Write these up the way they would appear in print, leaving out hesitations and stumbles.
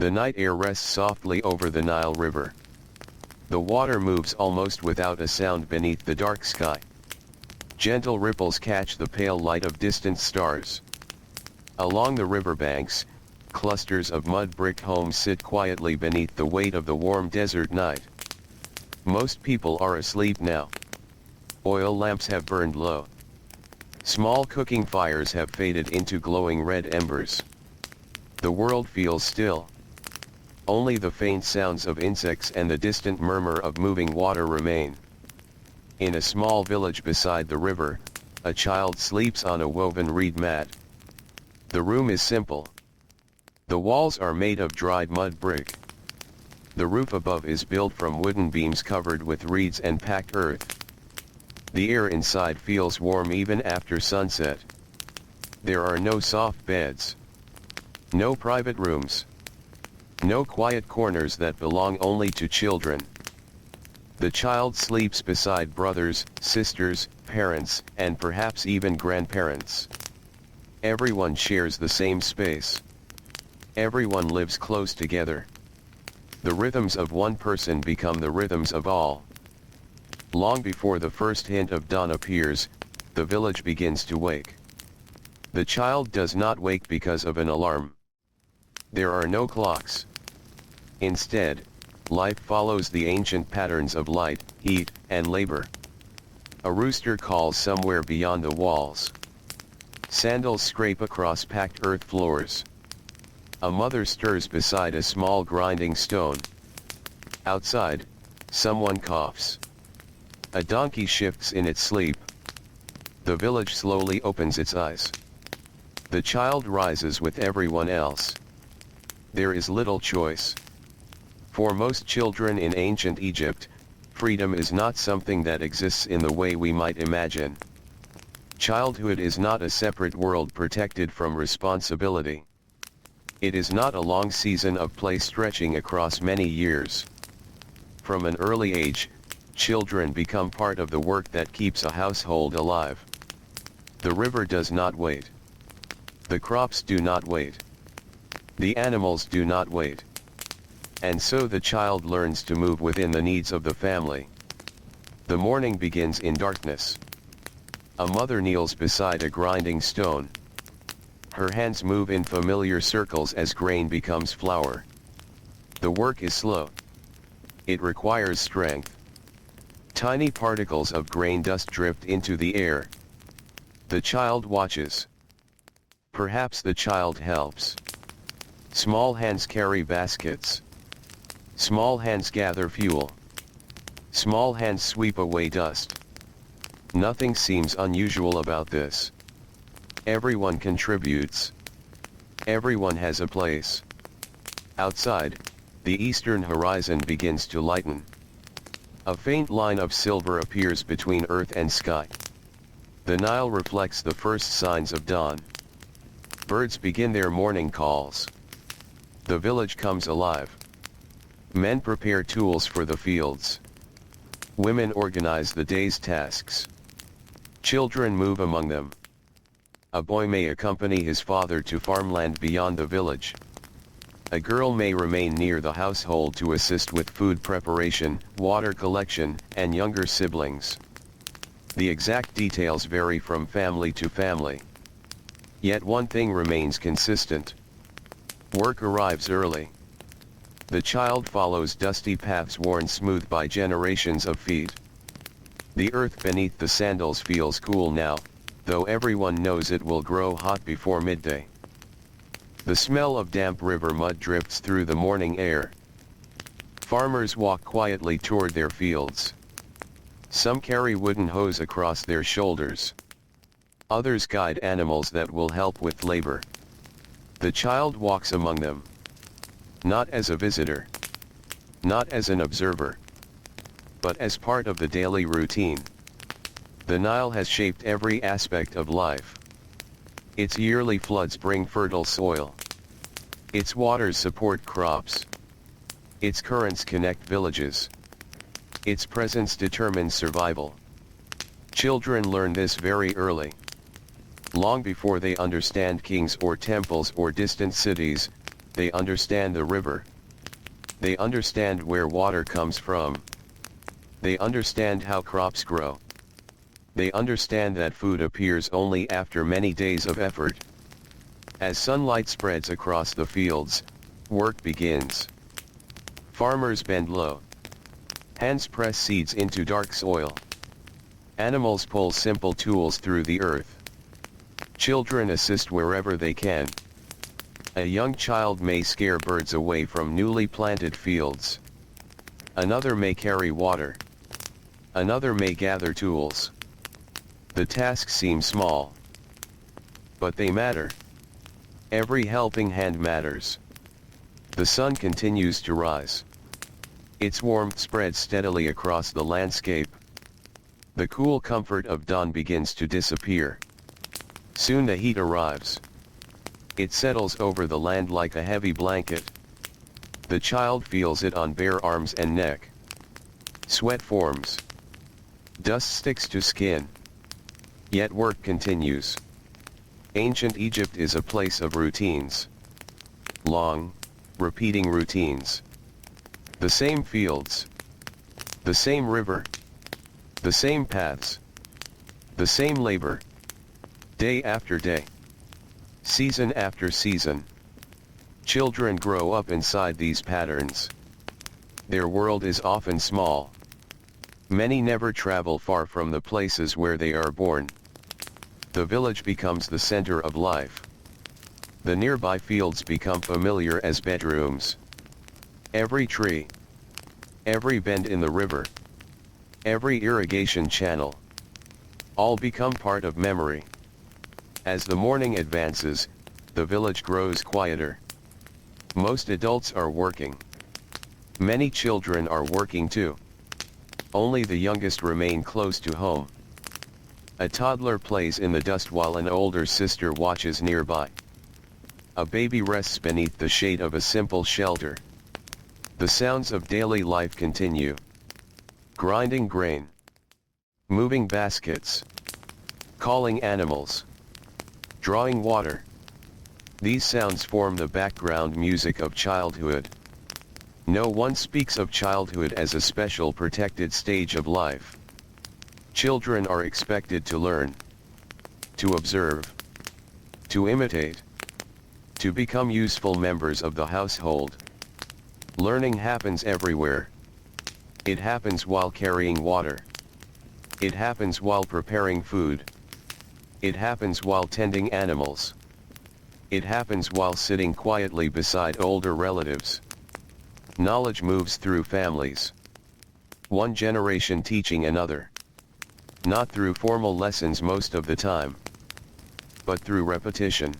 The night air rests softly over the Nile River. The water moves almost without a sound beneath the dark sky. Gentle ripples catch the pale light of distant stars. Along the riverbanks, clusters of mud brick homes sit quietly beneath the weight of the warm desert night. Most people are asleep now. Oil lamps have burned low. Small cooking fires have faded into glowing red embers. The world feels still. Only the faint sounds of insects and the distant murmur of moving water remain. In a small village beside the river, a child sleeps on a woven reed mat. The room is simple. The walls are made of dried mud brick. The roof above is built from wooden beams covered with reeds and packed earth. The air inside feels warm even after sunset. There are no soft beds. No private rooms. No quiet corners that belong only to children. The child sleeps beside brothers, sisters, parents, and perhaps even grandparents. Everyone shares the same space. Everyone lives close together. The rhythms of one person become the rhythms of all. Long before the first hint of dawn appears, the village begins to wake. The child does not wake because of an alarm. There are no clocks. Instead, life follows the ancient patterns of light, heat, and labor. A rooster calls somewhere beyond the walls. Sandals scrape across packed earth floors. A mother stirs beside a small grinding stone. Outside, someone coughs. A donkey shifts in its sleep. The village slowly opens its eyes. The child rises with everyone else. There is little choice. For most children in ancient Egypt, freedom is not something that exists in the way we might imagine. Childhood is not a separate world protected from responsibility. It is not a long season of play stretching across many years. From an early age, children become part of the work that keeps a household alive. The river does not wait. The crops do not wait. The animals do not wait. And so the child learns to move within the needs of the family. The morning begins in darkness. A mother kneels beside a grinding stone. Her hands move in familiar circles as grain becomes flour. The work is slow. It requires strength. Tiny particles of grain dust drift into the air. The child watches. Perhaps the child helps. Small hands carry baskets. Small hands gather fuel. Small hands sweep away dust. Nothing seems unusual about this. Everyone contributes. Everyone has a place. Outside, the eastern horizon begins to lighten. A faint line of silver appears between earth and sky. The Nile reflects the first signs of dawn. Birds begin their morning calls. The village comes alive. Men prepare tools for the fields. Women organize the day's tasks. Children move among them. A boy may accompany his father to farmland beyond the village. A girl may remain near the household to assist with food preparation, water collection, and younger siblings. The exact details vary from family to family. Yet one thing remains consistent. Work arrives early. The child follows dusty paths worn smooth by generations of feet. The earth beneath the sandals feels cool now, though everyone knows it will grow hot before midday. The smell of damp river mud drifts through the morning air. Farmers walk quietly toward their fields. Some carry wooden hoes across their shoulders. Others guide animals that will help with labor. The child walks among them. Not as a visitor. Not as an observer. But as part of the daily routine. The Nile has shaped every aspect of life. Its yearly floods bring fertile soil. Its waters support crops. Its currents connect villages. Its presence determines survival. Children learn this very early. Long before they understand kings or temples or distant cities, they understand the river. They understand where water comes from. They understand how crops grow. They understand that food appears only after many days of effort. As sunlight spreads across the fields, work begins. Farmers bend low. Hands press seeds into dark soil. Animals pull simple tools through the earth. Children assist wherever they can. A young child may scare birds away from newly planted fields. Another may carry water. Another may gather tools. The tasks seem small, but they matter. Every helping hand matters. The sun continues to rise. Its warmth spreads steadily across the landscape. The cool comfort of dawn begins to disappear. Soon the heat arrives. It settles over the land like a heavy blanket. The child feels it on bare arms and neck. Sweat forms. Dust sticks to skin. Yet work continues. Ancient Egypt is a place of routines. Long, repeating routines. The same fields. The same river. The same paths. The same labor. Day after day. Season after season. Children grow up inside these patterns. Their world is often small. Many never travel far from the places where they are born. The village becomes the center of life. The nearby fields become familiar as bedrooms. Every tree. Every bend in the river. Every irrigation channel. All become part of memory. As the morning advances, the village grows quieter. Most adults are working. Many children are working too. Only the youngest remain close to home. A toddler plays in the dust while an older sister watches nearby. A baby rests beneath the shade of a simple shelter. The sounds of daily life continue. Grinding grain. Moving baskets. Calling animals. Drawing water. These sounds form the background music of childhood. No one speaks of childhood as a special protected stage of life. Children are expected to learn, to observe, to imitate, to become useful members of the household. Learning happens everywhere. It happens while carrying water. It happens while preparing food. It happens while tending animals. It happens while sitting quietly beside older relatives. Knowledge moves through families. One generation teaching another. Not through formal lessons most of the time, but through repetition,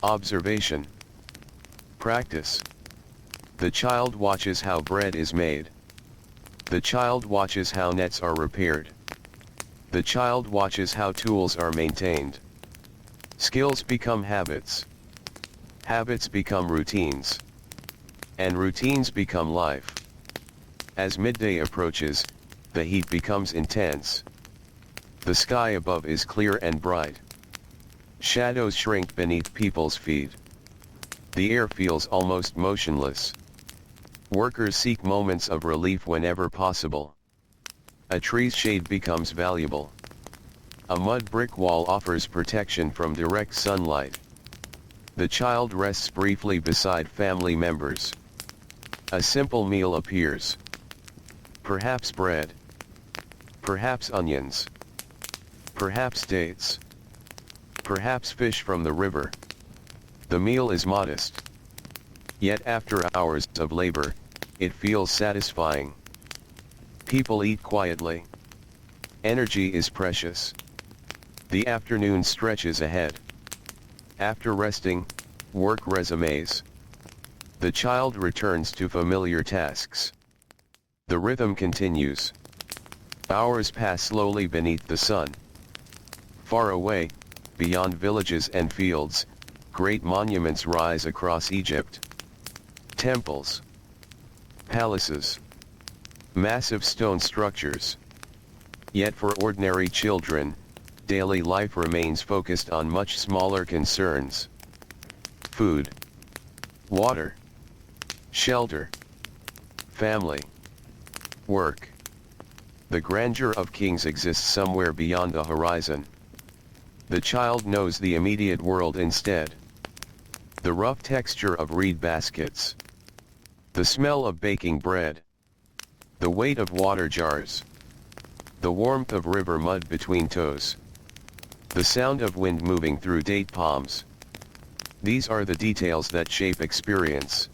observation, practice. The child watches how bread is made. The child watches how nets are repaired. The child watches how tools are maintained. Skills become habits. Habits become routines. And routines become life. As midday approaches, the heat becomes intense. The sky above is clear and bright. Shadows shrink beneath people's feet. The air feels almost motionless. Workers seek moments of relief whenever possible. A tree's shade becomes valuable. A mud brick wall offers protection from direct sunlight. The child rests briefly beside family members. A simple meal appears. Perhaps bread. Perhaps onions. Perhaps dates. Perhaps fish from the river. The meal is modest. Yet after hours of labor, it feels satisfying. People eat quietly. Energy is precious. The afternoon stretches ahead. After resting, work resumes. The child returns to familiar tasks. The rhythm continues. Hours pass slowly beneath the sun. Far away, beyond villages and fields, great monuments rise across Egypt. Temples. Palaces. Massive stone structures. Yet for ordinary children, daily life remains focused on much smaller concerns. Food. Water, shelter, family, work. The grandeur of kings exists somewhere beyond the horizon. The child knows the immediate world instead. The rough texture of reed baskets. The smell of baking bread. The weight of water jars. The warmth of river mud between toes. The sound of wind moving through date palms. These are the details that shape experience.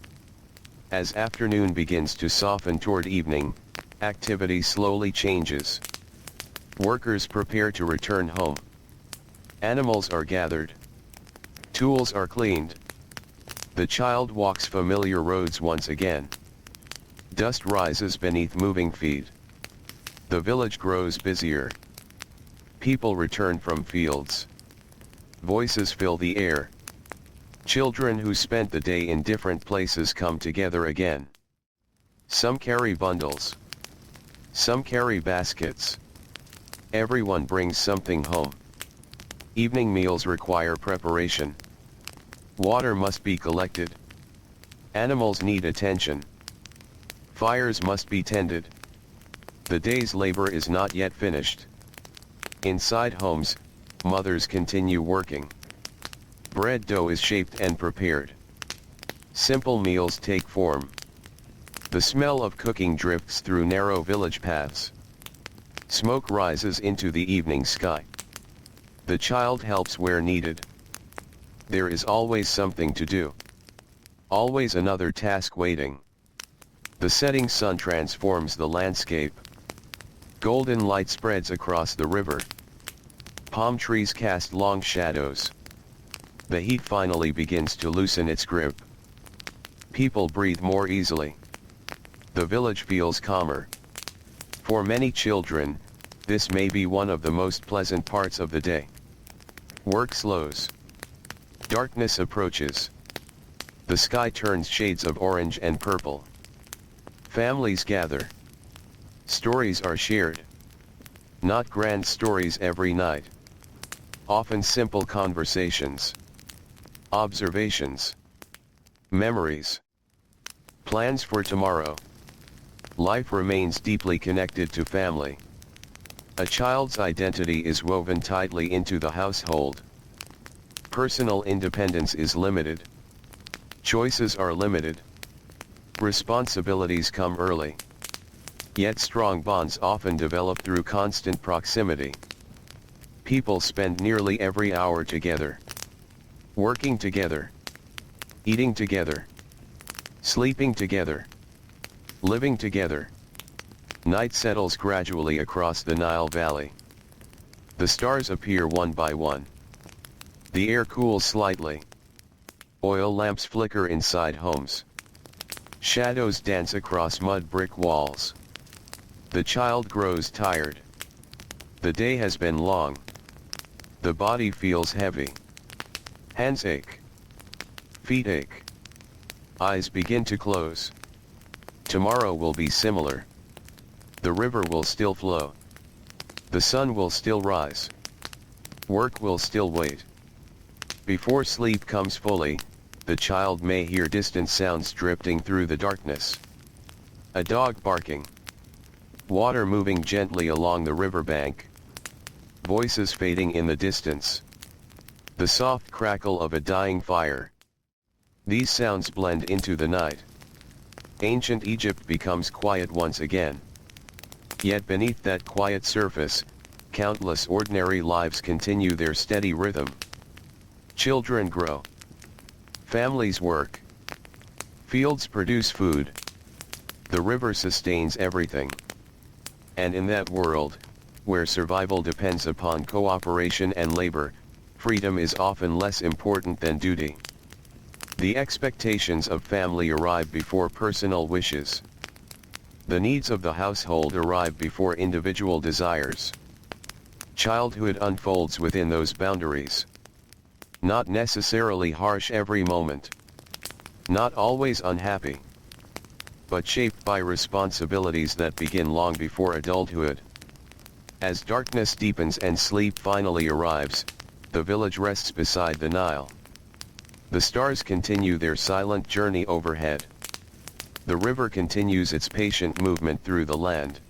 As afternoon begins to soften toward evening, activity slowly changes. Workers prepare to return home. Animals are gathered. Tools are cleaned. The child walks familiar roads once again. Dust rises beneath moving feet. The village grows busier. People return from fields. Voices fill the air. Children who spent the day in different places come together again. Some carry bundles. Some carry baskets. Everyone brings something home. Evening meals require preparation. Water must be collected. Animals need attention. Fires must be tended. The day's labor is not yet finished. Inside homes, mothers continue working. Bread dough is shaped and prepared. Simple meals take form. The smell of cooking drifts through narrow village paths. Smoke rises into the evening sky. The child helps where needed. There is always something to do. Always another task waiting. The setting sun transforms the landscape. Golden light spreads across the river. Palm trees cast long shadows. The heat finally begins to loosen its grip. People breathe more easily. The village feels calmer. For many children, this may be one of the most pleasant parts of the day. Work slows. Darkness approaches. The sky turns shades of orange and purple. Families gather. Stories are shared. Not grand stories every night. Often simple conversations. Observations. Memories. Plans for tomorrow. Life remains deeply connected to family. A child's identity is woven tightly into the household. Personal independence is limited. Choices are limited. Responsibilities come early. Yet strong bonds often develop through constant proximity. People spend nearly every hour together. Working together. Eating together. Sleeping together. Living together. Night settles gradually across the Nile Valley. The stars appear one by one. The air cools slightly. Oil lamps flicker inside homes. Shadows dance across mud brick walls. The child grows tired. The day has been long. The body feels heavy. Hands ache. Feet ache. Eyes begin to close. Tomorrow will be similar. The river will still flow. The sun will still rise. Work will still wait. Before sleep comes fully, the child may hear distant sounds drifting through the darkness. A dog barking. Water moving gently along the riverbank. Voices fading in the distance. The soft crackle of a dying fire. These sounds blend into the night. Ancient Egypt becomes quiet once again. Yet beneath that quiet surface, countless ordinary lives continue their steady rhythm. Children grow. Families work. Fields produce food. The river sustains everything. And in that world, where survival depends upon cooperation and labor, freedom is often less important than duty. The expectations of family arrive before personal wishes. The needs of the household arrive before individual desires. Childhood unfolds within those boundaries. Not necessarily harsh every moment. Not always unhappy. But shaped by responsibilities that begin long before adulthood. As darkness deepens and sleep finally arrives, the village rests beside the Nile. The stars continue their silent journey overhead. The river continues its patient movement through the land.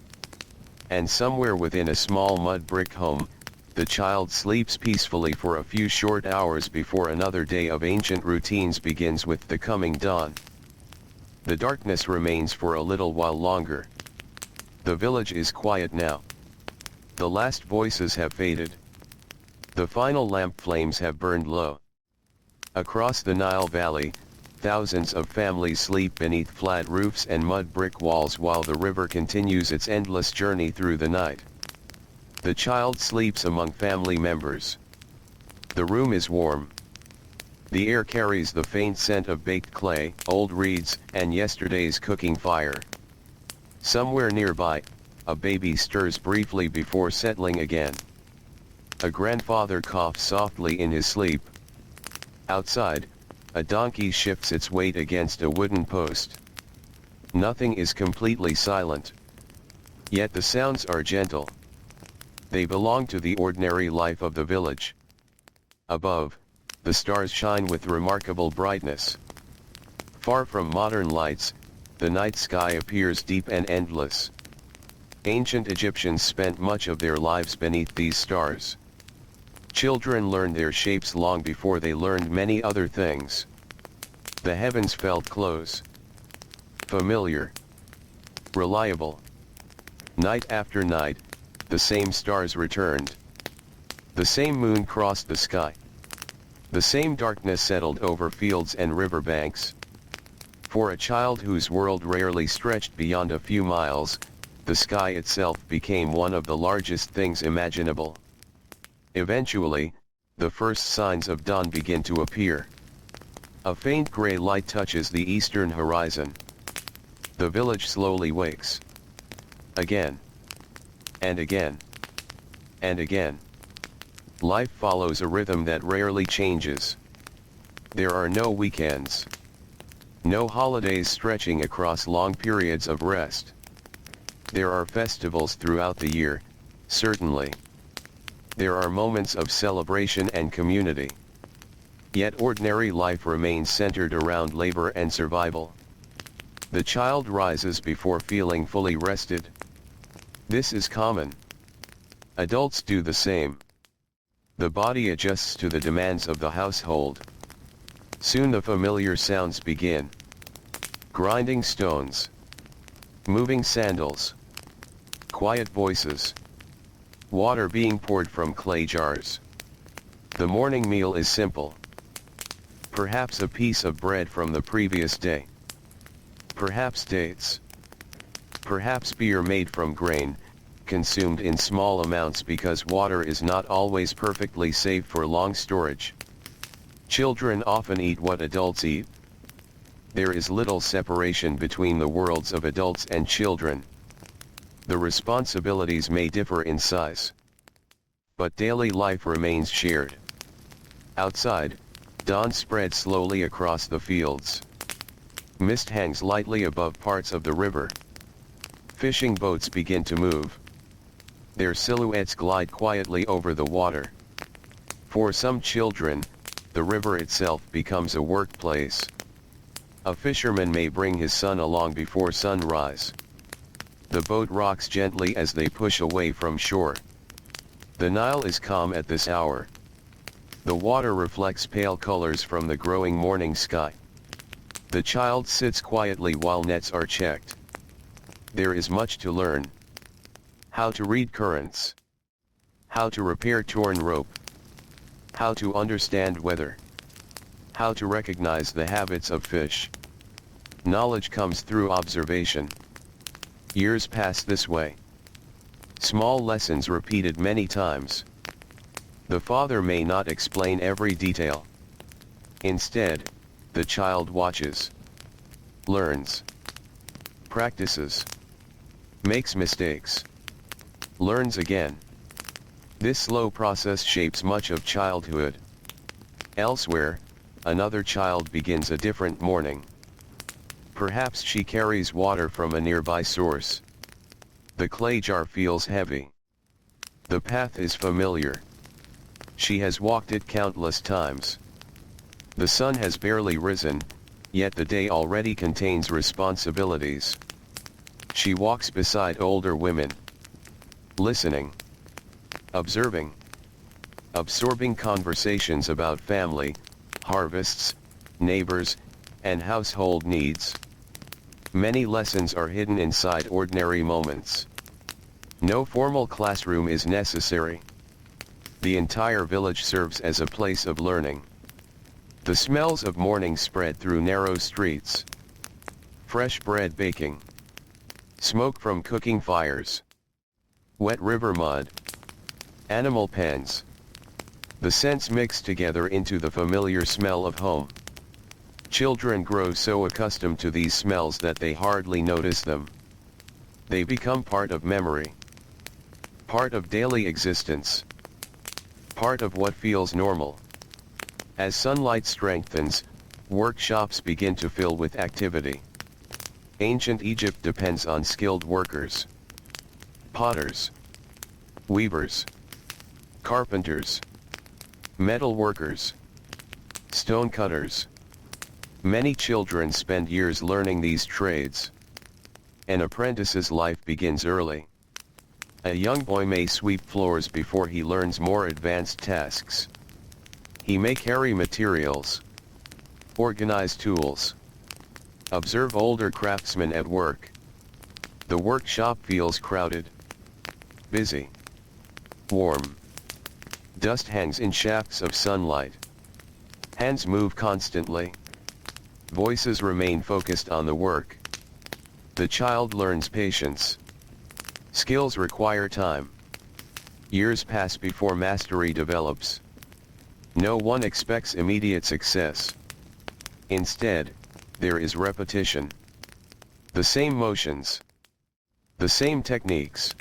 And somewhere within a small mud brick home, the child sleeps peacefully for a few short hours before another day of ancient routines begins with the coming dawn. The darkness remains for a little while longer. The village is quiet now. The last voices have faded. The final lamp flames have burned low. Across the Nile Valley, thousands of families sleep beneath flat roofs and mud brick walls while the river continues its endless journey through the night. The child sleeps among family members. The room is warm. The air carries the faint scent of baked clay, old reeds, and yesterday's cooking fire. Somewhere nearby, a baby stirs briefly before settling again. A grandfather coughs softly in his sleep. Outside, a donkey shifts its weight against a wooden post. Nothing is completely silent. Yet the sounds are gentle. They belong to the ordinary life of the village. Above, the stars shine with remarkable brightness. Far from modern lights, the night sky appears deep and endless. Ancient Egyptians spent much of their lives beneath these stars. Children learned their shapes long before they learned many other things. The heavens felt close, familiar, reliable. Night after night, the same stars returned. The same moon crossed the sky. The same darkness settled over fields and riverbanks. For a child whose world rarely stretched beyond a few miles, the sky itself became one of the largest things imaginable. Eventually, the first signs of dawn begin to appear. A faint gray light touches the eastern horizon. The village slowly wakes. Again. And again. And again. Life follows a rhythm that rarely changes. There are no weekends. No holidays stretching across long periods of rest. There are festivals throughout the year, certainly. There are moments of celebration and community. Yet ordinary life remains centered around labor and survival. The child rises before feeling fully rested. This is common. Adults do the same. The body adjusts to the demands of the household. Soon the familiar sounds begin. Grinding stones. Moving sandals. Quiet voices. Water being poured from clay jars. The morning meal is simple. Perhaps a piece of bread from the previous day. Perhaps dates. Perhaps beer made from grain, consumed in small amounts because water is not always perfectly safe for long storage. Children often eat what adults eat. There is little separation between the worlds of adults and children. The responsibilities may differ in size, but daily life remains shared. Outside, dawn spreads slowly across the fields. Mist hangs lightly above parts of the river. Fishing boats begin to move. Their silhouettes glide quietly over the water. For some children, the river itself becomes a workplace. A fisherman may bring his son along before sunrise. The boat rocks gently as they push away from shore. The Nile is calm at this hour. The water reflects pale colors from the growing morning sky. The child sits quietly while nets are checked. There is much to learn. How to read currents. How to repair torn rope. How to understand weather. How to recognize the habits of fish. Knowledge comes through observation. Years pass this way. Small lessons repeated many times. The father may not explain every detail. Instead, the child watches, learns, practices, makes mistakes, learns again. This slow process shapes much of childhood. Elsewhere, another child begins a different morning. Perhaps she carries water from a nearby source. The clay jar feels heavy. The path is familiar. She has walked it countless times. The sun has barely risen, yet the day already contains responsibilities. She walks beside older women, listening, observing, absorbing conversations about family, harvests, neighbors, and household needs. Many lessons are hidden inside ordinary moments. No formal classroom is necessary. The entire village serves as a place of learning. The smells of morning spread through narrow streets. Fresh bread baking. Smoke from cooking fires. Wet river mud. Animal pens. The scents mix together into the familiar smell of home. Children grow so accustomed to these smells that they hardly notice them. They become part of memory. Part of daily existence. Part of what feels normal. As sunlight strengthens, workshops begin to fill with activity. Ancient Egypt depends on skilled workers. Potters. Weavers. Carpenters. Metal workers. Stone cutters. Many children spend years learning these trades. An apprentice's life begins early. A young boy may sweep floors before he learns more advanced tasks. He may carry materials, organize tools, observe older craftsmen at work. The workshop feels crowded, busy, warm. Dust hangs in shafts of sunlight. Hands move constantly. Voices remain focused on the work. The child learns patience. Skills require time. Years pass before mastery develops. No one expects immediate success. Instead, there is repetition. The same motions. The same techniques.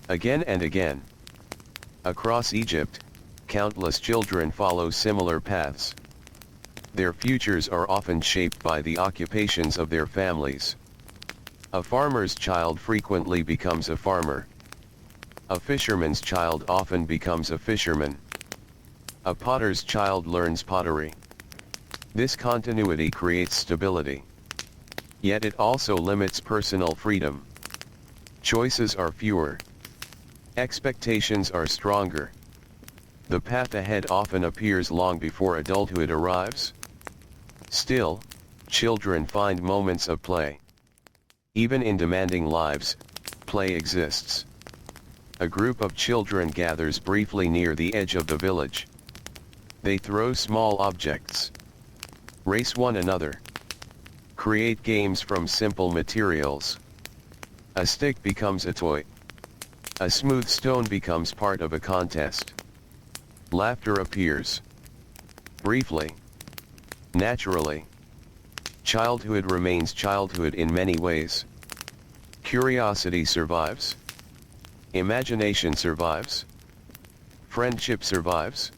Again and again. Across Egypt, countless children follow similar paths. Their futures are often shaped by the occupations of their families. A farmer's child frequently becomes a farmer. A fisherman's child often becomes a fisherman. A potter's child learns pottery. This continuity creates stability. Yet it also limits personal freedom. Choices are fewer. Expectations are stronger. The path ahead often appears long before adulthood arrives. Still, children find moments of play. Even in demanding lives, play exists. A group of children gathers briefly near the edge of the village. They throw small objects, race one another, create games from simple materials. A stick becomes a toy. A smooth stone becomes part of a contest. Laughter appears. Briefly. Naturally. Childhood remains childhood in many ways. Curiosity survives. Imagination survives. Friendship survives.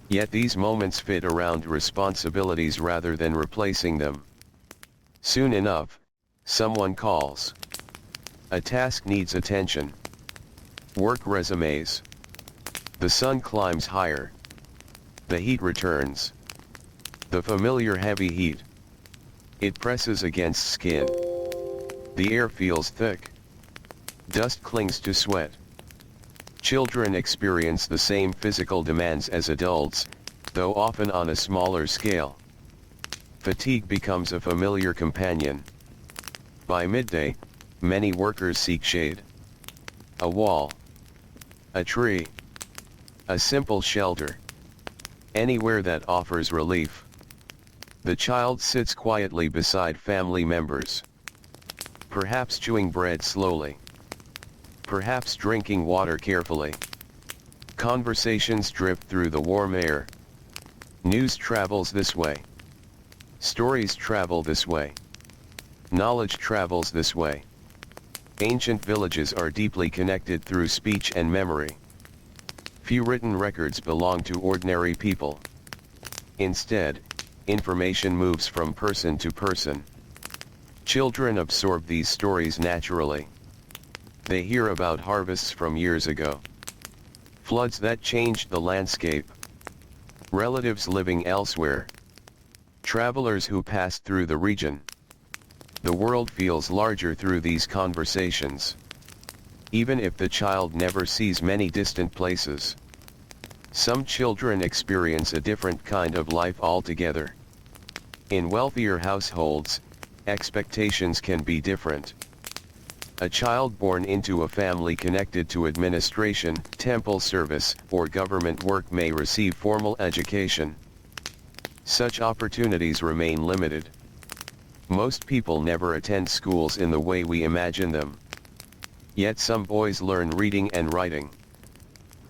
Yet these moments fit around responsibilities rather than replacing them. Soon enough, someone calls. A task needs attention. Work resumes. The sun climbs higher. The heat returns. The familiar heavy heat. It presses against skin. The air feels thick. Dust clings to sweat. Children experience the same physical demands as adults, though often on a smaller scale. Fatigue becomes a familiar companion. By midday, many workers seek shade. A wall. A tree. A simple shelter. Anywhere that offers relief. The child sits quietly beside family members. Perhaps chewing bread slowly. Perhaps drinking water carefully. Conversations drift through the warm air. News travels this way. Stories travel this way. Knowledge travels this way. Ancient villages are deeply connected through speech and memory. Few written records belong to ordinary people. Instead, information moves from person to person. Children absorb these stories naturally. They hear about harvests from years ago. Floods that changed the landscape. relatives living elsewhere, travelers who passed through the region. The world feels larger through these conversations, even if the child never sees many distant places. Some children experience a different kind of life altogether. In wealthier households, expectations can be different. A child born into a family connected to administration, temple service, or government work may receive formal education. Such opportunities remain limited. Most people never attend schools in the way we imagine them. Yet some boys learn reading and writing.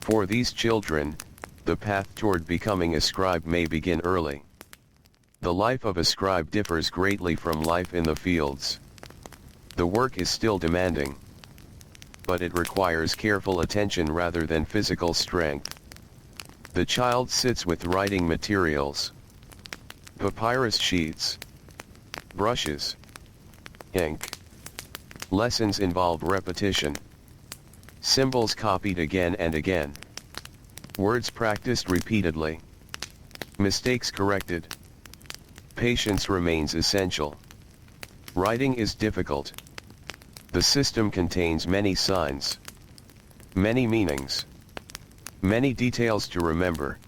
For these children, the path toward becoming a scribe may begin early. The life of a scribe differs greatly from life in the fields. The work is still demanding, but it requires careful attention rather than physical strength. The child sits with writing materials, papyrus sheets, brushes, ink. Lessons involve repetition, symbols copied again and again, words practiced repeatedly, mistakes corrected. Patience remains essential. Writing is difficult. The system contains many signs, many meanings, many details to remember.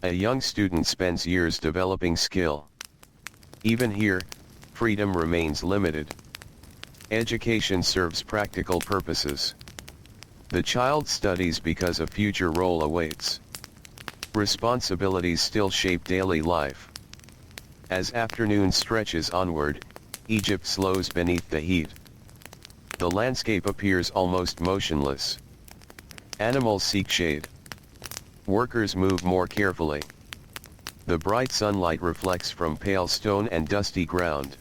A young student spends years developing skill. Even here, freedom remains limited. Education serves practical purposes. The child studies because a future role awaits. Responsibilities still shape daily life. As afternoon stretches onward, Egypt slows beneath the heat. The landscape appears almost motionless. Animals seek shade. Workers move more carefully. The bright sunlight reflects from pale stone and dusty ground.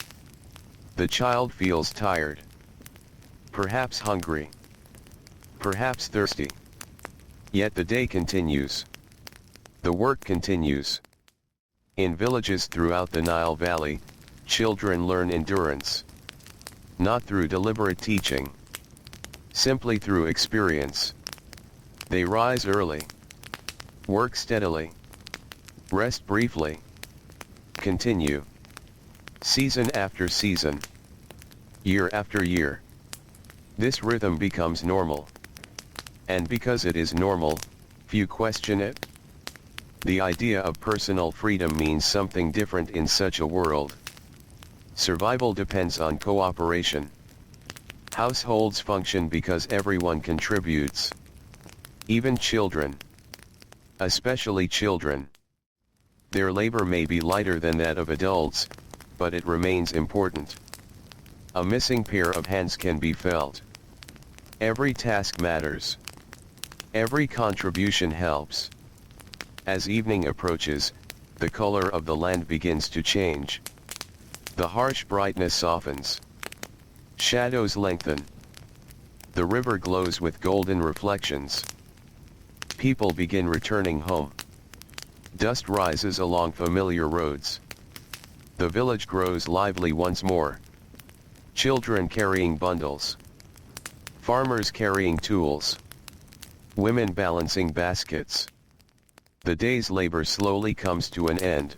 The child feels tired. Perhaps hungry. Perhaps thirsty. Yet the day continues. The work continues. In villages throughout the Nile Valley, children learn endurance. Not through deliberate teaching. Simply through experience. They rise early. Work steadily. Rest briefly. Continue. Season after season. Year after year. This rhythm becomes normal. And because it is normal, few question it. The idea of personal freedom means something different in such a world. Survival depends on cooperation. Households function because everyone contributes. Even children. Especially children. Their labor may be lighter than that of adults, but it remains important. A missing pair of hands can be felt. Every task matters. Every contribution helps. As evening approaches, the color of the land begins to change. The harsh brightness softens. Shadows lengthen. The river glows with golden reflections. People begin returning home. Dust rises along familiar roads. The village grows lively once more. Children carrying bundles. Farmers carrying tools. Women balancing baskets. The day's labor slowly comes to an end.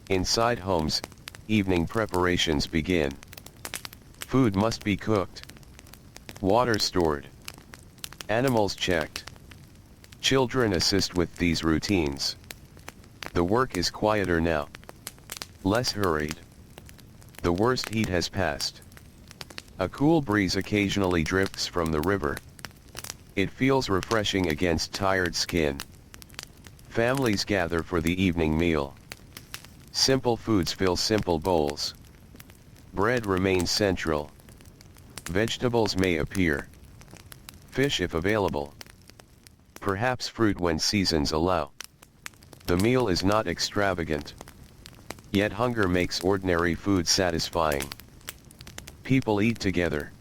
Inside homes, evening preparations begin. Food must be cooked. Water stored. Animals checked. Children assist with these routines. The work is quieter now. Less hurried. The worst heat has passed. A cool breeze occasionally drifts from the river. It feels refreshing against tired skin. Families gather for the evening meal. Simple foods fill simple bowls. Bread remains central. Vegetables may appear. Fish if available. Perhaps fruit when seasons allow. The meal is not extravagant. Yet hunger makes ordinary food satisfying. People eat together,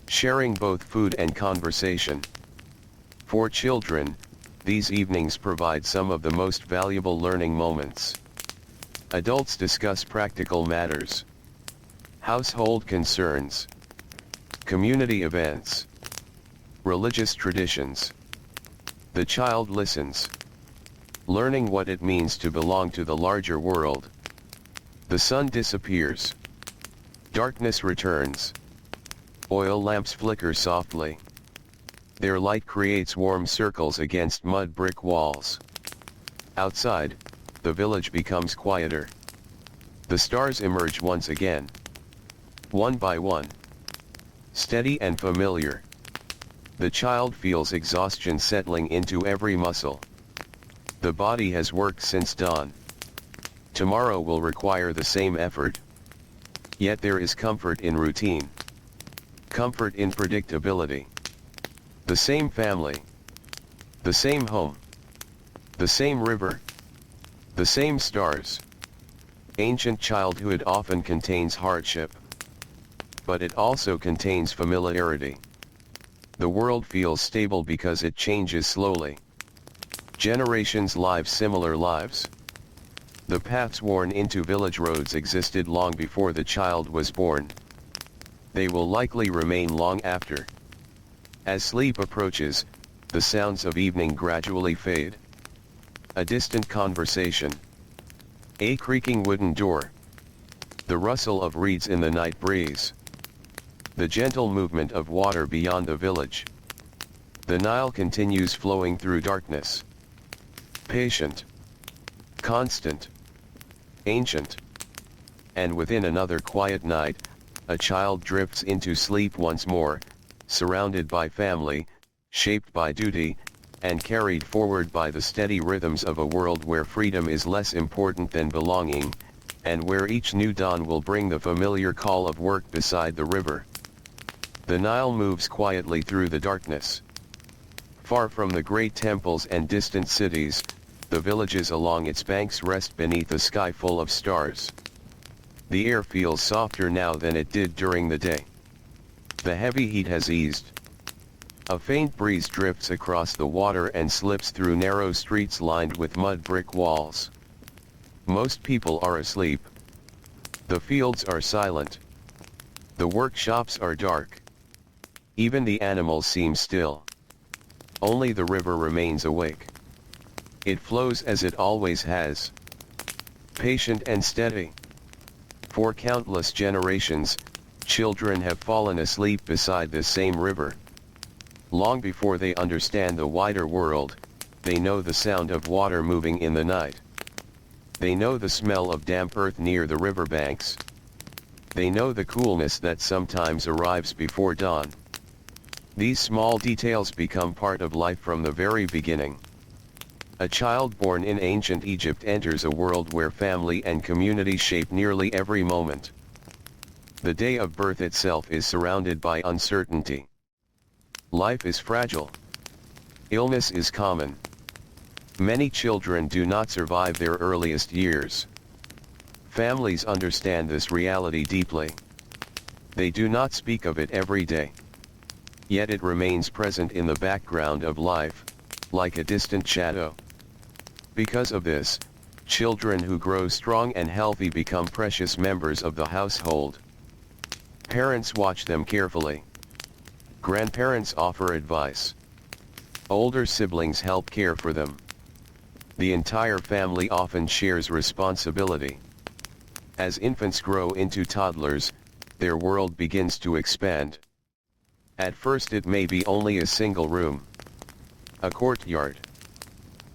sharing both food and conversation. For children, these evenings provide some of the most valuable learning moments. Adults discuss practical matters, household concerns, community events, religious traditions. The child listens. learning what it means to belong to the larger world. The sun disappears. Darkness returns. Oil lamps flicker softly. Their light creates warm circles against mud brick walls. Outside, the village becomes quieter. The stars emerge once again. One by one. Steady and familiar. The child feels exhaustion settling into every muscle. The body has worked since dawn. Tomorrow will require the same effort. Yet there is comfort in routine. Comfort in predictability. The same family. The same home. The same river. The same stars. Ancient childhood often contains hardship. But it also contains familiarity. The world feels stable because it changes slowly. Generations live similar lives. The paths worn into village roads existed long before the child was born. They will likely remain long after. As sleep approaches, the sounds of evening gradually fade. A distant conversation. A creaking wooden door. The rustle of reeds in the night breeze. The gentle movement of water beyond the village. The Nile continues flowing through darkness. Patient. Constant. Ancient. And within another quiet night, a child drifts into sleep once more, surrounded by family, shaped by duty, and carried forward by the steady rhythms of a world where freedom is less important than belonging, and where each new dawn will bring the familiar call of work beside the river. The Nile moves quietly through the darkness. Far from the great temples and distant cities, the villages along its banks rest beneath a sky full of stars. The air feels softer now than it did during the day. The heavy heat has eased. A faint breeze drifts across the water and slips through narrow streets lined with mud brick walls. Most people are asleep. The fields are silent. The workshops are dark. Even the animals seem still. Only the river remains awake. It flows as it always has. Patient and steady. For countless generations, children have fallen asleep beside this same river. Long before they understand the wider world, they know the sound of water moving in the night. They know the smell of damp earth near the riverbanks. They know the coolness that sometimes arrives before dawn. These small details become part of life from the very beginning. A child born in ancient Egypt enters a world where family and community shape nearly every moment. The day of birth itself is surrounded by uncertainty. Life is fragile. Illness is common. Many children do not survive their earliest years. Families understand this reality deeply. They do not speak of it every day. Yet it remains present in the background of life, like a distant shadow. Because of this, children who grow strong and healthy become precious members of the household. Parents watch them carefully. Grandparents offer advice. Older siblings help care for them. The entire family often shares responsibility. As infants grow into toddlers, their world begins to expand. At first it may be only a single room. A courtyard.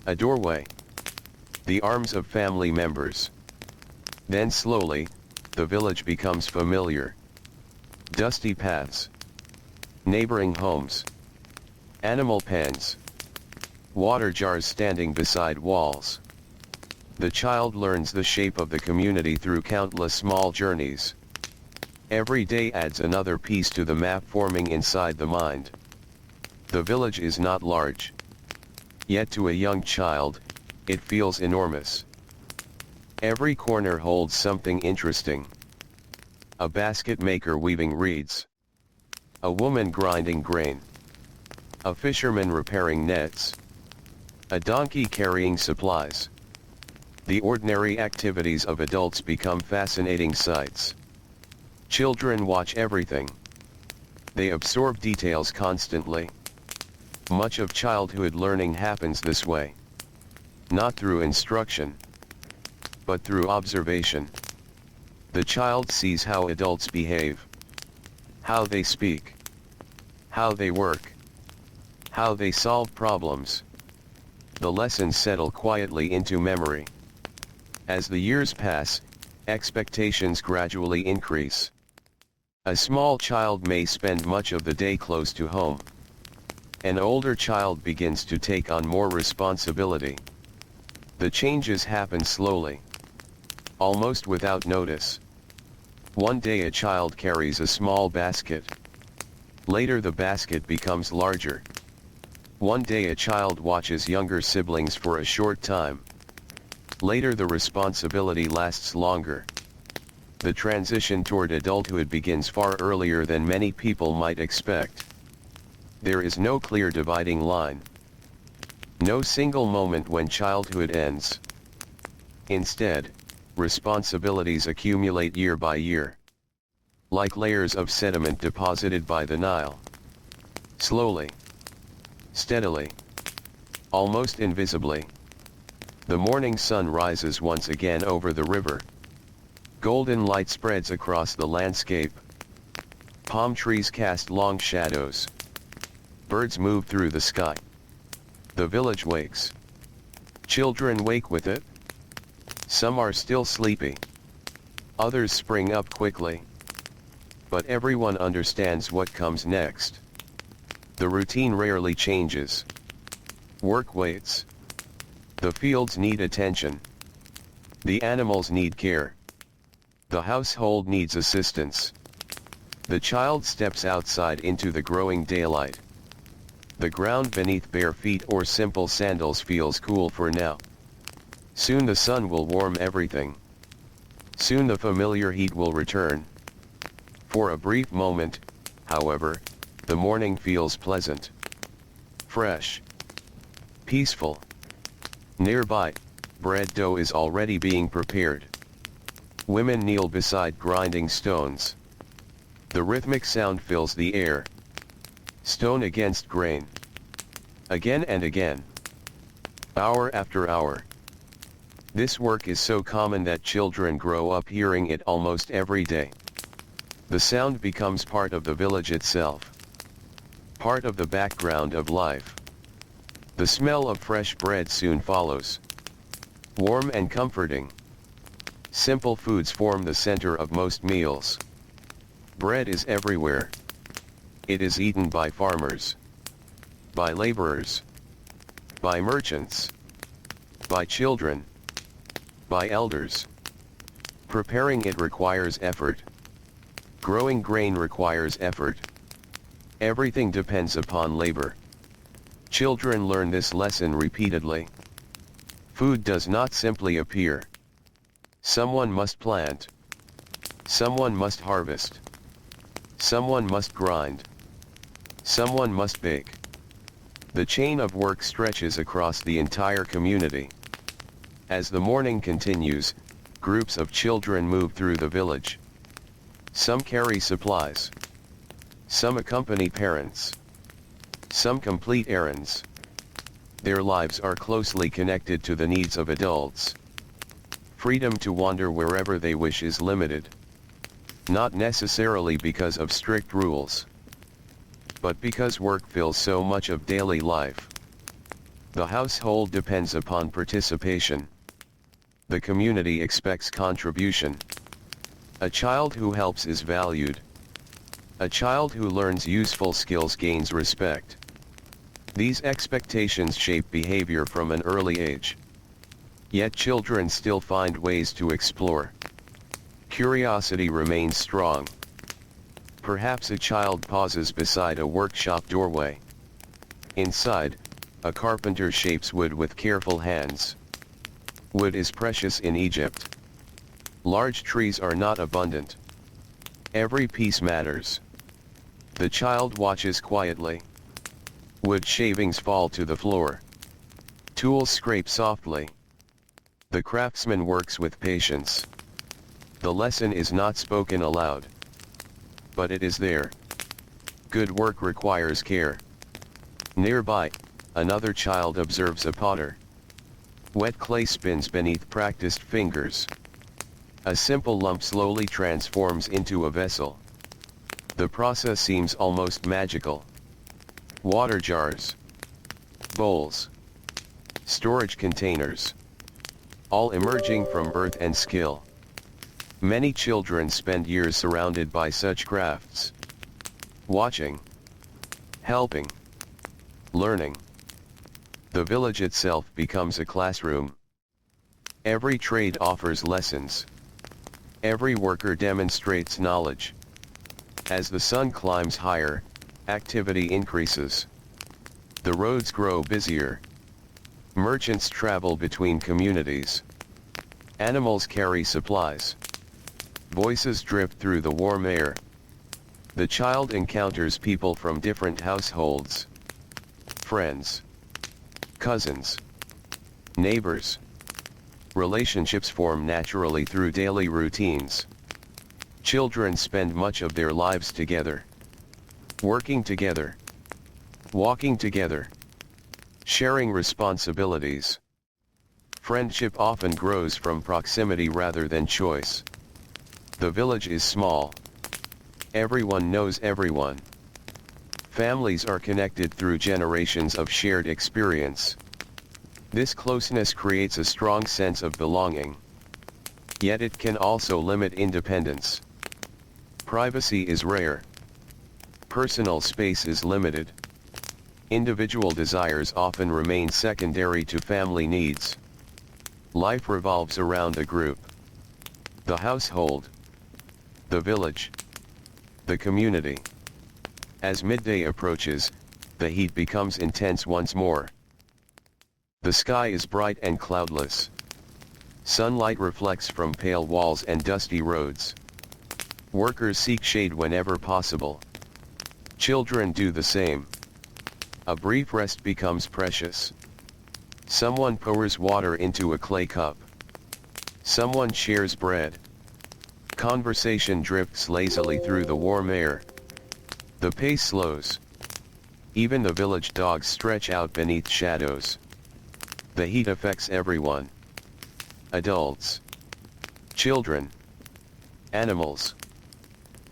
A doorway. The arms of family members. Then slowly, the village becomes familiar. Dusty paths. Neighboring homes. Animal pens. Water jars standing beside walls. The child learns the shape of the community through countless small journeys. Every day adds another piece to the map forming inside the mind. The village is not large. Yet to a young child, it feels enormous. Every corner holds something interesting. A basket maker weaving reeds. A woman grinding grain. A fisherman repairing nets. A donkey carrying supplies. The ordinary activities of adults become fascinating sights. Children watch everything. They absorb details constantly. Much of childhood learning happens this way. not through instruction, but through observation. The child sees how adults behave, how they speak, how they work, how they solve problems. The lessons settle quietly into memory. As the years pass, expectations gradually increase. A small child may spend much of the day close to home. An older child begins to take on more responsibility. The changes happen slowly, almost without notice. One day a child carries a small basket. Later the basket becomes larger. One day a child watches younger siblings for a short time. Later the responsibility lasts longer. The transition toward adulthood begins far earlier than many people might expect. There is no clear dividing line. No single moment when childhood ends. Instead, responsibilities accumulate year by year, like layers of sediment deposited by the Nile. Slowly, steadily, almost invisibly, the morning sun rises once again over the river. Golden light spreads across the landscape. Palm trees cast long shadows. Birds move through the sky. The village wakes. Children wake with it. Some are still sleepy. Others spring up quickly. But everyone understands what comes next. The routine rarely changes. Work waits. The fields need attention. The animals need care. The household needs assistance. The child steps outside into the growing daylight. The ground beneath bare feet or simple sandals feels cool for now. Soon the sun will warm everything. Soon the familiar heat will return. For a brief moment, however, the morning feels pleasant, fresh, peaceful. Nearby, bread dough is already being prepared. Women kneel beside grinding stones. The rhythmic sound fills the air. Stone against grain. Again and again. Hour after hour. This work is so common that children grow up hearing it almost every day. The sound becomes part of the village itself. Part of the background of life. The smell of fresh bread soon follows. Warm and comforting. Simple foods form the center of most meals. Bread is everywhere. It is eaten by farmers, by laborers, by merchants, by children, by elders. Preparing it requires effort. Growing grain requires effort. Everything depends upon labor. Children learn this lesson repeatedly. Food does not simply appear. Someone must plant. Someone must harvest. Someone must grind. Someone must bake. The chain of work stretches across the entire community. As the morning continues, groups of children move through the village. Some carry supplies. Some accompany parents. Some complete errands. Their lives are closely connected to the needs of adults. Freedom to wander wherever they wish is limited. Not necessarily because of strict rules, but because work fills so much of daily life. The household depends upon participation. The community expects contribution. A child who helps is valued. A child who learns useful skills gains respect. These expectations shape behavior from an early age. Yet children still find ways to explore. Curiosity remains strong. Perhaps a child pauses beside a workshop doorway. Inside, a carpenter shapes wood with careful hands. Wood is precious in Egypt. Large trees are not abundant. Every piece matters. The child watches quietly. Wood shavings fall to the floor. Tools scrape softly. The craftsman works with patience. The lesson is not spoken aloud, but it is there. Good work requires care. Nearby, another child observes a potter. Wet clay spins beneath practiced fingers. A simple lump slowly transforms into a vessel. The process seems almost magical. Water jars, bowls, storage containers, all emerging from earth and skill. Many children spend years surrounded by such crafts. Watching, helping, learning. The village itself becomes a classroom. Every trade offers lessons. Every worker demonstrates knowledge. As the sun climbs higher, activity increases. The roads grow busier. Merchants travel between communities. Animals carry supplies. Voices drift through the warm air. The child encounters people from different households. Friends, cousins, neighbors. Relationships form naturally through daily routines. Children spend much of their lives together. Working together. Walking together. Sharing responsibilities. Friendship often grows from proximity rather than choice. The village is small. Everyone knows everyone. Families are connected through generations of shared experience. This closeness creates a strong sense of belonging. Yet it can also limit independence. Privacy is rare. Personal space is limited. Individual desires often remain secondary to family needs. Life revolves around a group. The household. The village. The community. As midday approaches, the heat becomes intense once more. The sky is bright and cloudless. Sunlight reflects from pale walls and dusty roads. Workers seek shade whenever possible. Children do the same. A brief rest becomes precious. Someone pours water into a clay cup. Someone shares bread. Conversation drifts lazily through the warm air. The pace slows. Even the village dogs stretch out beneath shadows. The heat affects everyone. Adults. Children. Animals.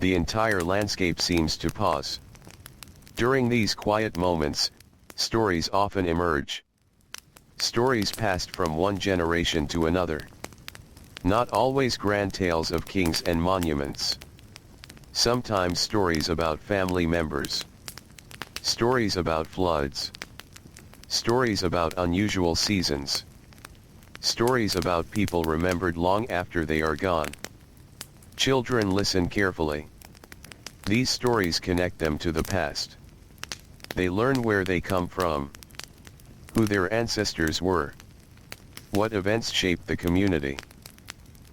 The entire landscape seems to pause. During these quiet moments, stories often emerge. Stories passed from one generation to another. Not always grand tales of kings and monuments. Sometimes stories about family members. Stories about floods. Stories about unusual seasons. Stories about people remembered long after they are gone. Children listen carefully. These stories connect them to the past. They learn where they come from, who their ancestors were, what events shaped the community.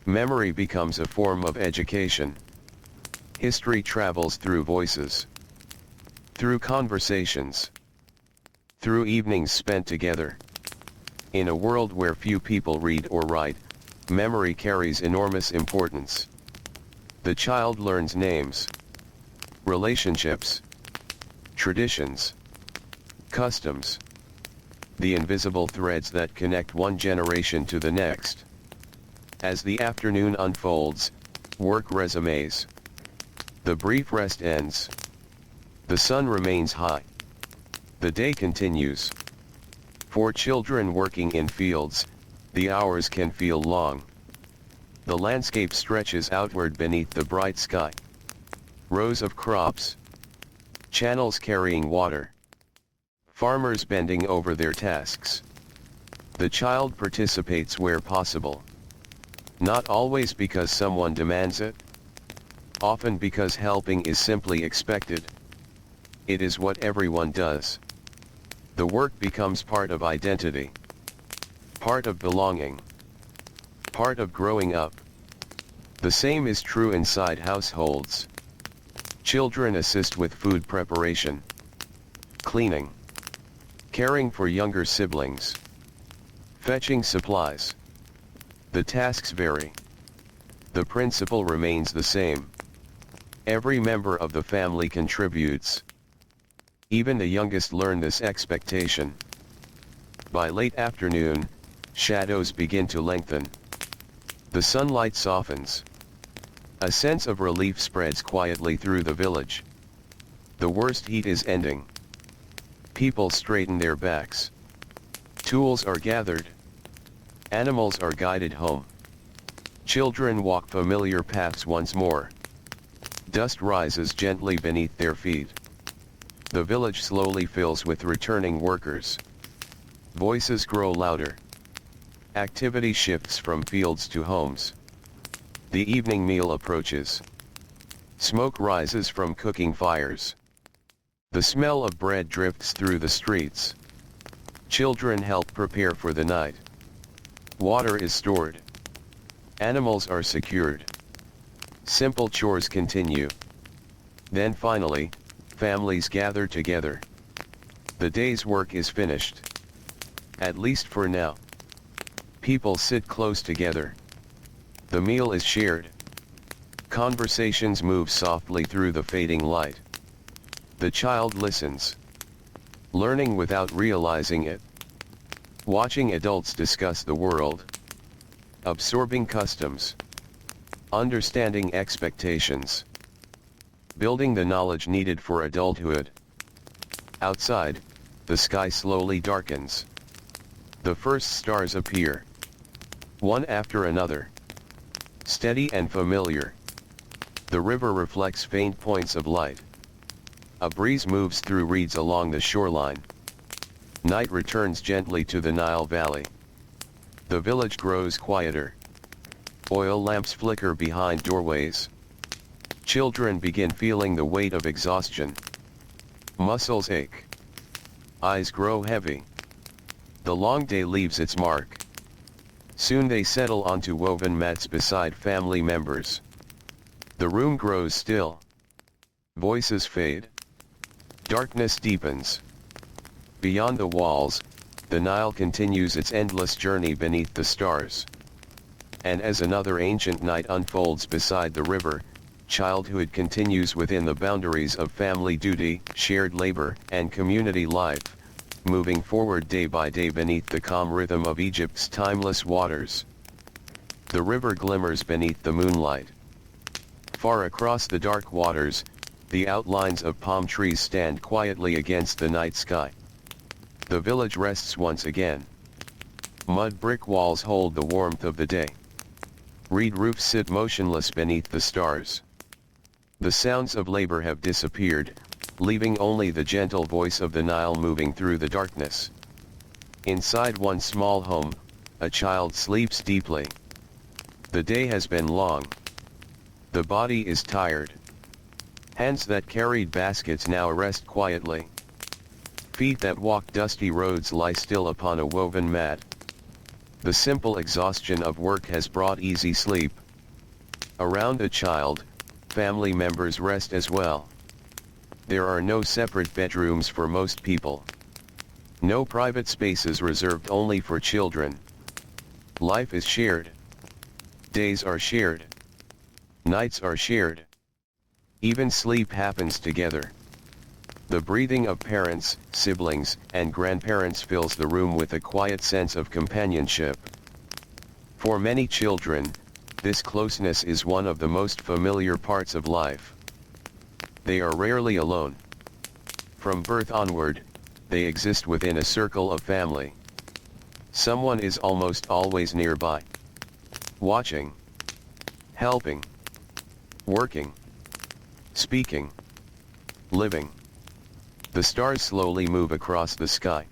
Memory becomes a form of education. History travels through voices, through conversations, through evenings spent together. In a world where few people read or write, memory carries enormous importance. The child learns names, relationships, traditions, customs, the invisible threads that connect one generation to the next. As the afternoon unfolds, work resumes. The brief rest ends. The sun remains high. The day continues. For children working in fields, the hours can feel long. The landscape stretches outward beneath the bright sky. Rows of crops. Channels carrying water. Farmers bending over their tasks. The child participates where possible. Not always because someone demands it. Often because helping is simply expected. It is what everyone does. The work becomes part of identity. Part of belonging. Part of growing up. The same is true inside households. Children assist with food preparation, cleaning, caring for younger siblings, fetching supplies. The tasks vary. The principle remains the same. Every member of the family contributes. Even the youngest learn this expectation. By late afternoon, Shadows begin to lengthen. The sunlight softens. A sense of relief spreads quietly through the village. The worst heat is ending. People straighten their backs. Tools are gathered. Animals are guided home. Children walk familiar paths once more. Dust rises gently beneath their feet. The village slowly fills with returning workers. Voices grow louder. Activity shifts from fields to homes. The evening meal approaches. Smoke rises from cooking fires. The smell of bread drifts through the streets. Children help prepare for the night. Water is stored. Animals are secured. Simple chores continue. Then finally, families gather together. The day's work is finished. At least for now. People sit close together. The meal is shared. Conversations move softly through the fading light. The child listens. Learning without realizing it. Watching adults discuss the world. Absorbing customs. Understanding expectations. Building the knowledge needed for adulthood. Outside, the sky slowly darkens. The first stars appear. One after another. Steady and familiar. The river reflects faint points of light. A breeze moves through reeds along the shoreline. Night returns gently to the Nile Valley. The village grows quieter. Oil lamps flicker behind doorways. Children begin feeling the weight of exhaustion. Muscles ache. Eyes grow heavy. The long day leaves its mark. Soon they settle onto woven mats beside family members. The room grows still. Voices fade. Darkness deepens. Beyond the walls, the Nile continues its endless journey beneath the stars. And as another ancient night unfolds beside the river, childhood continues within the boundaries of family duty, shared labor, and community life, moving forward day by day beneath the calm rhythm of Egypt's timeless waters. The river glimmers beneath the moonlight. Far across the dark waters, the outlines of palm trees stand quietly against the night sky. The village rests once again. Mud brick walls hold the warmth of the day. Reed roofs sit motionless beneath the stars. The sounds of labor have disappeared, leaving only the gentle voice of the Nile moving through the darkness. Inside one small home, a child sleeps deeply. The day has been long. The body is tired. Hands that carried baskets now rest quietly. Feet that walk dusty roads lie still upon a woven mat. The simple exhaustion of work has brought easy sleep. Around the child, family members rest as well. There are no separate bedrooms for most people. No private spaces reserved only for children. Life is shared. Days are shared. Nights are shared. Even sleep happens together. The breathing of parents, siblings, and grandparents fills the room with a quiet sense of companionship. For many children, this closeness is one of the most familiar parts of life. They are rarely alone. From birth onward, they exist within a circle of family. Someone is almost always nearby. Watching. Helping. Working. Speaking. Living. The stars slowly move across the sky.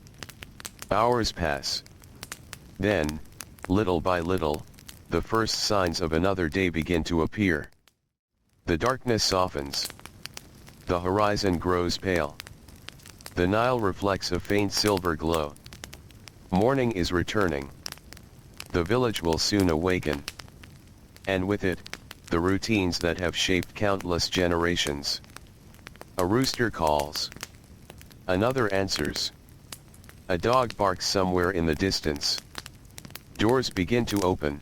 Hours pass. Then, little by little, the first signs of another day begin to appear. The darkness softens. The horizon grows pale. The Nile reflects a faint silver glow. Morning is returning. The village will soon awaken. And with it, the routines that have shaped countless generations. A rooster calls. Another answers. A dog barks somewhere in the distance. Doors begin to open.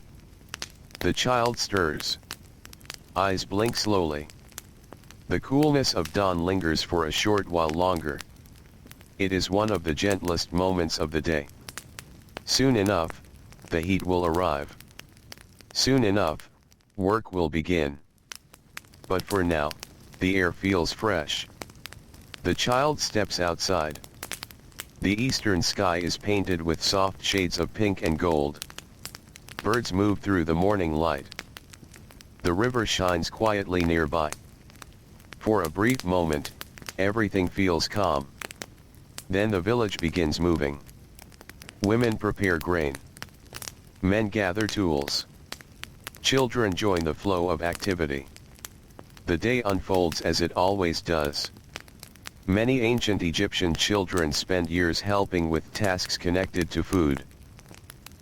The child stirs. Eyes blink slowly. The coolness of dawn lingers for a short while longer. It is one of the gentlest moments of the day. Soon enough, the heat will arrive. Soon enough, work will begin. But for now, the air feels fresh. The child steps outside. The eastern sky is painted with soft shades of pink and gold. Birds move through the morning light. The river shines quietly nearby. For a brief moment, everything feels calm. Then the village begins moving. Women prepare grain. Men gather tools. Children join the flow of activity. The day unfolds as it always does. Many ancient Egyptian children spend years helping with tasks connected to food.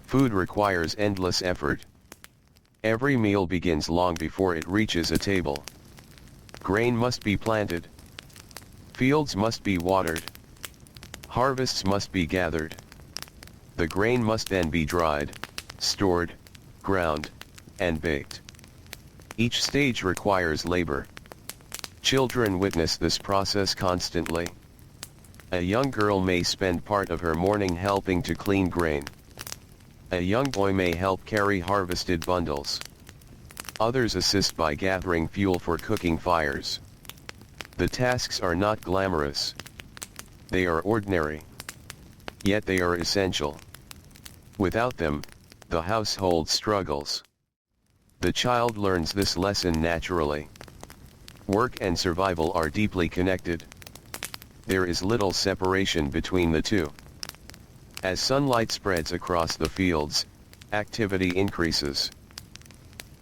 Food requires endless effort. Every meal begins long before it reaches a table. Grain must be planted. Fields must be watered. Harvests must be gathered. The grain must then be dried, stored, ground, and baked. Each stage requires labor. Children witness this process constantly. A young girl may spend part of her morning helping to clean grain. A young boy may help carry harvested bundles. Others assist by gathering fuel for cooking fires. The tasks are not glamorous. They are ordinary. Yet they are essential. Without them, the household struggles. The child learns this lesson naturally. Work and survival are deeply connected. There is little separation between the two. As sunlight spreads across the fields, activity increases.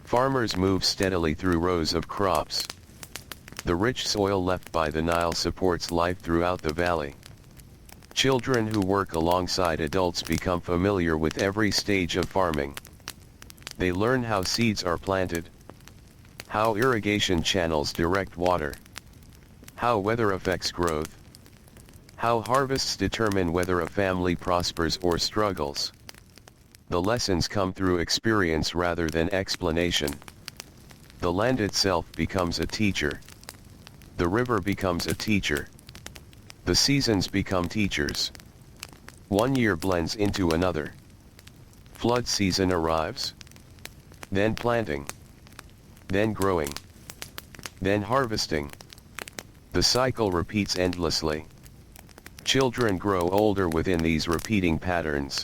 Farmers move steadily through rows of crops. The rich soil left by the Nile supports life throughout the valley. Children who work alongside adults become familiar with every stage of farming. They learn how seeds are planted, how irrigation channels direct water, how weather affects growth, how harvests determine whether a family prospers or struggles. The lessons come through experience rather than explanation. The land itself becomes a teacher. The river becomes a teacher. The seasons become teachers. One year blends into another. Flood season arrives. Then planting. Then growing. Then harvesting. The cycle repeats endlessly. Children grow older within these repeating patterns.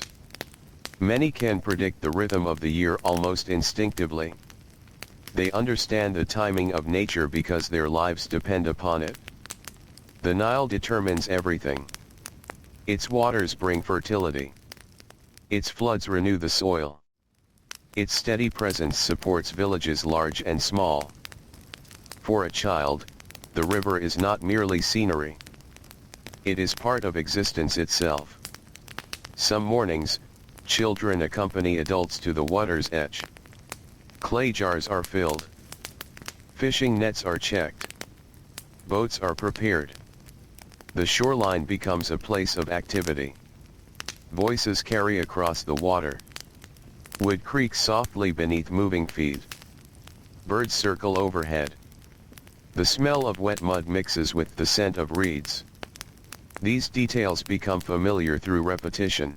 Many can predict the rhythm of the year almost instinctively. They understand the timing of nature because their lives depend upon it. The Nile determines everything. Its waters bring fertility. Its floods renew the soil. Its steady presence supports villages large and small. For a child, the river is not merely scenery. It is part of existence itself. Some mornings, children accompany adults to the water's edge. Clay jars are filled. Fishing nets are checked. Boats are prepared. The shoreline becomes a place of activity. Voices carry across the water. Wood creaks softly beneath moving feet. Birds circle overhead. The smell of wet mud mixes with the scent of reeds. These details become familiar through repetition.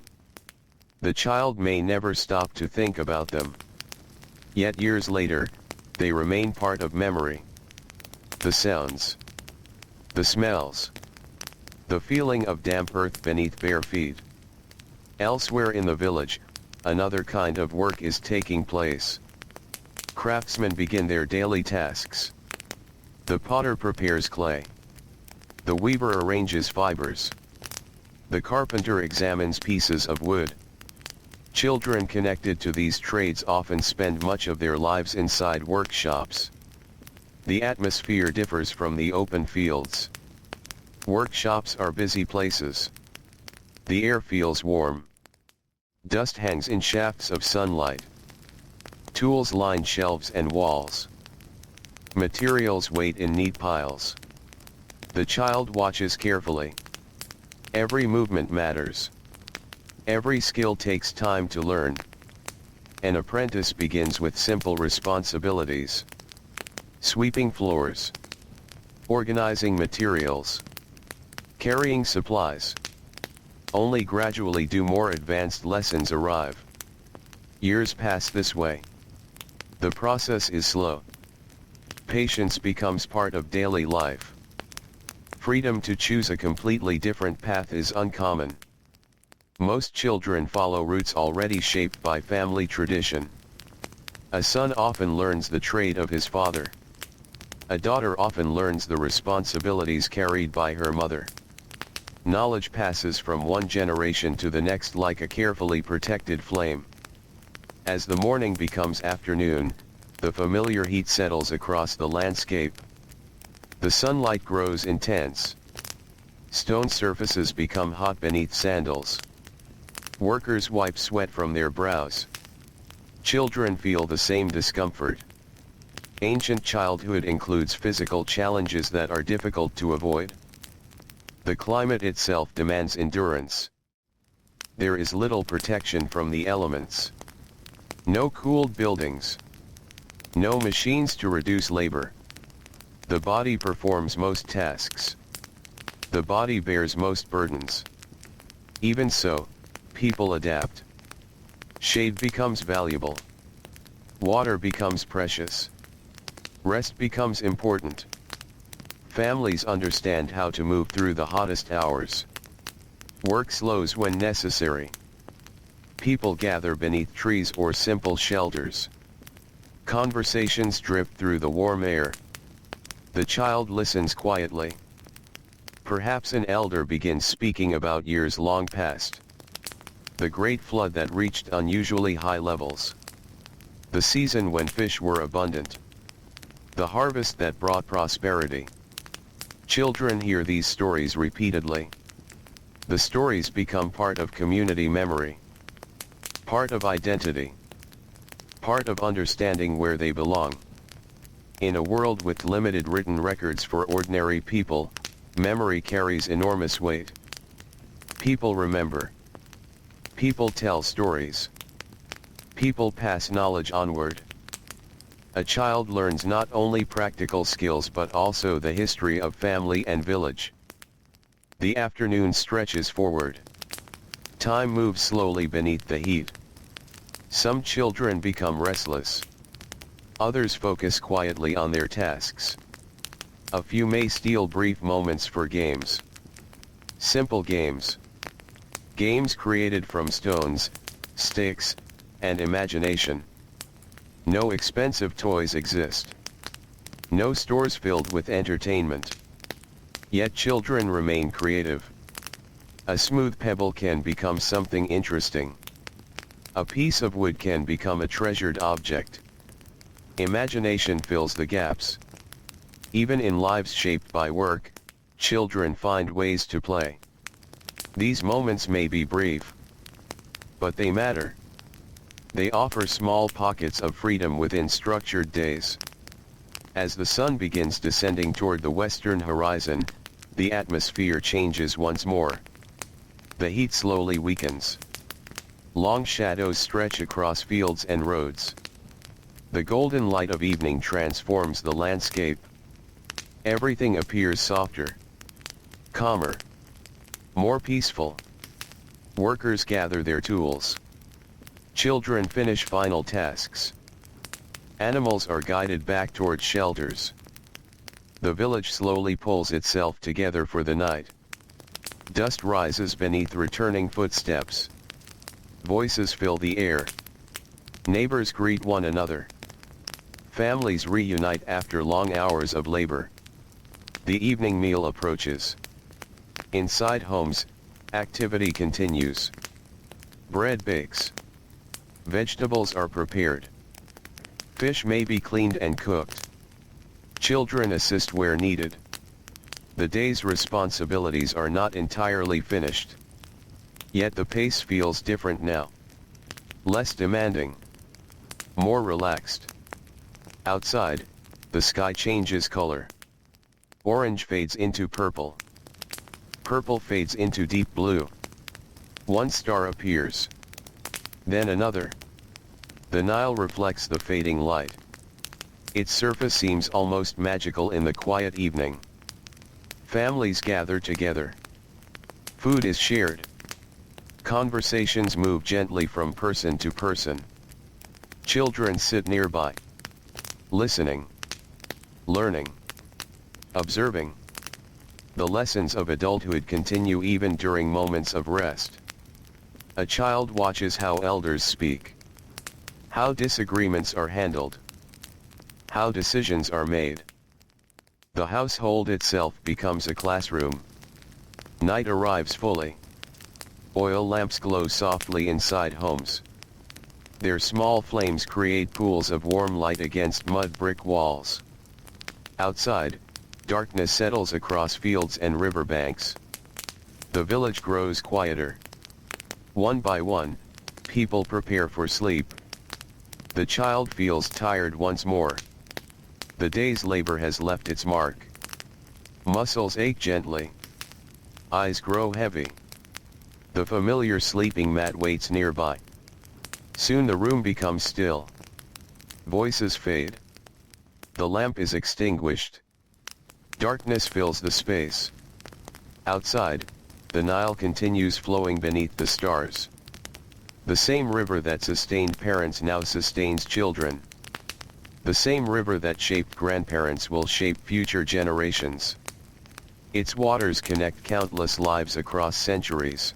The child may never stop to think about them. Yet years later, they remain part of memory. The sounds. The smells. The feeling of damp earth beneath bare feet. Elsewhere in the village, another kind of work is taking place. Craftsmen begin their daily tasks. The potter prepares clay. The weaver arranges fibers. The carpenter examines pieces of wood. Children connected to these trades often spend much of their lives inside workshops. The atmosphere differs from the open fields. Workshops are busy places. The air feels warm. Dust hangs in shafts of sunlight. Tools line shelves and walls. Materials wait in neat piles. The child watches carefully. Every movement matters. Every skill takes time to learn. An apprentice begins with simple responsibilities. Sweeping floors. Organizing materials. Carrying supplies. Only gradually do more advanced lessons arrive. Years pass this way. The process is slow. Patience becomes part of daily life. Freedom to choose a completely different path is uncommon. Most children follow routes already shaped by family tradition. A son often learns the trade of his father. A daughter often learns the responsibilities carried by her mother. Knowledge passes from one generation to the next like a carefully protected flame. As the morning becomes afternoon, the familiar heat settles across the landscape. The sunlight grows intense. Stone surfaces become hot beneath sandals. Workers wipe sweat from their brows. Children feel the same discomfort. Ancient childhood includes physical challenges that are difficult to avoid. The climate itself demands endurance. There is little protection from the elements. No cooled buildings. No machines to reduce labor. The body performs most tasks. The body bears most burdens. Even so, people adapt. Shade becomes valuable. Water becomes precious. Rest becomes important. Families understand how to move through the hottest hours. Work slows when necessary. People gather beneath trees or simple shelters. Conversations drift through the warm air. The child listens quietly. Perhaps an elder begins speaking about years long past. The great flood that reached unusually high levels. The season when fish were abundant. The harvest that brought prosperity. Children hear these stories repeatedly. The stories become part of community memory. Part of identity. Part of understanding where they belong. In a world with limited written records for ordinary people, memory carries enormous weight. People remember. People tell stories. People pass knowledge onward. A child learns not only practical skills but also the history of family and village. The afternoon stretches forward. Time moves slowly beneath the heat. Some children become restless. Others focus quietly on their tasks. A few may steal brief moments for games. Simple games. Games created from stones, sticks, and imagination. No expensive toys exist. No stores filled with entertainment. Yet children remain creative. A smooth pebble can become something interesting. A piece of wood can become a treasured object. Imagination fills the gaps. Even in lives shaped by work, children find ways to play. These moments may be brief, but they matter. They offer small pockets of freedom within structured days. As the sun begins descending toward the western horizon, the atmosphere changes once more. The heat slowly weakens. Long shadows stretch across fields and roads. The golden light of evening transforms the landscape. Everything appears softer, calmer, more peaceful. Workers gather their tools. Children finish final tasks. Animals are guided back toward shelters. The village slowly pulls itself together for the night. Dust rises beneath returning footsteps. Voices fill the air. Neighbors greet one another. Families reunite after long hours of labor. The evening meal approaches. Inside homes, activity continues. Bread bakes. Vegetables are prepared. Fish may be cleaned and cooked. Children assist where needed. The day's responsibilities are not entirely finished. Yet the pace feels different now. Less demanding. More relaxed. Outside, the sky changes color. Orange fades into purple. Purple fades into deep blue. One star appears. Then another. The Nile reflects the fading light. Its surface seems almost magical in the quiet evening. Families gather together. Food is shared. Conversations move gently from person to person. Children sit nearby, listening, learning, observing. The lessons of adulthood continue even during moments of rest. A child watches how elders speak, how disagreements are handled, how decisions are made. The household itself becomes a classroom. Night arrives fully. Oil lamps glow softly inside homes. Their small flames create pools of warm light against mud brick walls. Outside, darkness settles across fields and riverbanks. The village grows quieter. One by one, people prepare for sleep. The child feels tired once more. The day's labor has left its mark. Muscles ache gently. Eyes grow heavy. The familiar sleeping mat waits nearby. Soon the room becomes still. Voices fade. The lamp is extinguished. Darkness fills the space. Outside, the Nile continues flowing beneath the stars. The same river that sustained parents now sustains children. The same river that shaped grandparents will shape future generations. Its waters connect countless lives across centuries.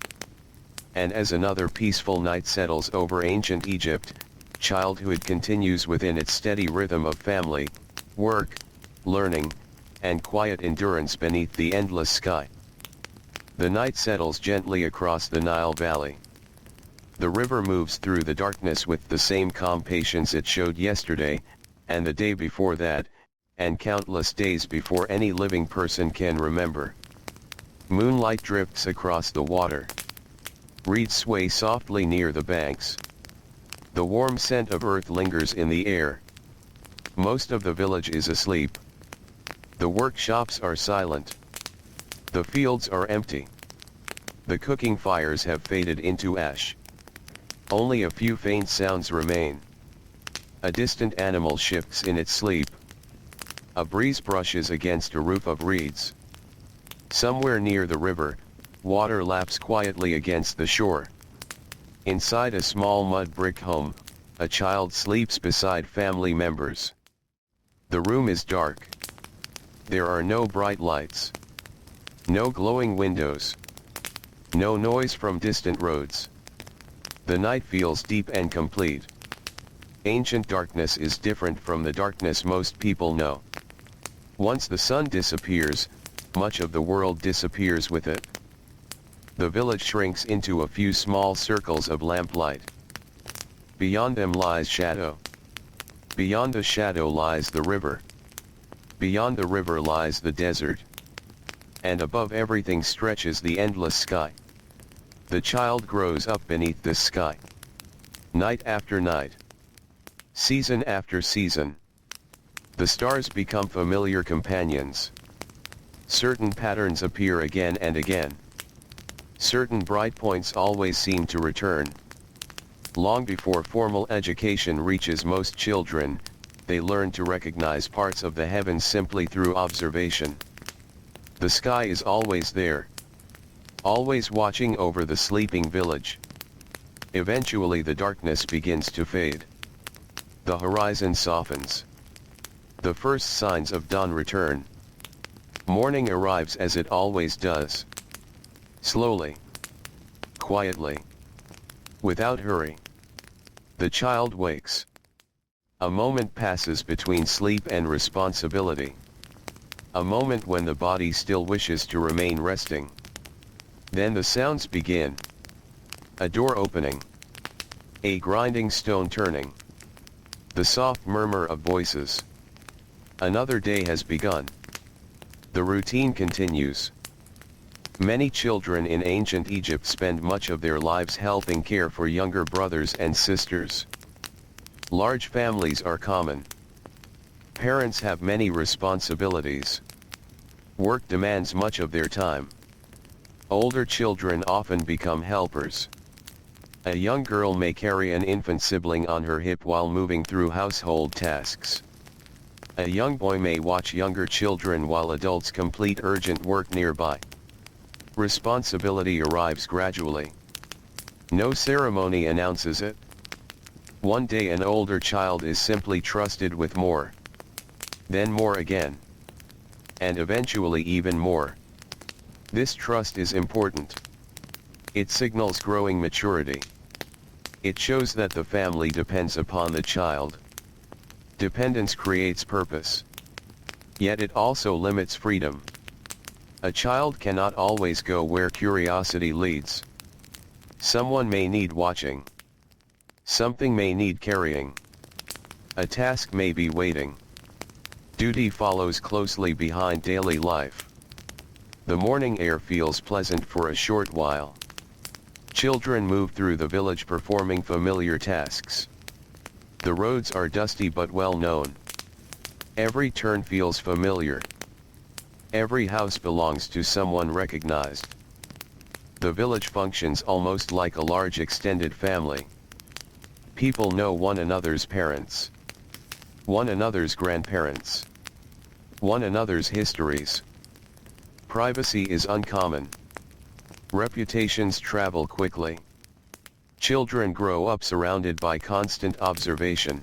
And as another peaceful night settles over ancient Egypt, childhood continues within its steady rhythm of family, work, learning, and quiet endurance beneath the endless sky. The night settles gently across the Nile Valley. The river moves through the darkness with the same calm patience it showed yesterday, and the day before that, and countless days before any living person can remember. Moonlight drifts across the water. Reeds sway softly near the banks. The warm scent of earth lingers in the air. Most of the village is asleep. The workshops are silent. The fields are empty. The cooking fires have faded into ash. Only a few faint sounds remain. A distant animal shifts in its sleep. A breeze brushes against a roof of reeds. Somewhere near the river, water laps quietly against the shore. Inside a small mud brick home, a child sleeps beside family members. The room is dark. There are no bright lights. No glowing windows. No noise from distant roads. The night feels deep and complete. Ancient darkness is different from the darkness most people know. Once the sun disappears, much of the world disappears with it. The village shrinks into a few small circles of lamplight. Beyond them lies shadow. Beyond the shadow lies the river. Beyond the river lies the desert. And above everything stretches the endless sky. The child grows up beneath this sky. Night after night. Season after season. The stars become familiar companions. Certain patterns appear again and again. Certain bright points always seem to return. Long before formal education reaches most children, they learn to recognize parts of the heavens simply through observation. The sky is always there. Always watching over the sleeping village. Eventually the darkness begins to fade. The horizon softens. The first signs of dawn return. Morning arrives as it always does. Slowly. Quietly. Without hurry. The child wakes. A moment passes between sleep and responsibility. A moment when the body still wishes to remain resting. Then the sounds begin. A door opening. A grinding stone turning. The soft murmur of voices. Another day has begun. The routine continues. Many children in ancient Egypt spend much of their lives helping care for younger brothers and sisters. Large families are common. Parents have many responsibilities. Work demands much of their time. Older children often become helpers. A young girl may carry an infant sibling on her hip while moving through household tasks. A young boy may watch younger children while adults complete urgent work nearby. Responsibility arrives gradually. No ceremony announces it. One day an older child is simply trusted with more. Then more again. And eventually even more. This trust is important. It signals growing maturity. It shows that the family depends upon the child. Dependence creates purpose. Yet it also limits freedom. A child cannot always go where curiosity leads. Someone may need watching. Something may need carrying. A task may be waiting. Duty follows closely behind daily life. The morning air feels pleasant for a short while. Children move through the village performing familiar tasks. The roads are dusty but well known. Every turn feels familiar. Every house belongs to someone recognized. The village functions almost like a large extended family. People know one another's parents, one another's grandparents, one another's histories. Privacy is uncommon. Reputations travel quickly. Children grow up surrounded by constant observation.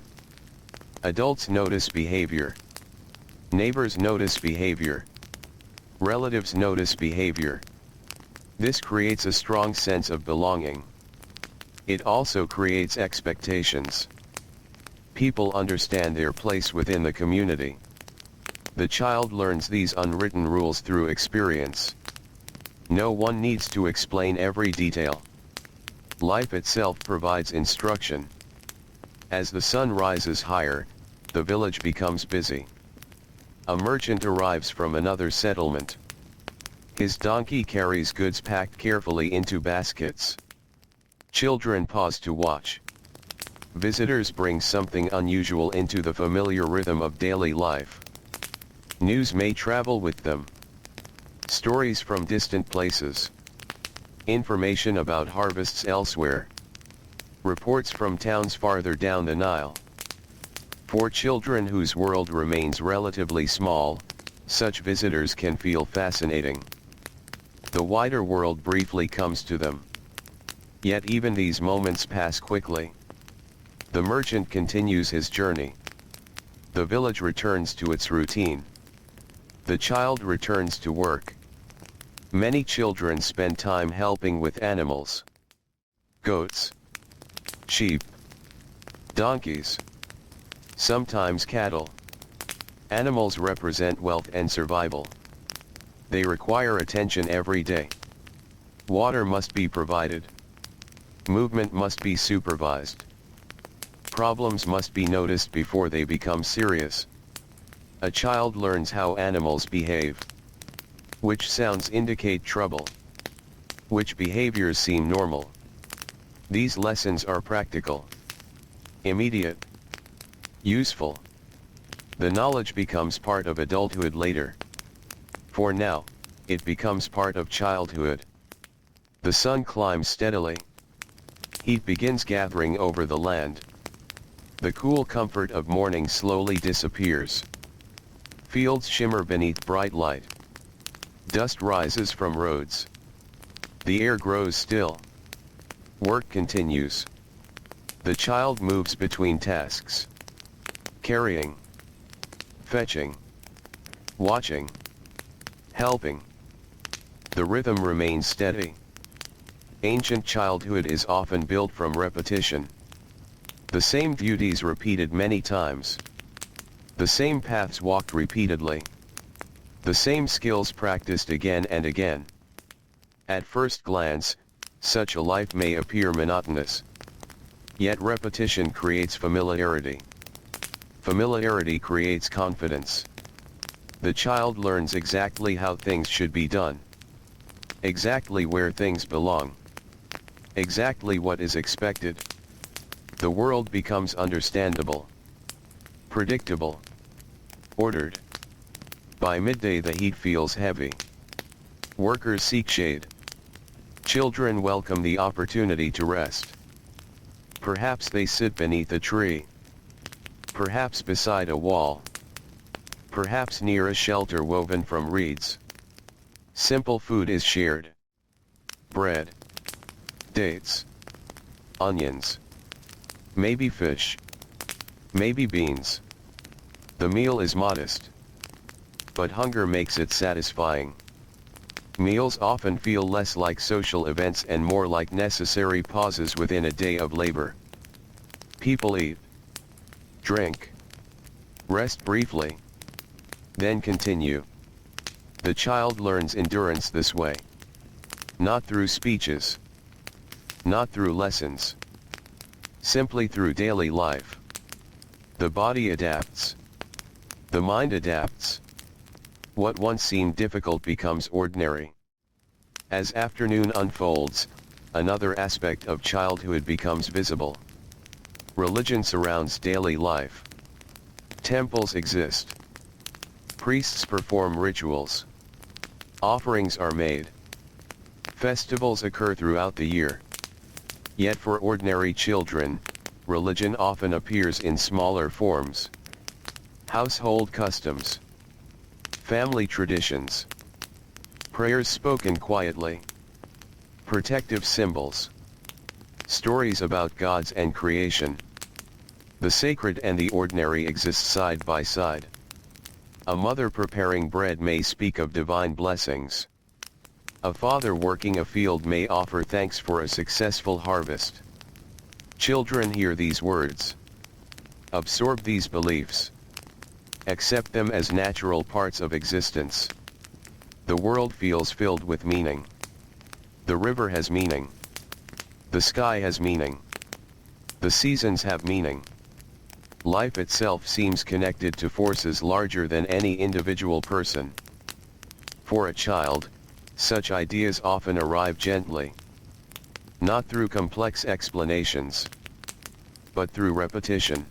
Adults notice behavior. Neighbors notice behavior. Relatives notice behavior. This creates a strong sense of belonging. It also creates expectations. People understand their place within the community. The child learns these unwritten rules through experience. No one needs to explain every detail. Life itself provides instruction. As the sun rises higher, the village becomes busy. A merchant arrives from another settlement. His donkey carries goods packed carefully into baskets. Children pause to watch. Visitors bring something unusual into the familiar rhythm of daily life. News may travel with them. Stories from distant places. Information about harvests elsewhere. Reports from towns farther down the Nile. For children whose world remains relatively small, such visitors can feel fascinating. The wider world briefly comes to them. Yet even these moments pass quickly. The merchant continues his journey. The village returns to its routine. The child returns to work. Many children spend time helping with animals. Goats, sheep, donkeys, sometimes cattle. Animals represent wealth and survival. They require attention every day. Water must be provided. Movement must be supervised. Problems must be noticed before they become serious. A child learns how animals behave. Which sounds indicate trouble? Which behaviors seem normal? These lessons are practical, immediate, useful. The knowledge becomes part of adulthood later. For now, it becomes part of childhood. The sun climbs steadily. Heat begins gathering over the land. The cool comfort of morning slowly disappears. Fields shimmer beneath bright light. Dust rises from roads. The air grows still. Work continues. The child moves between tasks. Carrying, fetching, watching, helping. The rhythm remains steady. Ancient childhood is often built from repetition. The same duties repeated many times. The same paths walked repeatedly. The same skills practiced again and again. At first glance, such a life may appear monotonous. Yet repetition creates familiarity. Familiarity creates confidence. The child learns exactly how things should be done. Exactly where things belong. Exactly what is expected. The world becomes understandable. Predictable. Ordered. By midday the heat feels heavy. Workers seek shade. Children welcome the opportunity to rest. Perhaps they sit beneath a tree. Perhaps beside a wall. Perhaps near a shelter woven from reeds. Simple food is shared. Bread. Dates. Onions. Maybe fish. Maybe beans. The meal is modest. But hunger makes it satisfying. Meals often feel less like social events and more like necessary pauses within a day of labor. People eat, drink, rest briefly, then continue. The child learns endurance this way. Not through speeches. Not through lessons. Simply through daily life. The body adapts. The mind adapts. What once seemed difficult becomes ordinary. As afternoon unfolds, another aspect of childhood becomes visible. Religion surrounds daily life. Temples exist. Priests perform rituals. Offerings are made. Festivals occur throughout the year. Yet for ordinary children, religion often appears in smaller forms. Household customs. Family traditions. Prayers spoken quietly. Protective symbols. Stories about gods and creation. The sacred and the ordinary exist side by side. A mother preparing bread may speak of divine blessings. A father working a field may offer thanks for a successful harvest. Children hear these words. Absorb these beliefs. Accept them as natural parts of existence. The world feels filled with meaning. The river has meaning. The sky has meaning. The seasons have meaning. Life itself seems connected to forces larger than any individual person. For a child, such ideas often arrive gently. Not through complex explanations, but through repetition.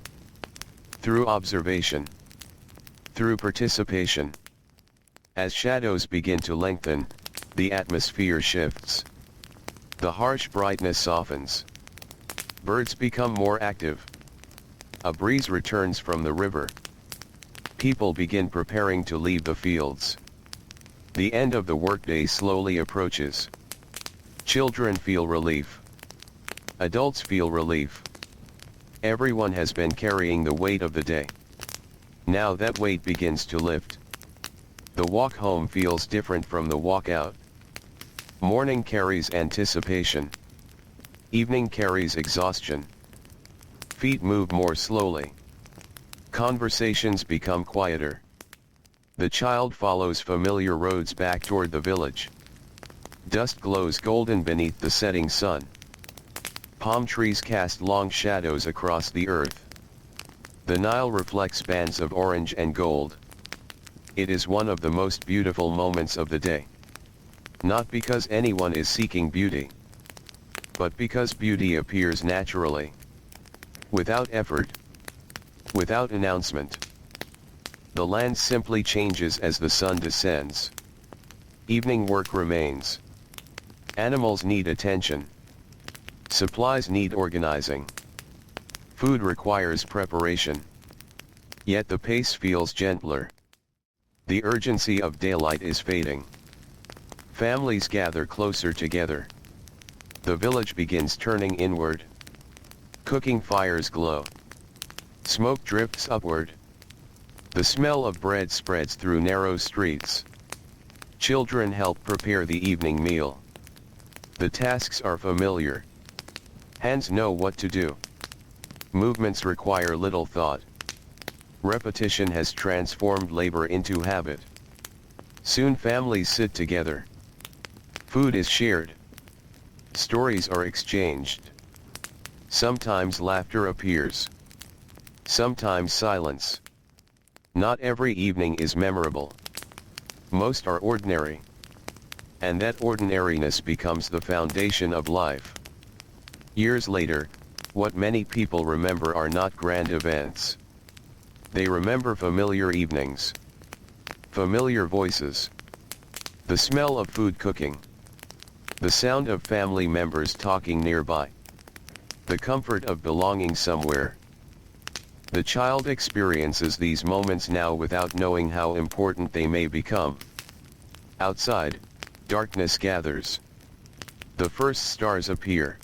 Through observation. Through participation. As shadows begin to lengthen, the atmosphere shifts. The harsh brightness softens. Birds become more active. A breeze returns from the river. People begin preparing to leave the fields. The end of the workday slowly approaches. Children feel relief. Adults feel relief. Everyone has been carrying the weight of the day. Now that weight begins to lift. The walk home feels different from the walk out. Morning carries anticipation. Evening carries exhaustion. Feet move more slowly. Conversations become quieter. The child follows familiar roads back toward the village. Dust glows golden beneath the setting sun. Palm trees cast long shadows across the earth. The Nile reflects bands of orange and gold. It is one of the most beautiful moments of the day. Not because anyone is seeking beauty, but because beauty appears naturally. Without effort. Without announcement. The land simply changes as the sun descends. Evening work remains. Animals need attention. Supplies need organizing. Food requires preparation. Yet the pace feels gentler. The urgency of daylight is fading. Families gather closer together. The village begins turning inward. Cooking fires glow. Smoke drifts upward. The smell of bread spreads through narrow streets. Children help prepare the evening meal. The tasks are familiar. Hands know what to do. Movements require little thought. Repetition has transformed labor into habit. Soon families sit together. Food is shared. Stories are exchanged. Sometimes laughter appears. Sometimes silence. Not every evening is memorable. Most are ordinary. And that ordinariness becomes the foundation of life. Years later, what many people remember are not grand events. They remember familiar evenings. Familiar voices. The smell of food cooking. The sound of family members talking nearby. The comfort of belonging somewhere. The child experiences these moments now without knowing how important they may become. Outside, darkness gathers. The first stars appear.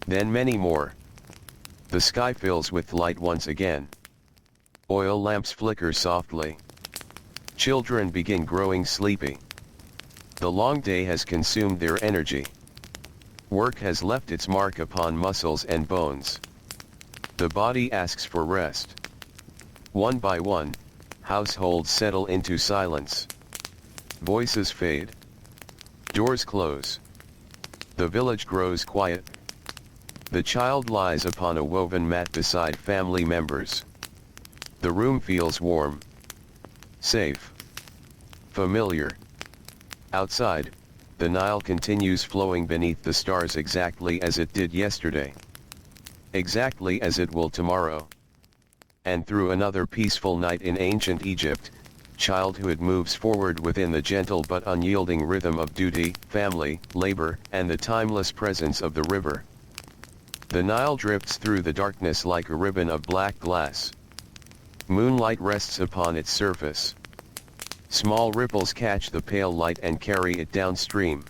Then many more. The sky fills with light once again. Oil lamps flicker softly. Children begin growing sleepy. The long day has consumed their energy. Work has left its mark upon muscles and bones. The body asks for rest. One by one, households settle into silence. Voices fade. Doors close. The village grows quiet. The child lies upon a woven mat beside family members. The room feels warm, safe, familiar. Outside, the Nile continues flowing beneath the stars exactly as it did yesterday. Exactly as it will tomorrow. And through another peaceful night in ancient Egypt, childhood moves forward within the gentle but unyielding rhythm of duty, family, labor, and the timeless presence of the river. The Nile drifts through the darkness like a ribbon of black glass. Moonlight rests upon its surface. Small ripples catch the pale light and carry it downstream.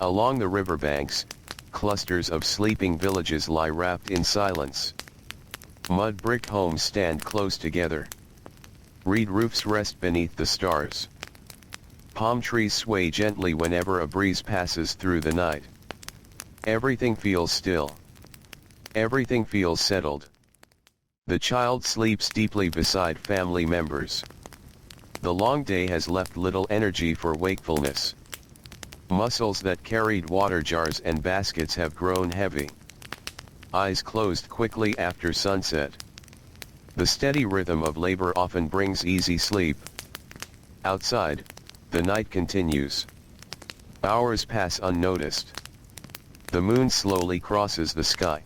Along the riverbanks, clusters of sleeping villages lie wrapped in silence. Mud brick homes stand close together. Reed roofs rest beneath the stars. Palm trees sway gently whenever a breeze passes through the night. Everything feels still. Everything feels settled. The child sleeps deeply beside family members. The long day has left little energy for wakefulness. Muscles that carried water jars and baskets have grown heavy. Eyes closed quickly after sunset. The steady rhythm of labor often brings easy sleep. Outside, the night continues. Hours pass unnoticed. The moon slowly crosses the sky.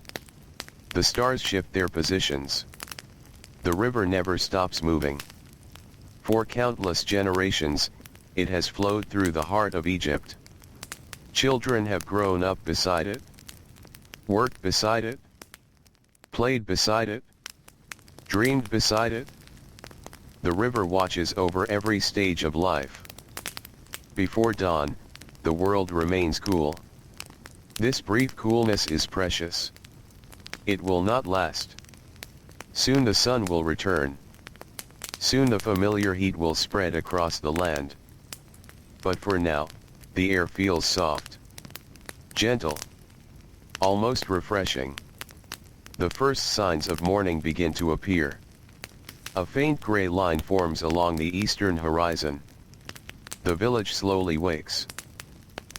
The stars shift their positions. The river never stops moving. For countless generations, it has flowed through the heart of Egypt. Children have grown up beside it, worked beside it, played beside it, dreamed beside it. The river watches over every stage of life. Before dawn, the world remains cool. This brief coolness is precious. It will not last. Soon the sun will return. Soon the familiar heat will spread across the land. But for now, the air feels soft, gentle, almost refreshing. The first signs of morning begin to appear. A faint gray line forms along the eastern horizon. The village slowly wakes.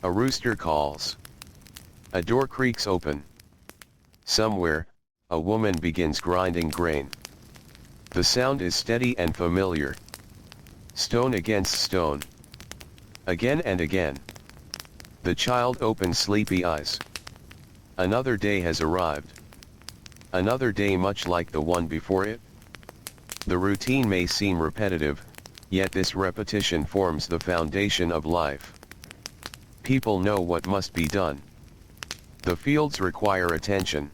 A rooster calls. A door creaks open. Somewhere, a woman begins grinding grain. The sound is steady and familiar. Stone against stone. Again and again. The child opens sleepy eyes. Another day has arrived. Another day much like the one before it. The routine may seem repetitive, yet this repetition forms the foundation of life. People know what must be done. The fields require attention.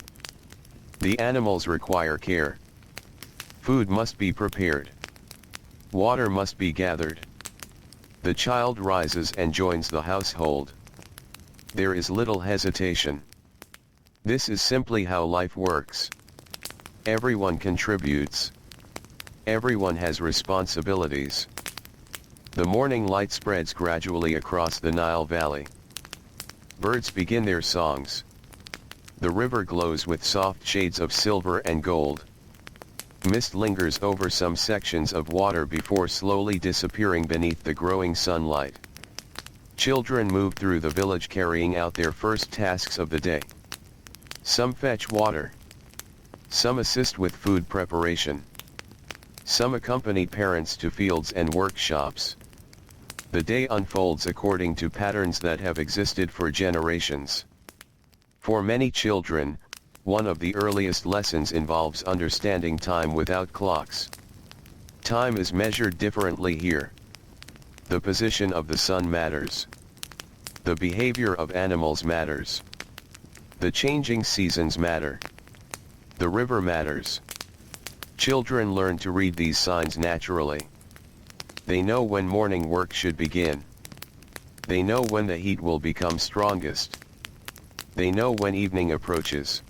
The animals require care. Food must be prepared. Water must be gathered. The child rises and joins the household. There is little hesitation. This is simply how life works. Everyone contributes. Everyone has responsibilities. The morning light spreads gradually across the Nile Valley. Birds begin their songs. The river glows with soft shades of silver and gold. Mist lingers over some sections of water before slowly disappearing beneath the growing sunlight. Children move through the village carrying out their first tasks of the day. Some fetch water. Some assist with food preparation. Some accompany parents to fields and workshops. The day unfolds according to patterns that have existed for generations. For many children, one of the earliest lessons involves understanding time without clocks. Time is measured differently here. The position of the sun matters. The behavior of animals matters. The changing seasons matter. The river matters. Children learn to read these signs naturally. They know when morning work should begin. They know when the heat will become strongest. They know when evening approaches.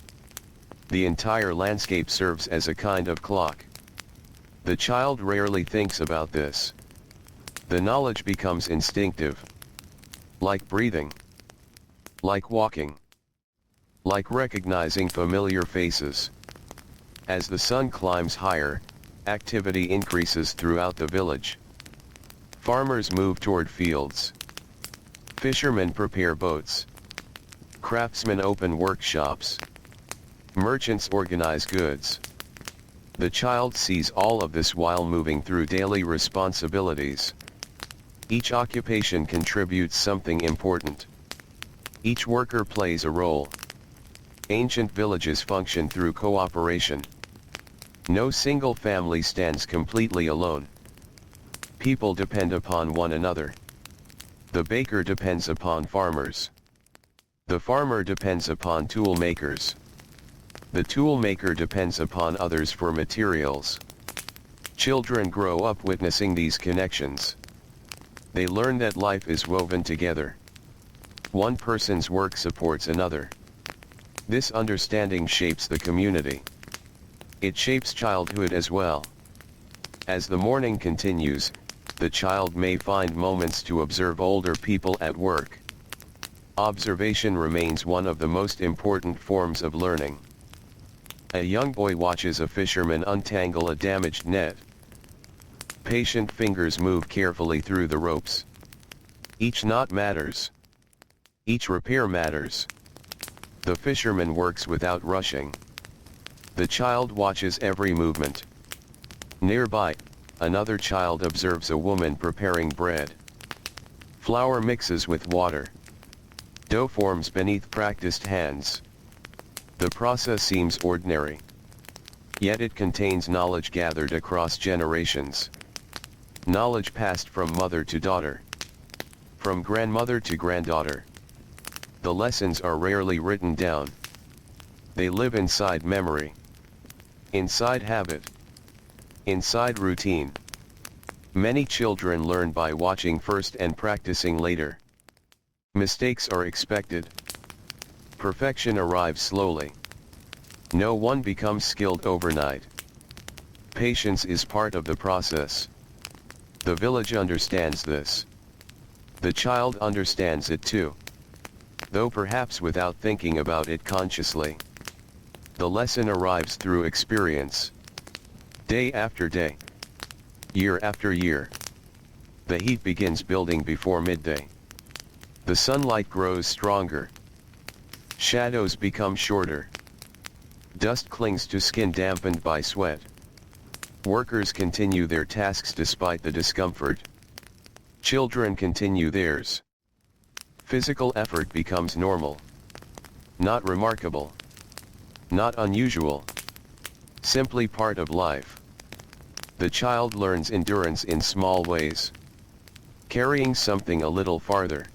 The entire landscape serves as a kind of clock. The child rarely thinks about this. The knowledge becomes instinctive. Like breathing. Like walking. Like recognizing familiar faces. As the sun climbs higher, activity increases throughout the village. Farmers move toward fields. Fishermen prepare boats. Craftsmen open workshops. Merchants organize goods. The child sees all of this while moving through daily responsibilities. Each occupation contributes something important. Each worker plays a role. Ancient villages function through cooperation. No single family stands completely alone. People depend upon one another. The baker depends upon farmers. The farmer depends upon tool makers. The tool maker depends upon others for materials. Children grow up witnessing these connections. They learn that life is woven together. One person's work supports another. This understanding shapes the community. It shapes childhood as well. As the morning continues, the child may find moments to observe older people at work. Observation remains one of the most important forms of learning. A young boy watches a fisherman untangle a damaged net. Patient fingers move carefully through the ropes. Each knot matters. Each repair matters. The fisherman works without rushing. The child watches every movement. Nearby, another child observes a woman preparing bread. Flour mixes with water. Dough forms beneath practiced hands. The process seems ordinary. Yet it contains knowledge gathered across generations. Knowledge passed from mother to daughter. From grandmother to granddaughter. The lessons are rarely written down. They live inside memory. Inside habit. Inside routine. Many children learn by watching first and practicing later. Mistakes are expected. Perfection arrives slowly. No one becomes skilled overnight. Patience is part of the process. The village understands this. The child understands it too. Though perhaps without thinking about it consciously. The lesson arrives through experience. Day after day. Year after year. The heat begins building before midday. The sunlight grows stronger. Shadows become shorter. Dust clings to skin dampened by sweat. Workers continue their tasks despite the discomfort. Children continue theirs. Physical effort becomes normal. Not remarkable. Not unusual. Simply part of life. The child learns endurance in small ways. Carrying something a little farther.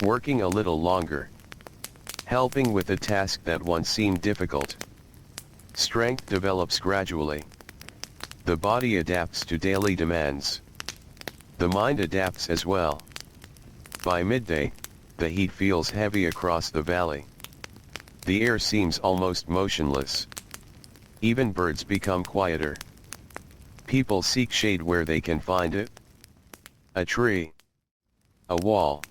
Working a little longer. Helping with a task that once seemed difficult. Strength develops gradually. The body adapts to daily demands. The mind adapts as well. By midday, the heat feels heavy across the valley. The air seems almost motionless. Even birds become quieter. People seek shade where they can find it. A tree. A wall.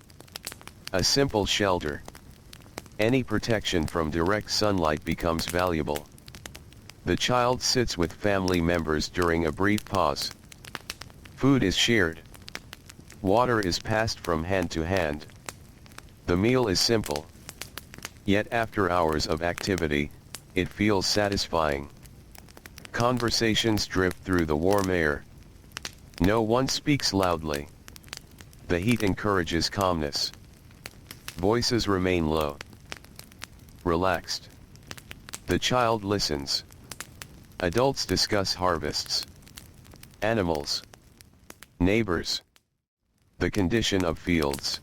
A simple shelter. Any protection from direct sunlight becomes valuable. The child sits with family members during a brief pause. Food is shared. Water is passed from hand to hand. The meal is simple. Yet after hours of activity, it feels satisfying. Conversations drift through the warm air. No one speaks loudly. The heat encourages calmness. Voices remain low. Relaxed. The child listens. Adults discuss harvests. Animals. Neighbors. The condition of fields.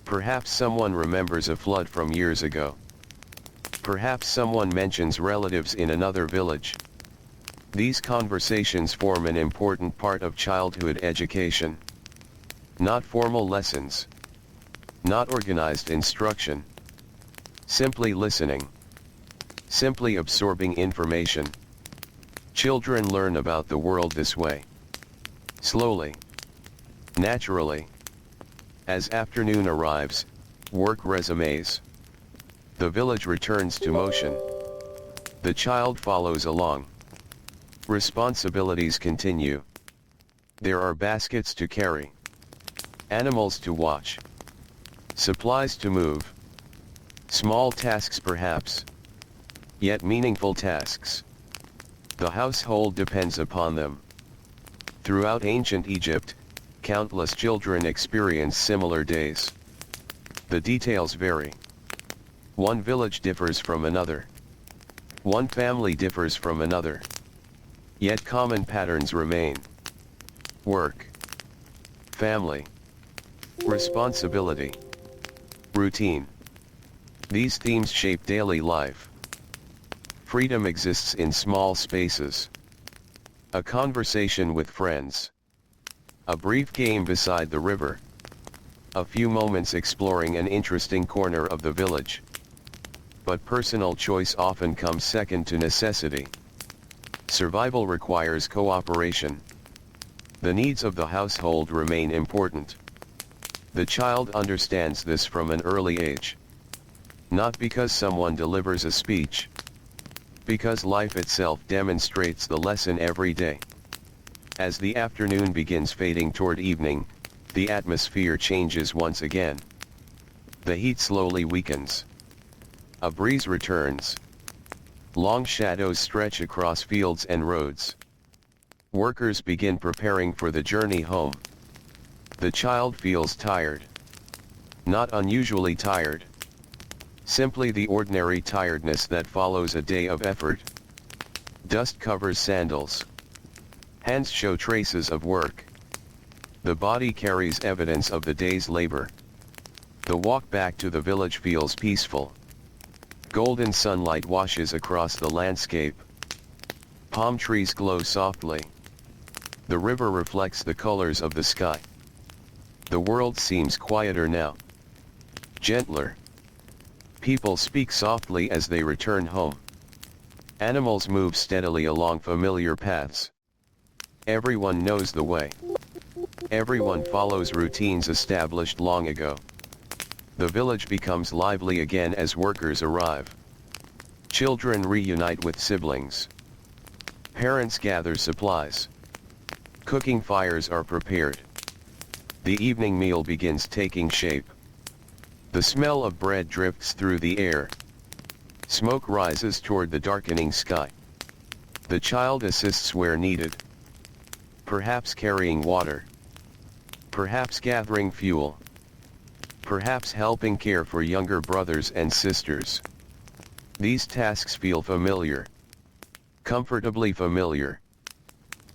Perhaps someone remembers a flood from years ago. Perhaps someone mentions relatives in another village. These conversations form an important part of childhood education. Not formal lessons. Not organized instruction. Simply listening. simply absorbing information. Children learn about the world this way. Slowly. Naturally. As afternoon arrives, work resumes. The village returns to motion. The child follows along. Responsibilities continue. There are baskets to carry. Animals to watch. Supplies to move. Small tasks perhaps. Yet meaningful tasks. The household depends upon them. Throughout ancient Egypt, countless children experience similar days. The details vary. One village differs from another. One family differs from another. Yet common patterns remain. Work. Family. Responsibility. Routine. These themes shape daily life. Freedom exists in small spaces. A conversation with friends. A brief game beside the river. A few moments exploring an interesting corner of the village. But personal choice often comes second to necessity. Survival requires cooperation. The needs of the household remain important. The child understands this from an early age. Not because someone delivers a speech. Because life itself demonstrates the lesson every day. As the afternoon begins fading toward evening, the atmosphere changes once again. The heat slowly weakens. A breeze returns. Long shadows stretch across fields and roads. Workers begin preparing for the journey home. The child feels tired. Not unusually tired. Simply the ordinary tiredness that follows a day of effort. Dust covers sandals. Hands show traces of work. The body carries evidence of the day's labor. The walk back to the village feels peaceful. Golden sunlight washes across the landscape. Palm trees glow softly. The river reflects the colors of the sky. The world seems quieter now. Gentler. People speak softly as they return home. Animals move steadily along familiar paths. Everyone knows the way. Everyone follows routines established long ago. The village becomes lively again as workers arrive. Children reunite with siblings. Parents gather supplies. Cooking fires are prepared. The evening meal begins taking shape. The smell of bread drifts through the air. Smoke rises toward the darkening sky. The child assists where needed. Perhaps carrying water. Perhaps gathering fuel. Perhaps helping care for younger brothers and sisters. These tasks feel familiar. Comfortably familiar.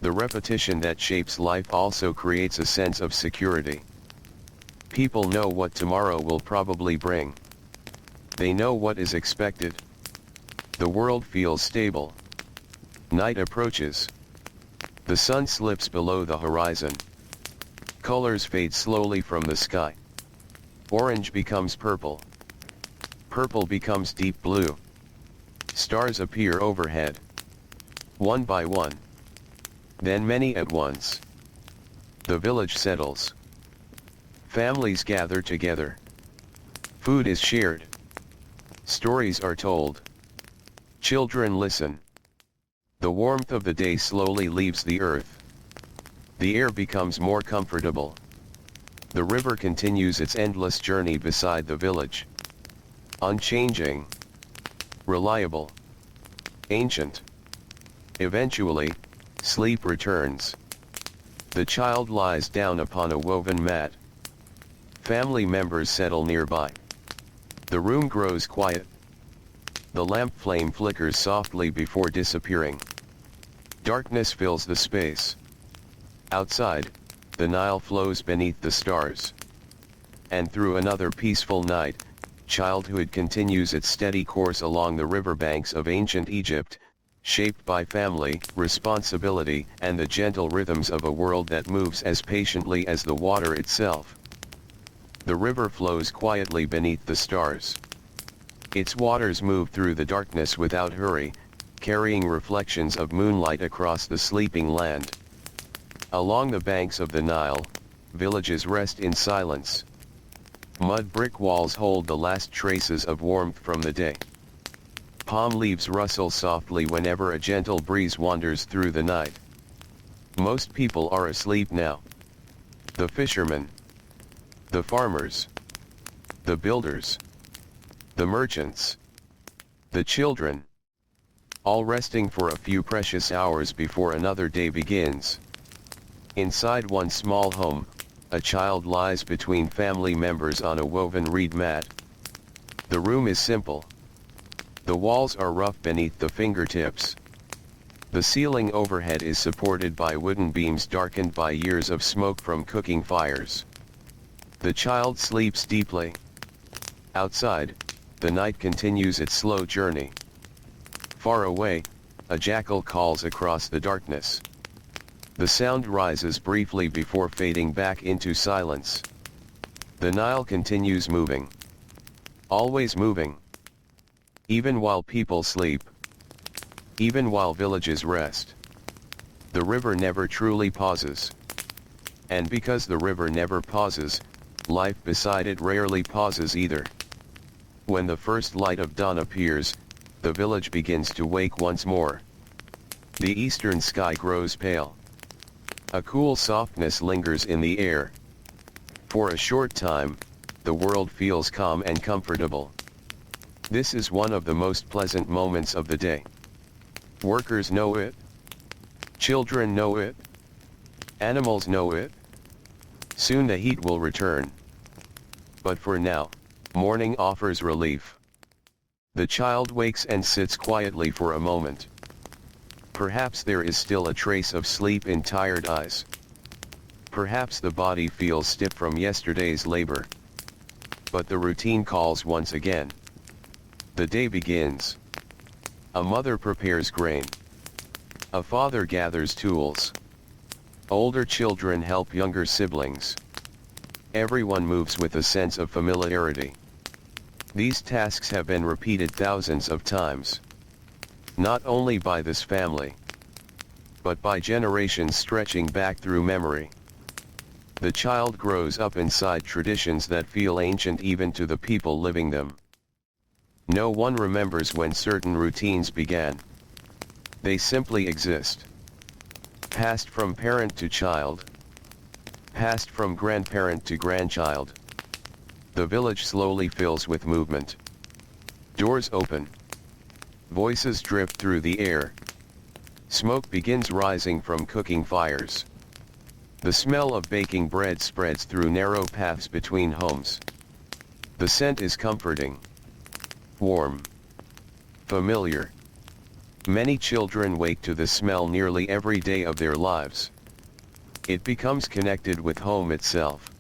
The repetition that shapes life also creates a sense of security. People know what tomorrow will probably bring. They know what is expected. The world feels stable. Night approaches. The sun slips below the horizon. Colors fade slowly from the sky. Orange becomes purple. Purple becomes deep blue. Stars appear overhead. One by one. Then many at once. The village settles. Families gather together. Food is shared. Stories are told. Children listen. The warmth of the day slowly leaves the earth. The air becomes more comfortable. The river continues its endless journey beside the village. Unchanging. Reliable. Ancient. Eventually, sleep returns. The child lies down upon a woven mat. Family members settle nearby. The room grows quiet. The lamp flame flickers softly before disappearing. Darkness fills the space. Outside, the Nile flows beneath the stars. And through another peaceful night, childhood continues its steady course along the riverbanks of ancient Egypt, shaped by family, responsibility, and the gentle rhythms of a world that moves as patiently as the water itself. The river flows quietly beneath the stars. Its waters move through the darkness without hurry, carrying reflections of moonlight across the sleeping land. Along the banks of the Nile, villages rest in silence. Mud brick walls hold the last traces of warmth from the day. Palm leaves rustle softly whenever a gentle breeze wanders through the night. Most people are asleep now. The fishermen, the farmers, the builders, the merchants, the children, all resting for a few precious hours before another day begins. Inside one small home, a child lies between family members on a woven reed mat. The room is simple. The walls are rough beneath the fingertips. The ceiling overhead is supported by wooden beams darkened by years of smoke from cooking fires. The child sleeps deeply. Outside, the night continues its slow journey. Far away, a jackal calls across the darkness. The sound rises briefly before fading back into silence. The Nile continues moving. Always moving. Even while people sleep. Even while villages rest. The river never truly pauses. And because the river never pauses, life beside it rarely pauses either. When the first light of dawn appears, the village begins to wake once more. The eastern sky grows pale. A cool softness lingers in the air. For a short time, the world feels calm and comfortable. This is one of the most pleasant moments of the day. Workers know it. Children know it. Animals know it. Soon the heat will return. But for now, morning offers relief. The child wakes and sits quietly for a moment. Perhaps there is still a trace of sleep in tired eyes. Perhaps the body feels stiff from yesterday's labor. But the routine calls once again. The day begins. A mother prepares grain. A father gathers tools. Older children help younger siblings. Everyone moves with a sense of familiarity. These tasks have been repeated thousands of times. Not only by this family, but by generations stretching back through memory. The child grows up inside traditions that feel ancient even to the people living them. No one remembers when certain routines began. They simply exist. Passed from parent to child. Passed from grandparent to grandchild. The village slowly fills with movement. Doors open. Voices drift through the air. Smoke begins rising from cooking fires. The smell of baking bread spreads through narrow paths between homes. The scent is comforting. Warm. Familiar. Many children wake to the smell nearly every day of their lives. It becomes connected with home itself.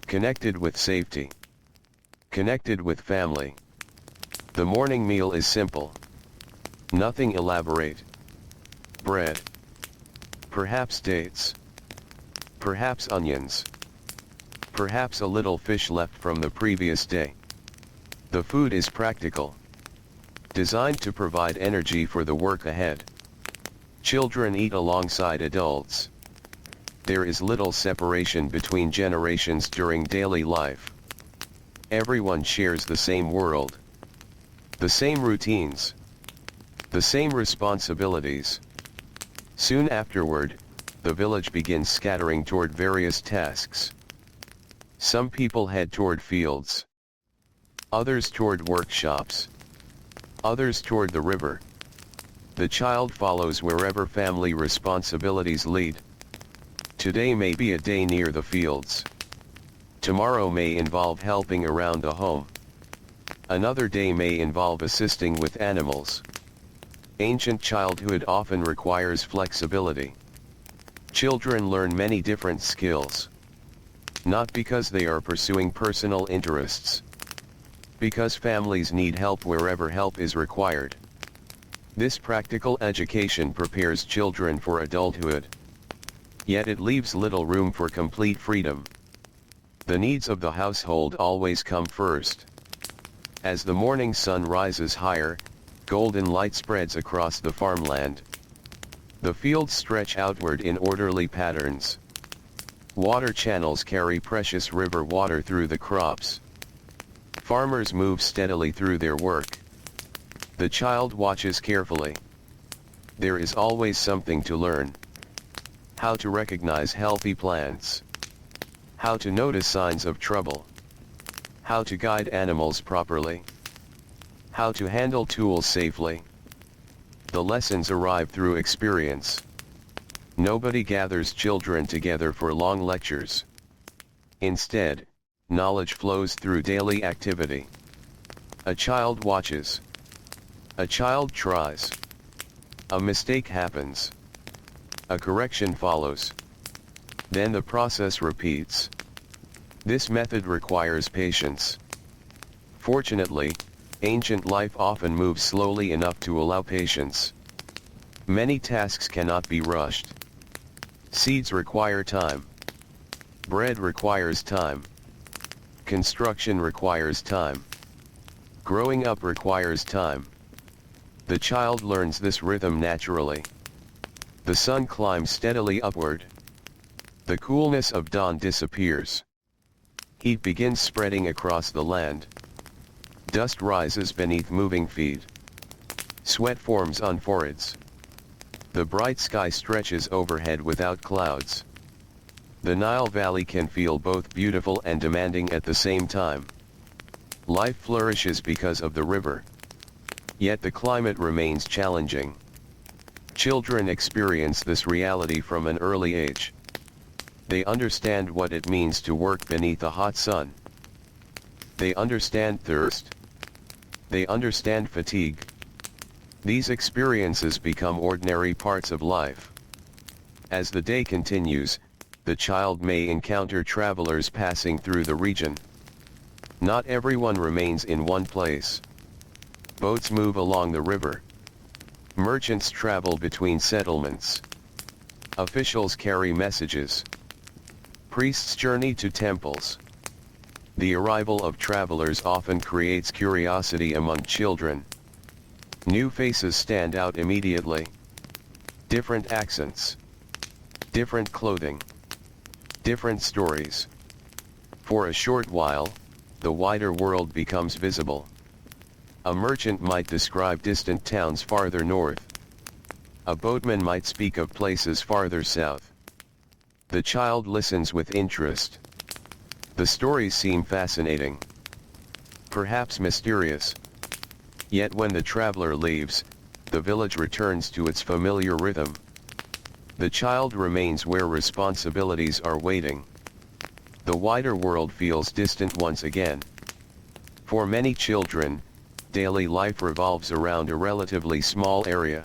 Connected with safety. Connected with family. The morning meal is simple. Nothing elaborate. Bread. Perhaps dates. Perhaps onions. Perhaps a little fish left from the previous day. The food is practical. Designed to provide energy for the work ahead. Children eat alongside adults. There is little separation between generations during daily life. Everyone shares the same world. The same routines. The same responsibilities. Soon afterward, the village begins scattering toward various tasks. Some people head toward fields. Others toward workshops. Others toward the river. The child follows wherever family responsibilities lead. Today may be a day near the fields. Tomorrow may involve helping around the home. Another day may involve assisting with animals. Ancient childhood often requires flexibility. Children learn many different skills. Not because they are pursuing personal interests. Because families need help wherever help is required. This practical education prepares children for adulthood. Yet it leaves little room for complete freedom. The needs of the household always come first. As the morning sun rises higher, golden light spreads across the farmland. The fields stretch outward in orderly patterns. Water channels carry precious river water through the crops. Farmers move steadily through their work. The child watches carefully. There is always something to learn. How to recognize healthy plants. How to notice signs of trouble. How to guide animals properly. How to handle tools safely. The lessons arrive through experience. Nobody gathers children together for long lectures. Instead, knowledge flows through daily activity. A child watches. A child tries. A mistake happens. A correction follows. Then the process repeats. This method requires patience. Fortunately, ancient life often moves slowly enough to allow patience. Many tasks cannot be rushed. Seeds require time. Bread requires time. Construction requires time. Growing up requires time. The child learns this rhythm naturally. The sun climbs steadily upward. The coolness of dawn disappears. Heat begins spreading across the land. Dust rises beneath moving feet. Sweat forms on foreheads. The bright sky stretches overhead without clouds. The Nile Valley can feel both beautiful and demanding at the same time. Life flourishes because of the river. Yet the climate remains challenging. Children experience this reality from an early age. They understand what it means to work beneath a hot sun. They understand thirst. They understand fatigue. These experiences become ordinary parts of life. As the day continues, the child may encounter travelers passing through the region. Not everyone remains in one place. Boats move along the river. Merchants travel between settlements. Officials carry messages. Priests journey to temples. The arrival of travelers often creates curiosity among children. New faces stand out immediately. Different accents. Different clothing. Different stories. For a short while, the wider world becomes visible. A merchant might describe distant towns farther north. A boatman might speak of places farther south. The child listens with interest. The stories seem fascinating. Perhaps mysterious. Yet when the traveler leaves, the village returns to its familiar rhythm. The child remains where responsibilities are waiting. The wider world feels distant once again. For many children, daily life revolves around a relatively small area.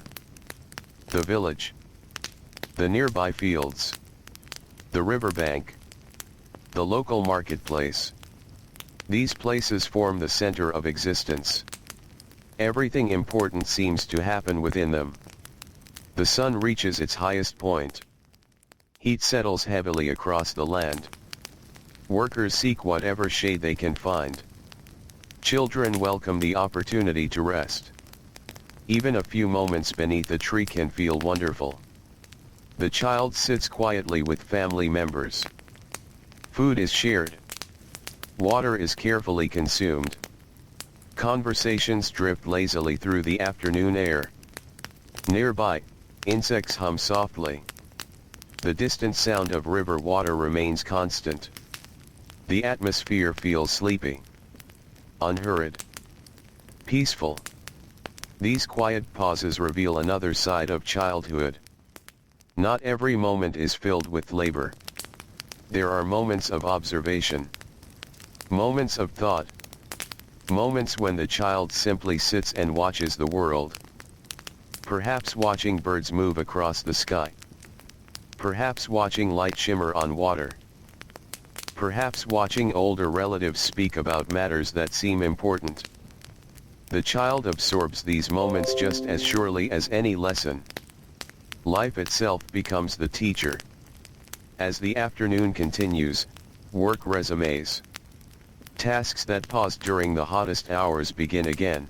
The village. The nearby fields. The riverbank. The local marketplace. These places form the center of existence. Everything important seems to happen within them. The sun reaches its highest point. Heat settles heavily across the land. Workers seek whatever shade they can find. Children welcome the opportunity to rest. Even a few moments beneath a tree can feel wonderful. The child sits quietly with family members. Food is shared. Water is carefully consumed. Conversations drift lazily through the afternoon air. Nearby, insects hum softly. The distant sound of river water remains constant. The atmosphere feels sleepy. Unhurried. Peaceful. These quiet pauses reveal another side of childhood. Not every moment is filled with labor. There are moments of observation. Moments of thought. Moments when the child simply sits and watches the world. Perhaps watching birds move across the sky. Perhaps watching light shimmer on water. Perhaps watching older relatives speak about matters that seem important. The child absorbs these moments just as surely as any lesson. Life itself becomes the teacher. As the afternoon continues, work resumes. Tasks that paused during the hottest hours begin again.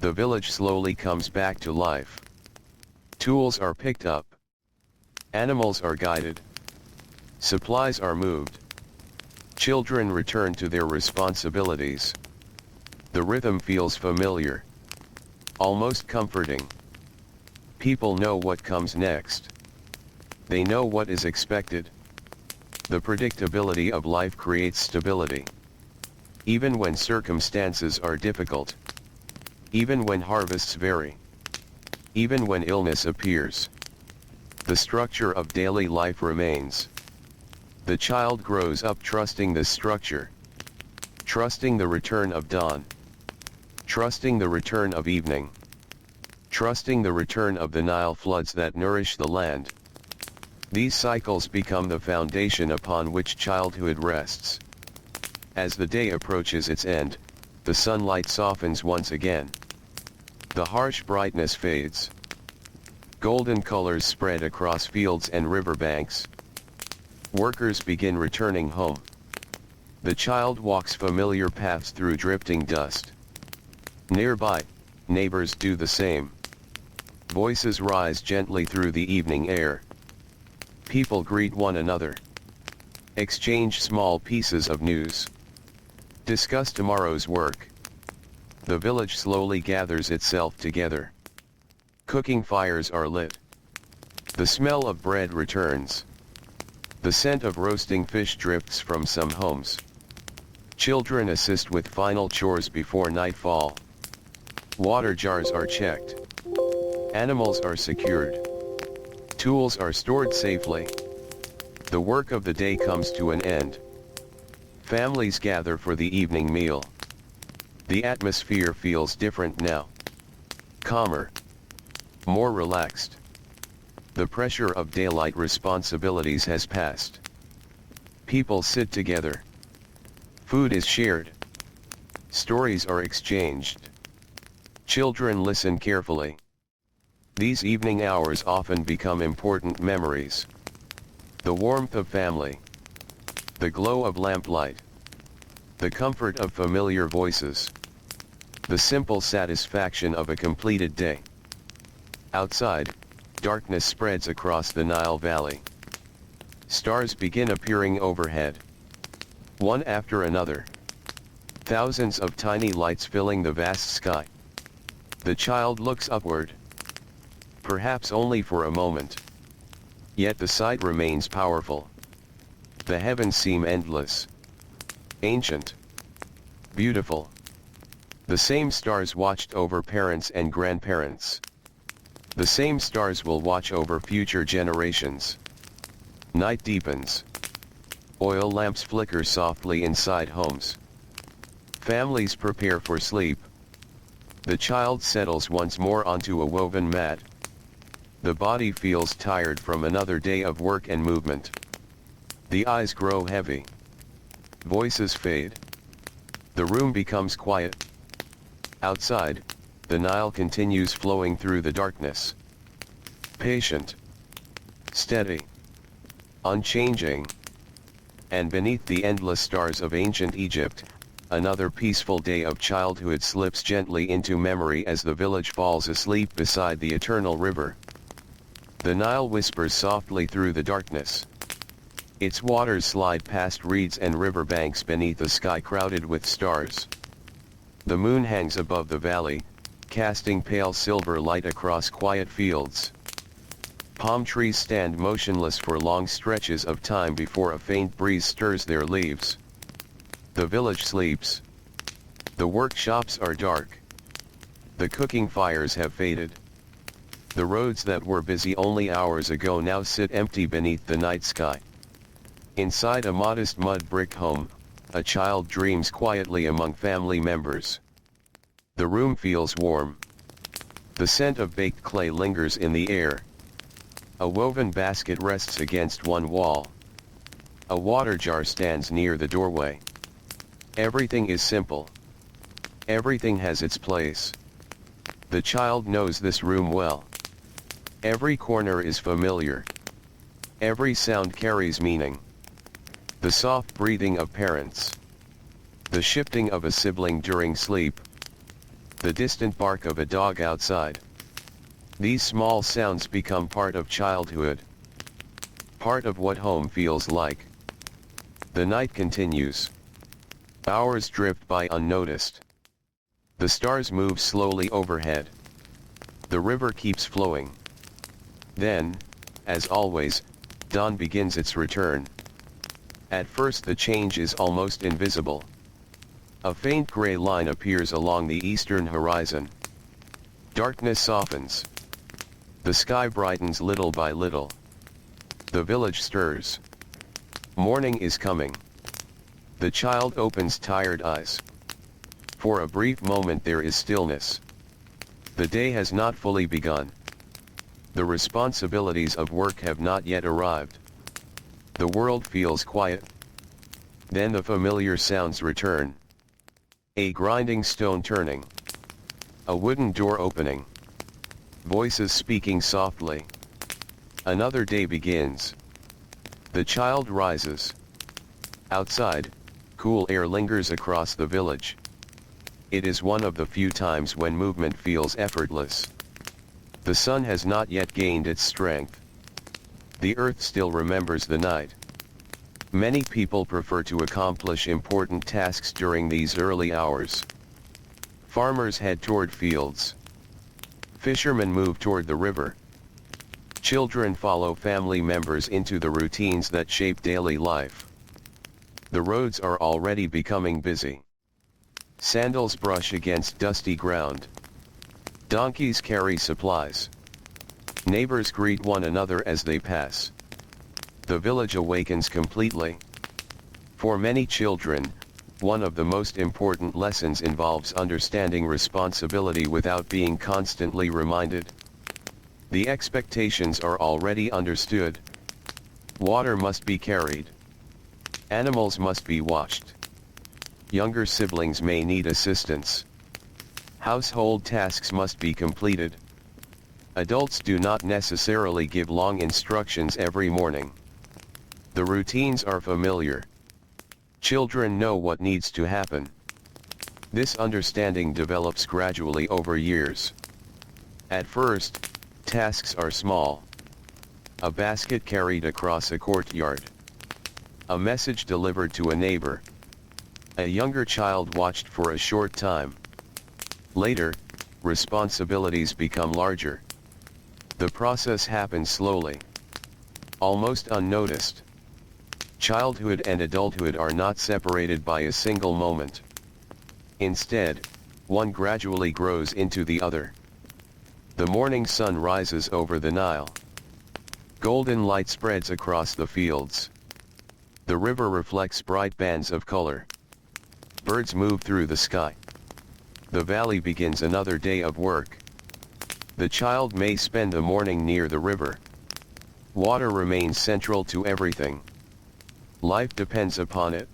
The village slowly comes back to life. Tools are picked up. Animals are guided. Supplies are moved. Children return to their responsibilities. The rhythm feels familiar. Almost comforting. People know what comes next. They know what is expected. The predictability of life creates stability. Even when circumstances are difficult. Even when harvests vary. Even when illness appears. The structure of daily life remains. The child grows up trusting this structure. Trusting the return of dawn. Trusting the return of evening. Trusting the return of the Nile floods that nourish the land. These cycles become the foundation upon which childhood rests. As the day approaches its end, the sunlight softens once again. The harsh brightness fades. Golden colors spread across fields and riverbanks. Workers begin returning home. The child walks familiar paths through drifting dust. Nearby, neighbors do the same. Voices rise gently through the evening air. People greet one another. Exchange small pieces of news. Discuss tomorrow's work. The village slowly gathers itself together. Cooking fires are lit. The smell of bread returns. The scent of roasting fish drifts from some homes. Children assist with final chores before nightfall. Water jars are checked. Animals are secured. Tools are stored safely. The work of the day comes to an end. Families gather for the evening meal. The atmosphere feels different now. Calmer. More relaxed. The pressure of daylight responsibilities has passed. People sit together. Food is shared. Stories are exchanged. Children listen carefully. These evening hours often become important memories. The warmth of family. The glow of lamplight. The comfort of familiar voices. The simple satisfaction of a completed day. Outside, darkness spreads across the Nile Valley. Stars begin appearing overhead. One after another. Thousands of tiny lights filling the vast sky. The child looks upward. Perhaps only for a moment. Yet the sight remains powerful. The heavens seem endless. Ancient. Beautiful. The same stars watched over parents and grandparents. The same stars will watch over future generations. Night deepens. Oil lamps flicker softly inside homes. Families prepare for sleep. The child settles once more onto a woven mat. The body feels tired from another day of work and movement. The eyes grow heavy. Voices fade. The room becomes quiet. Outside, the Nile continues flowing through the darkness. Patient. Steady. Unchanging. And beneath the endless stars of ancient Egypt, another peaceful day of childhood slips gently into memory as the village falls asleep beside the eternal river. The Nile whispers softly through the darkness. Its waters slide past reeds and riverbanks beneath a sky crowded with stars. The moon hangs above the valley, casting pale silver light across quiet fields. Palm trees stand motionless for long stretches of time before a faint breeze stirs their leaves. The village sleeps. The workshops are dark. The cooking fires have faded. The roads that were busy only hours ago now sit empty beneath the night sky. Inside a modest mud brick home, a child dreams quietly among family members. The room feels warm. The scent of baked clay lingers in the air. A woven basket rests against one wall. A water jar stands near the doorway. Everything is simple. Everything has its place. The child knows this room well. Every corner is familiar. Every sound carries meaning. The soft breathing of parents. the shifting of a sibling during sleep, the distant bark of a dog outside. These small sounds become part of childhood, part of what home feels like. The night continues. Hours drift by unnoticed. The stars move slowly overhead. The river keeps flowing. Then, as always, dawn begins its return. At first the change is almost invisible. A faint gray line appears along the eastern horizon. Darkness softens. The sky brightens little by little. The village stirs. Morning is coming. The child opens tired eyes. For a brief moment there is stillness. The day has not fully begun. The responsibilities of work have not yet arrived. The world feels quiet. Then the familiar sounds return. A grinding stone turning. A wooden door opening. Voices speaking softly. Another day begins. The child rises. Outside, cool air lingers across the village. It is one of the few times when movement feels effortless. The sun has not yet gained its strength. The earth still remembers the night. Many people prefer to accomplish important tasks during these early hours. Farmers head toward fields. Fishermen move toward the river. Children follow family members into the routines that shape daily life. The roads are already becoming busy. Sandals brush against dusty ground. Donkeys carry supplies. Neighbors greet one another as they pass. The village awakens completely. For many children, one of the most important lessons involves understanding responsibility without being constantly reminded. The expectations are already understood. Water must be carried. Animals must be watched. Younger siblings may need assistance. Household tasks must be completed. Adults do not necessarily give long instructions every morning. The routines are familiar. Children know what needs to happen. This understanding develops gradually over years. At first, tasks are small. A basket carried across a courtyard. A message delivered to a neighbor. A younger child watched for a short time. Later, responsibilities become larger. The process happens slowly. Almost unnoticed. Childhood and adulthood are not separated by a single moment. Instead, one gradually grows into the other. The morning sun rises over the Nile. Golden light spreads across the fields. The river reflects bright bands of color. Birds move through the sky. The valley begins another day of work. The child may spend the morning near the river. Water remains central to everything. Life depends upon it.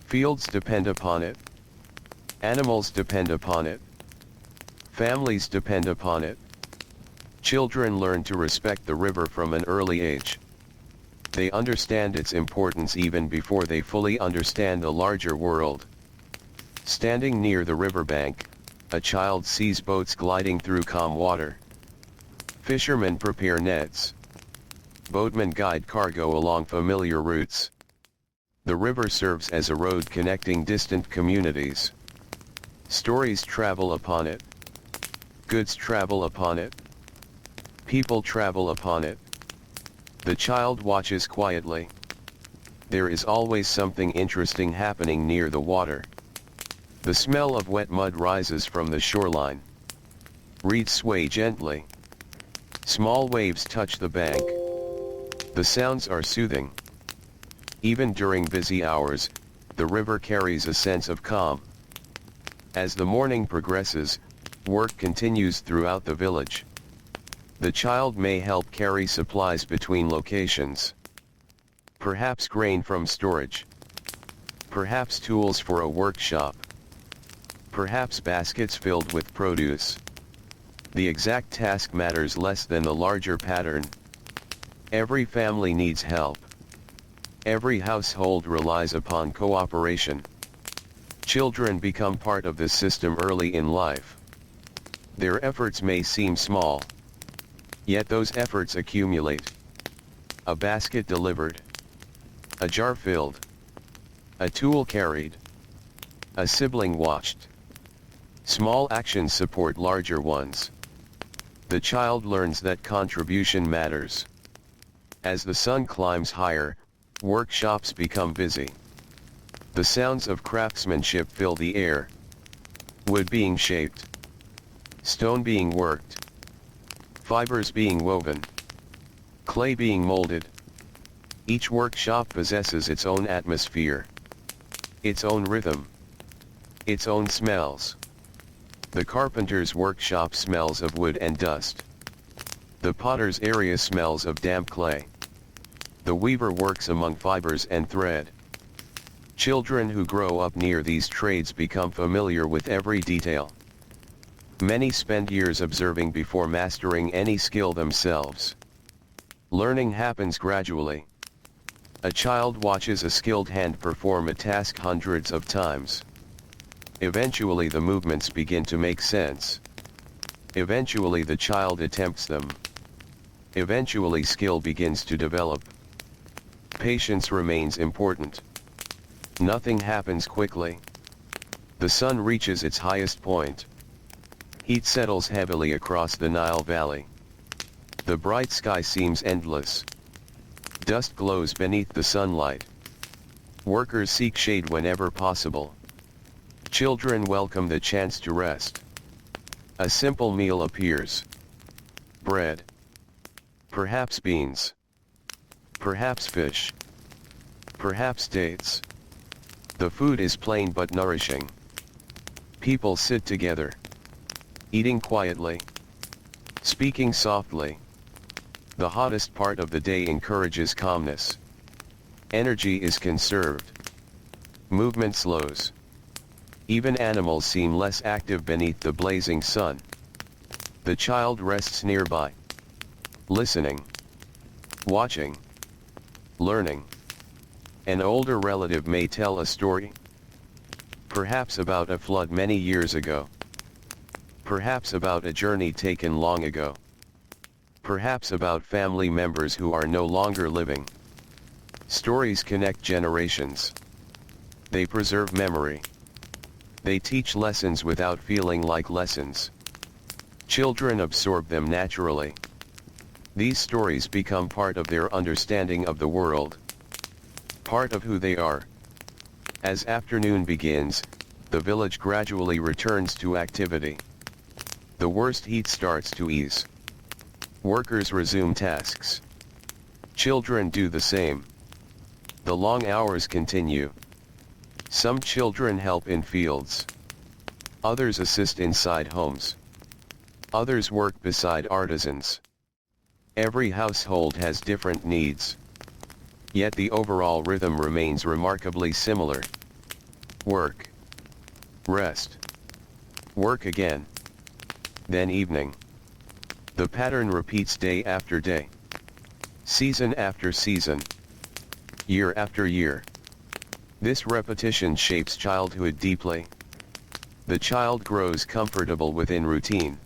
Fields depend upon it. Animals depend upon it. Families depend upon it. Children learn to respect the river from an early age. They understand its importance even before they fully understand the larger world. Standing near the riverbank, a child sees boats gliding through calm water. Fishermen prepare nets. Boatmen guide cargo along familiar routes. The river serves as a road connecting distant communities. Stories travel upon it. Goods travel upon it. People travel upon it. The child watches quietly. There is always something interesting happening near the water. The smell of wet mud rises from the shoreline. Reeds sway gently. Small waves touch the bank. The sounds are soothing. Even during busy hours, the river carries a sense of calm. As the morning progresses, work continues throughout the village. The child may help carry supplies between locations. Perhaps grain from storage. Perhaps tools for a workshop. Perhaps baskets filled with produce. The exact task matters less than the larger pattern. Every family needs help. Every household relies upon cooperation. Children become part of this system early in life. Their efforts may seem small, yet those efforts accumulate. A basket delivered, a jar filled, a tool carried, a sibling watched. Small actions support larger ones. The child learns that contribution matters. As the sun climbs higher, workshops become busy. The sounds of craftsmanship fill the air. Wood being shaped, stone being worked, fibers being woven, clay being molded. Each workshop possesses its own atmosphere, its own rhythm, its own smells. The carpenter's workshop smells of wood and dust. The potter's area smells of damp clay. The weaver works among fibers and thread. Children who grow up near these trades become familiar with every detail. Many spend years observing before mastering any skill themselves. Learning happens gradually. A child watches a skilled hand perform a task hundreds of times. Eventually the movements begin to make sense. Eventually the child attempts them. Eventually skill begins to develop. Patience remains important. Nothing happens quickly. The sun reaches its highest point. Heat settles heavily across the Nile Valley. The bright sky seems endless. Dust glows beneath the sunlight. Workers seek shade whenever possible. Children welcome the chance to rest. A simple meal appears. Bread. Perhaps beans. Perhaps fish. Perhaps dates. The food is plain but nourishing. People sit together, eating quietly, speaking softly. The hottest part of the day encourages calmness. Energy is conserved. Movement slows. Even animals seem less active beneath the blazing sun. The child rests nearby, listening, watching, learning. An older relative may tell a story. Perhaps about a flood many years ago. Perhaps about a journey taken long ago. Perhaps about family members who are no longer living. Stories connect generations. They preserve memory. They teach lessons without feeling like lessons. Children absorb them naturally. These stories become part of their understanding of the world. Part of who they are. As afternoon begins, the village gradually returns to activity. The worst heat starts to ease. Workers resume tasks. Children do the same. The long hours continue. Some children help in fields. Others assist inside homes. Others work beside artisans. Every household has different needs. Yet the overall rhythm remains remarkably similar. Work. Rest. Work again. Then evening. The pattern repeats day after day. Season after season. Year after year. This repetition shapes childhood deeply. The child grows comfortable within routine.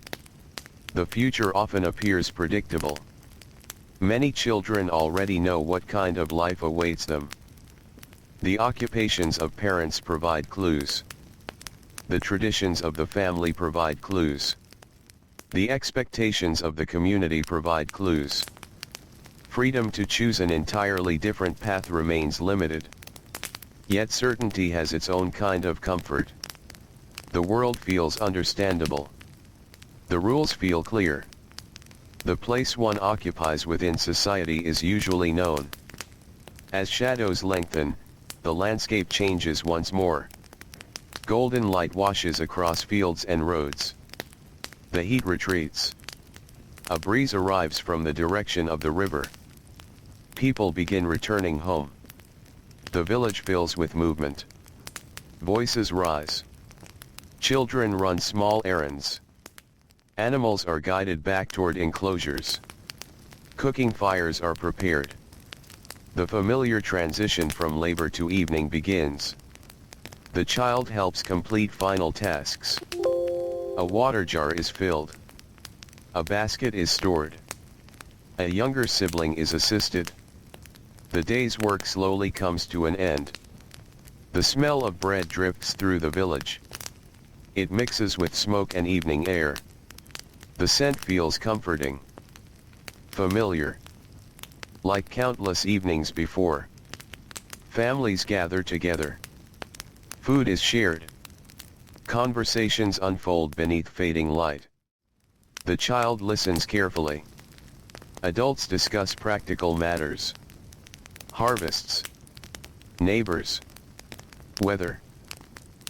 The future often appears predictable. Many children already know what kind of life awaits them. The occupations of parents provide clues. The traditions of the family provide clues. The expectations of the community provide clues. Freedom to choose an entirely different path remains limited. Yet certainty has its own kind of comfort. The world feels understandable. The rules feel clear. The place one occupies within society is usually known. As shadows lengthen, the landscape changes once more. Golden light washes across fields and roads. The heat retreats. A breeze arrives from the direction of the river. People begin returning home. The village fills with movement. Voices rise. Children run small errands. Animals are guided back toward enclosures. Cooking fires are prepared. The familiar transition from labor to evening begins. The child helps complete final tasks. A water jar is filled. A basket is stored. A younger sibling is assisted. The day's work slowly comes to an end. The smell of bread drifts through the village. It mixes with smoke and evening air. The scent feels comforting. Familiar. Like countless evenings before. Families gather together. Food is shared. Conversations unfold beneath fading light. The child listens carefully. Adults discuss practical matters. Harvests. Neighbors. Weather.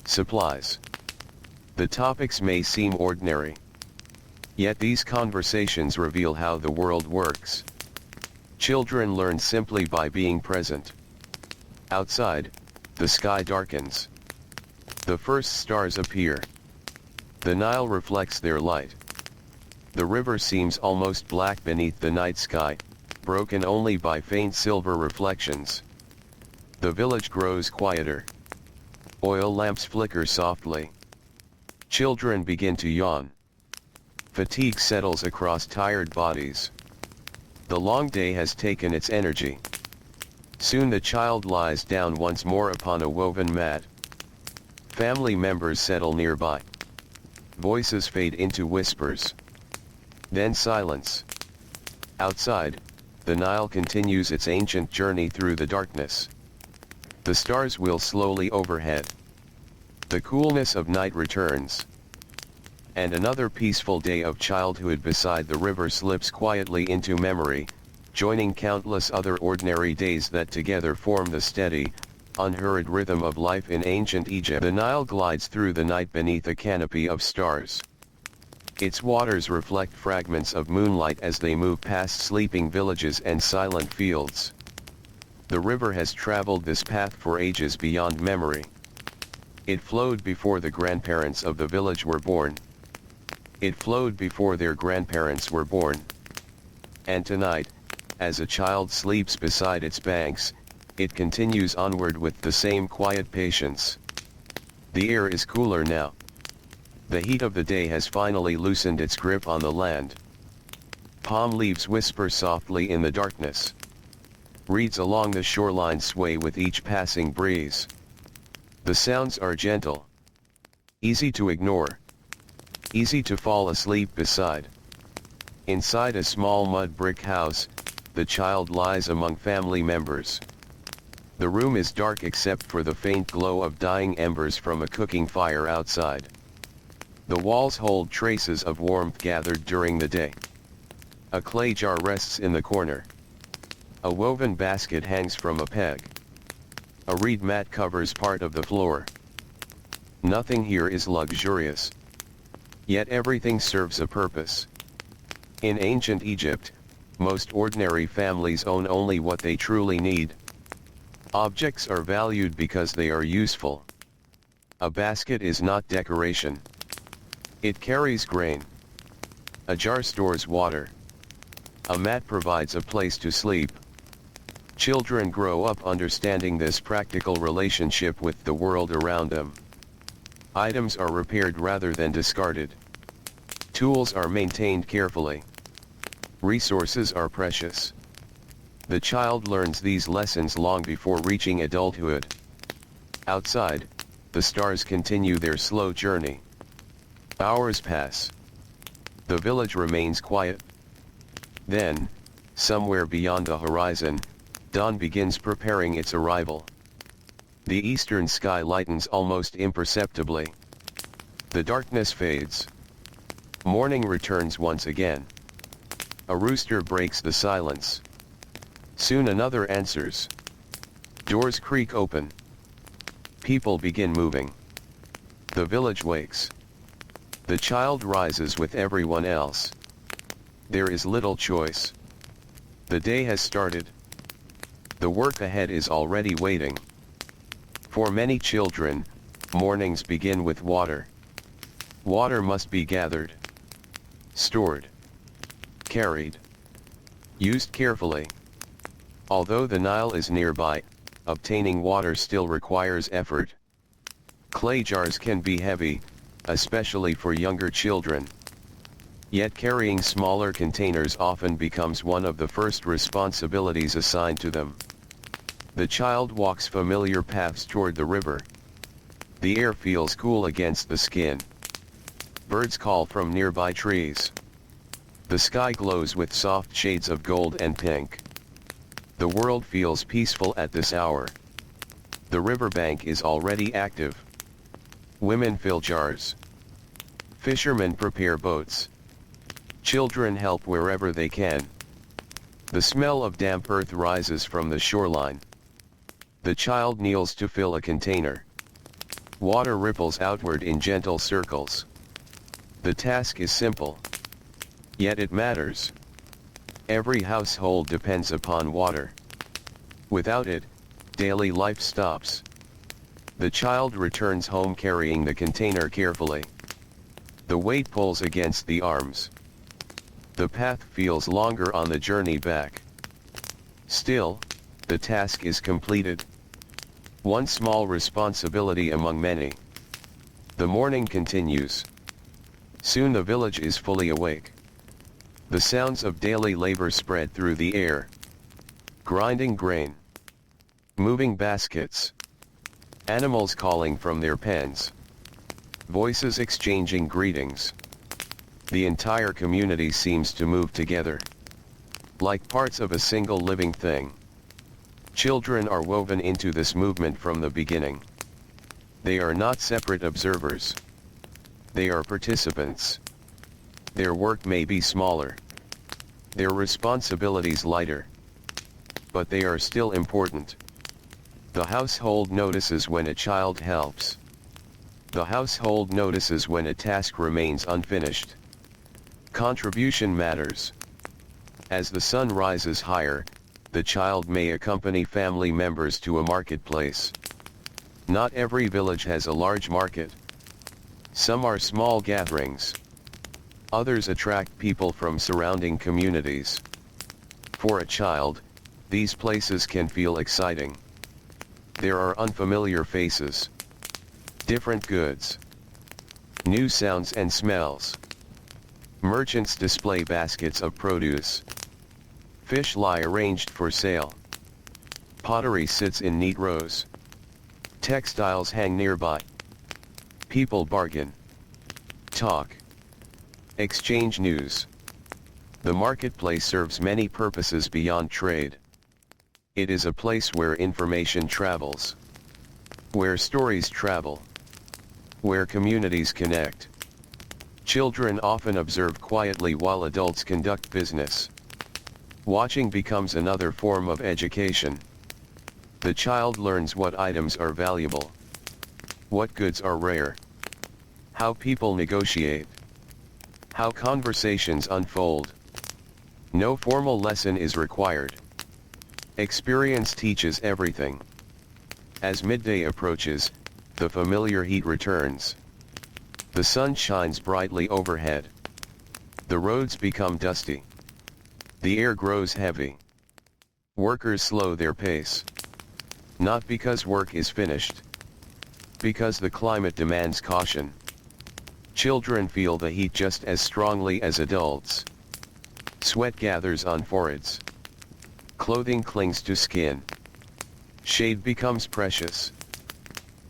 Supplies. The topics may seem ordinary. Yet these conversations reveal how the world works. Children learn simply by being present. Outside, the sky darkens. The first stars appear. The Nile reflects their light. The river seems almost black beneath the night sky, broken only by faint silver reflections. The village grows quieter. Oil lamps flicker softly. Children begin to yawn. Fatigue settles across tired bodies. The long day has taken its energy. Soon the child lies down once more upon a woven mat. Family members settle nearby. Voices fade into whispers. Then silence. Outside, the Nile continues its ancient journey through the darkness. The stars wheel slowly overhead. The coolness of night returns. And another peaceful day of childhood beside the river slips quietly into memory, joining countless other ordinary days that together form the steady, unhurried rhythm of life in ancient Egypt. The Nile glides through the night beneath a canopy of stars. Its waters reflect fragments of moonlight as they move past sleeping villages and silent fields. The river has traveled this path for ages beyond memory. It flowed before the grandparents of the village were born. It flowed before their grandparents were born. And tonight, as a child sleeps beside its banks, it continues onward with the same quiet patience. The air is cooler now. The heat of the day has finally loosened its grip on the land. Palm leaves whisper softly in the darkness. Reeds along the shoreline sway with each passing breeze. The sounds are gentle. Easy to ignore. Easy to fall asleep beside. Inside a small mud brick house, the child lies among family members. The room is dark except for the faint glow of dying embers from a cooking fire outside. The walls hold traces of warmth gathered during the day. A clay jar rests in the corner. A woven basket hangs from a peg. A reed mat covers part of the floor. Nothing here is luxurious. Yet everything serves a purpose. In ancient Egypt, most ordinary families own only what they truly need. Objects are valued because they are useful. A basket is not decoration. It carries grain. A jar stores water. A mat provides a place to sleep. Children grow up understanding this practical relationship with the world around them. Items are repaired rather than discarded. Tools are maintained carefully. Resources are precious. The child learns these lessons long before reaching adulthood. Outside, the stars continue their slow journey. Hours pass. The village remains quiet. Then, somewhere beyond the horizon, dawn begins preparing its arrival. The eastern sky lightens almost imperceptibly. The darkness fades. Morning returns once again. A rooster breaks the silence. Soon another answers. Doors creak open. People begin moving. The village wakes. The child rises with everyone else. There is little choice. The day has started. The work ahead is already waiting. For many children, mornings begin with water. Water must be gathered, stored, carried, used carefully. Although the Nile is nearby, obtaining water still requires effort. Clay jars can be heavy, especially for younger children. Yet carrying smaller containers often becomes one of the first responsibilities assigned to them. The child walks familiar paths toward the river. The air feels cool against the skin. Birds call from nearby trees. The sky glows with soft shades of gold and pink. The world feels peaceful at this hour. The riverbank is already active. Women fill jars. Fishermen prepare boats. Children help wherever they can. The smell of damp earth rises from the shoreline. The child kneels to fill a container. Water ripples outward in gentle circles. The task is simple. Yet it matters. Every household depends upon water. Without it, daily life stops. The child returns home carrying the container carefully. The weight pulls against the arms. The path feels longer on the journey back. Still, the task is completed. One small responsibility among many. The morning continues. Soon the village is fully awake. The sounds of daily labor spread through the air. Grinding grain. Moving baskets. Animals calling from their pens. Voices exchanging greetings. The entire community seems to move together. Like parts of a single living thing. Children are woven into this movement from the beginning. They are not separate observers. They are participants. Their work may be smaller. Their responsibilities lighter. But they are still important. The household notices when a child helps. The household notices when a task remains unfinished. Contribution matters. As the sun rises higher, the child may accompany family members to a marketplace. Not every village has a large market. Some are small gatherings. Others attract people from surrounding communities. For a child, these places can feel exciting. There are unfamiliar faces. Different goods. New sounds and smells. Merchants display baskets of produce. Fish lie arranged for sale. Pottery sits in neat rows. Textiles hang nearby. People bargain. Talk. Exchange news. The marketplace serves many purposes beyond trade. It is a place where information travels. Where stories travel. Where communities connect. Children often observe quietly while adults conduct business. Watching becomes another form of education. The child learns what items are valuable. What goods are rare. How people negotiate. How conversations unfold. No formal lesson is required. Experience teaches everything. As midday approaches, the familiar heat returns. The sun shines brightly overhead. The roads become dusty. The air grows heavy. Workers slow their pace. Not because work is finished. Because the climate demands caution. Children feel the heat just as strongly as adults. Sweat gathers on foreheads. Clothing clings to skin. Shade becomes precious.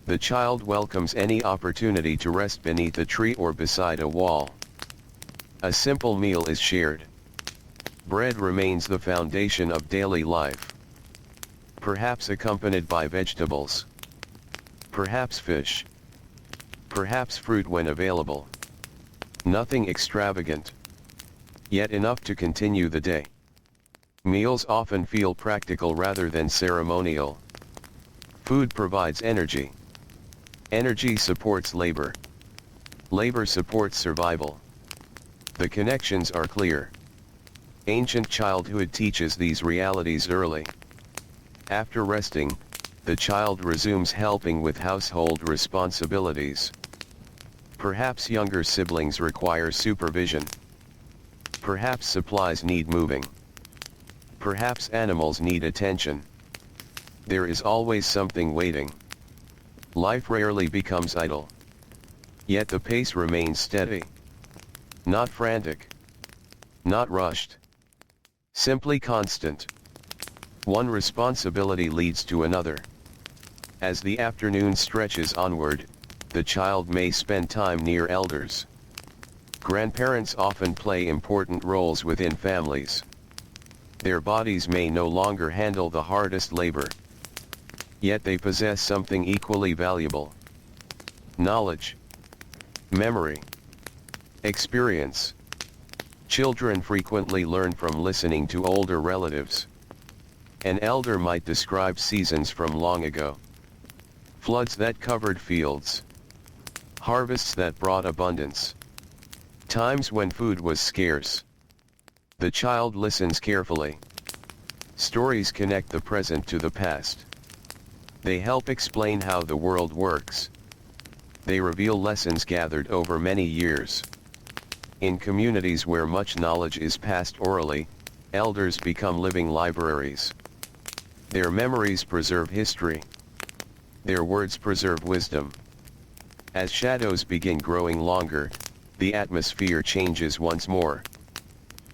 The child welcomes any opportunity to rest beneath a tree or beside a wall. A simple meal is shared. Bread remains the foundation of daily life. Perhaps accompanied by vegetables. Perhaps fish. Perhaps fruit when available. Nothing extravagant. Yet enough to continue the day. Meals often feel practical rather than ceremonial. Food provides energy. Energy supports labor. Labor supports survival. The connections are clear. Ancient childhood teaches these realities early. After resting, the child resumes helping with household responsibilities. Perhaps younger siblings require supervision. Perhaps supplies need moving. Perhaps animals need attention. There is always something waiting. Life rarely becomes idle. Yet the pace remains steady. Not frantic. Not rushed. Simply constant. One responsibility leads to another. As the afternoon stretches onward, the child may spend time near elders. Grandparents often play important roles within families. Their bodies may no longer handle the hardest labor. Yet they possess something equally valuable: knowledge, memory, experience. Children frequently learn from listening to older relatives. An elder might describe seasons from long ago. Floods that covered fields. Harvests that brought abundance. Times when food was scarce. The child listens carefully. Stories connect the present to the past. They help explain how the world works. They reveal lessons gathered over many years. In communities where much knowledge is passed orally, elders become living libraries. Their memories preserve history. Their words preserve wisdom. As shadows begin growing longer, the atmosphere changes once more.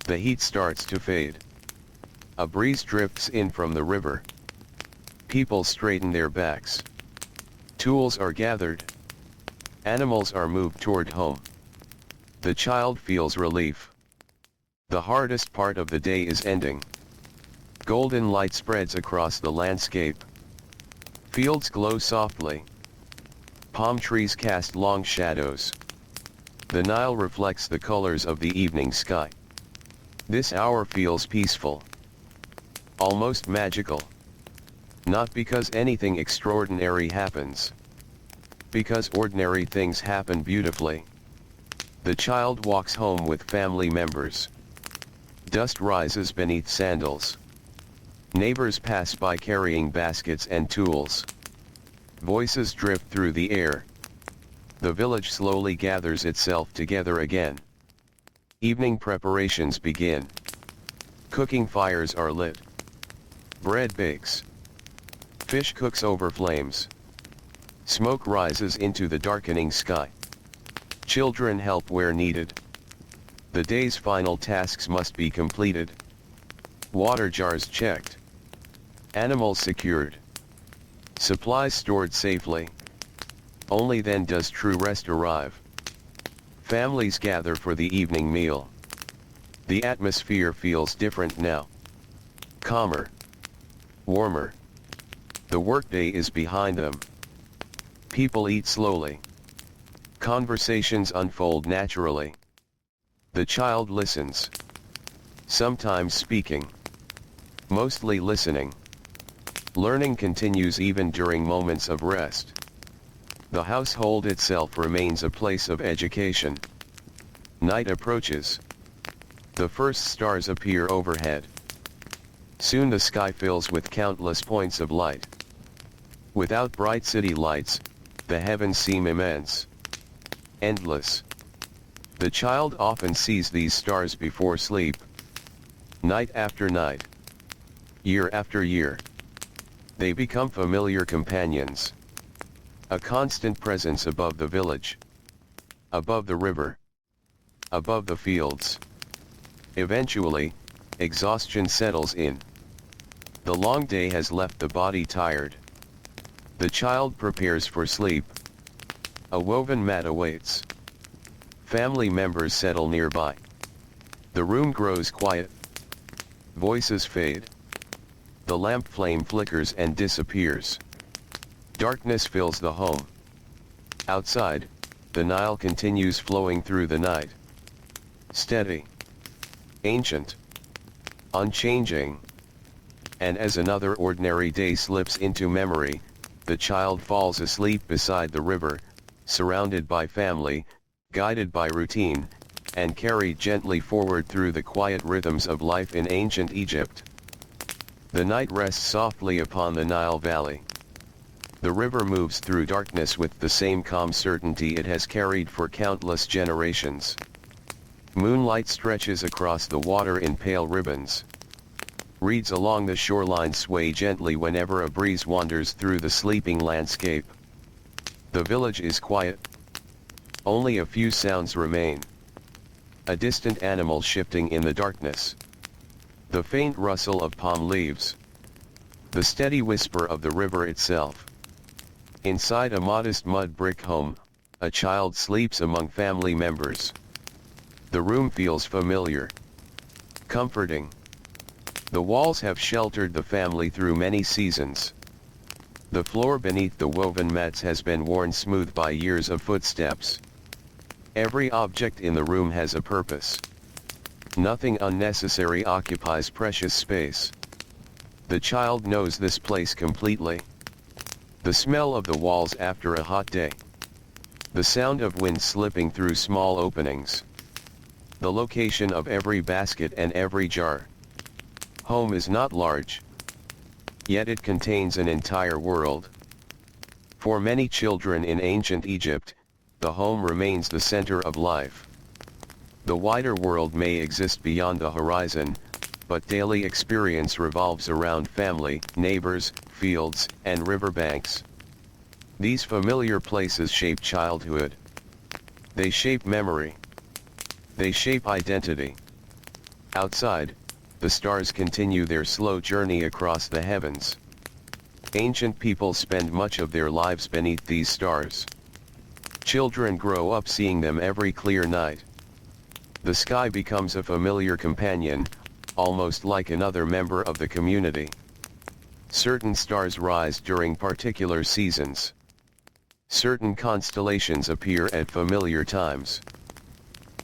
The heat starts to fade. A breeze drifts in from the river. People straighten their backs. Tools are gathered. Animals are moved toward home. The child feels relief. The hardest part of the day is ending. Golden light spreads across the landscape. Fields glow softly. Palm trees cast long shadows. The Nile reflects the colors of the evening sky. This hour feels peaceful. Almost magical. Not because anything extraordinary happens. Because ordinary things happen beautifully. The child walks home with family members. Dust rises beneath sandals. Neighbors pass by carrying baskets and tools. Voices drift through the air. The village slowly gathers itself together again. Evening preparations begin. Cooking fires are lit. Bread bakes. Fish cooks over flames. Smoke rises into the darkening sky. Children help where needed. The day's final tasks must be completed. Water jars checked. Animals secured. Supplies stored safely. Only then does true rest arrive. Families gather for the evening meal. The atmosphere feels different now. Calmer. Warmer. The workday is behind them. People eat slowly. Conversations unfold naturally. The child listens. Sometimes speaking. Mostly listening. Learning continues even during moments of rest. The household itself remains a place of education. Night approaches. The first stars appear overhead. Soon the sky fills with countless points of light. Without bright city lights, the heavens seem immense. Endless. The child often sees these stars before sleep. Night after night. Year after year. They become familiar companions. A constant presence above the village. Above the river. Above the fields. Eventually, exhaustion settles in. The long day has left the body tired. The child prepares for sleep. A woven mat awaits. Family members settle nearby. The room grows quiet. Voices fade. The lamp flame flickers and disappears. Darkness fills the home. Outside, the Nile continues flowing through the night. Steady. Ancient. Unchanging. And as another ordinary day slips into memory, the child falls asleep beside the river, surrounded by family, guided by routine, and carried gently forward through the quiet rhythms of life in ancient Egypt. The night rests softly upon the Nile Valley. The river moves through darkness with the same calm certainty it has carried for countless generations. Moonlight stretches across the water in pale ribbons. Reeds along the shoreline sway gently whenever a breeze wanders through the sleeping landscape. The village is quiet. Only a few sounds remain. A distant animal shifting in the darkness. The faint rustle of palm leaves. The steady whisper of the river itself. Inside a modest mud brick home, a child sleeps among family members. The room feels familiar. Comforting. The walls have sheltered the family through many seasons. The floor beneath the woven mats has been worn smooth by years of footsteps. Every object in the room has a purpose. Nothing unnecessary occupies precious space. The child knows this place completely. The smell of the walls after a hot day. The sound of wind slipping through small openings. The location of every basket and every jar. Home is not large. Yet it contains an entire world. For many children in ancient Egypt, the home remains the center of life. The wider world may exist beyond the horizon, but daily experience revolves around family, neighbors, fields, and riverbanks. These familiar places shape childhood. They shape memory. They shape identity. Outside, the stars continue their slow journey across the heavens. Ancient people spend much of their lives beneath these stars. Children grow up seeing them every clear night. The sky becomes a familiar companion, almost like another member of the community. Certain stars rise during particular seasons. Certain constellations appear at familiar times.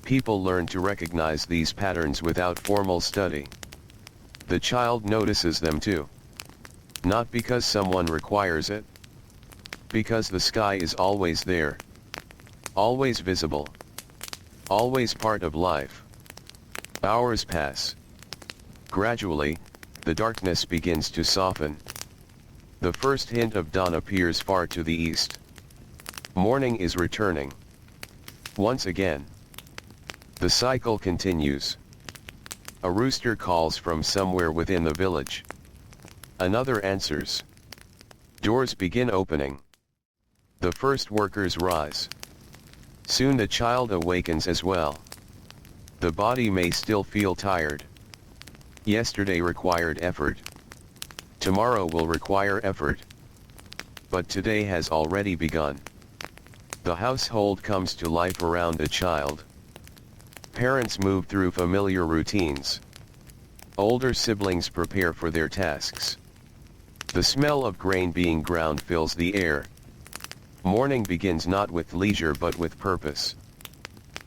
People learn to recognize these patterns without formal study. The child notices them too. Not because someone requires it. Because the sky is always there. Always visible. Always part of life. Hours pass. Gradually, the darkness begins to soften. The first hint of dawn appears far to the east. Morning is returning. Once again. The cycle continues. A rooster calls from somewhere within the village. Another answers. Doors begin opening. The first workers rise. Soon the child awakens as well. The body may still feel tired. Yesterday required effort. Tomorrow will require effort. But today has already begun. The household comes to life around the child. Parents move through familiar routines. Older siblings prepare for their tasks. The smell of grain being ground fills the air. Morning begins not with leisure but with purpose.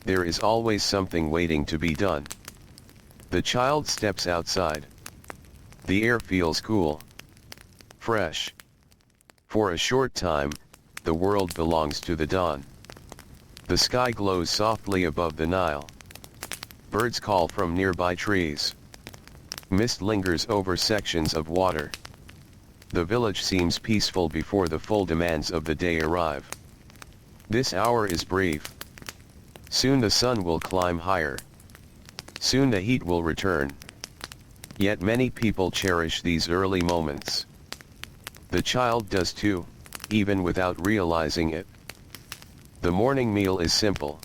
There is always something waiting to be done. The child steps outside. The air feels cool. Fresh. For a short time, the world belongs to the dawn. The sky glows softly above the Nile. Birds call from nearby trees. Mist lingers over sections of water. The village seems peaceful before the full demands of the day arrive. This hour is brief. Soon the sun will climb higher. Soon the heat will return. Yet many people cherish these early moments. The child does too, even without realizing it. The morning meal is simple.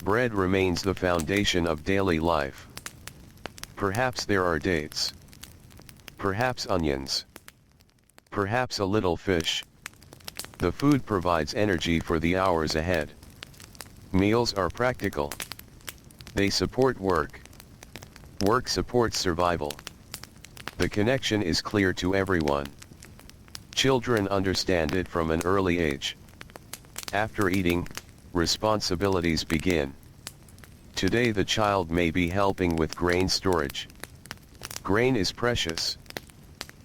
Bread remains the foundation of daily life. Perhaps there are dates. Perhaps onions. Perhaps a little fish. The food provides energy for the hours ahead. Meals are practical. They support work. Work supports survival. The connection is clear to everyone. Children understand it from an early age. After eating, responsibilities begin. Today the child may be helping with grain storage. Grain is precious.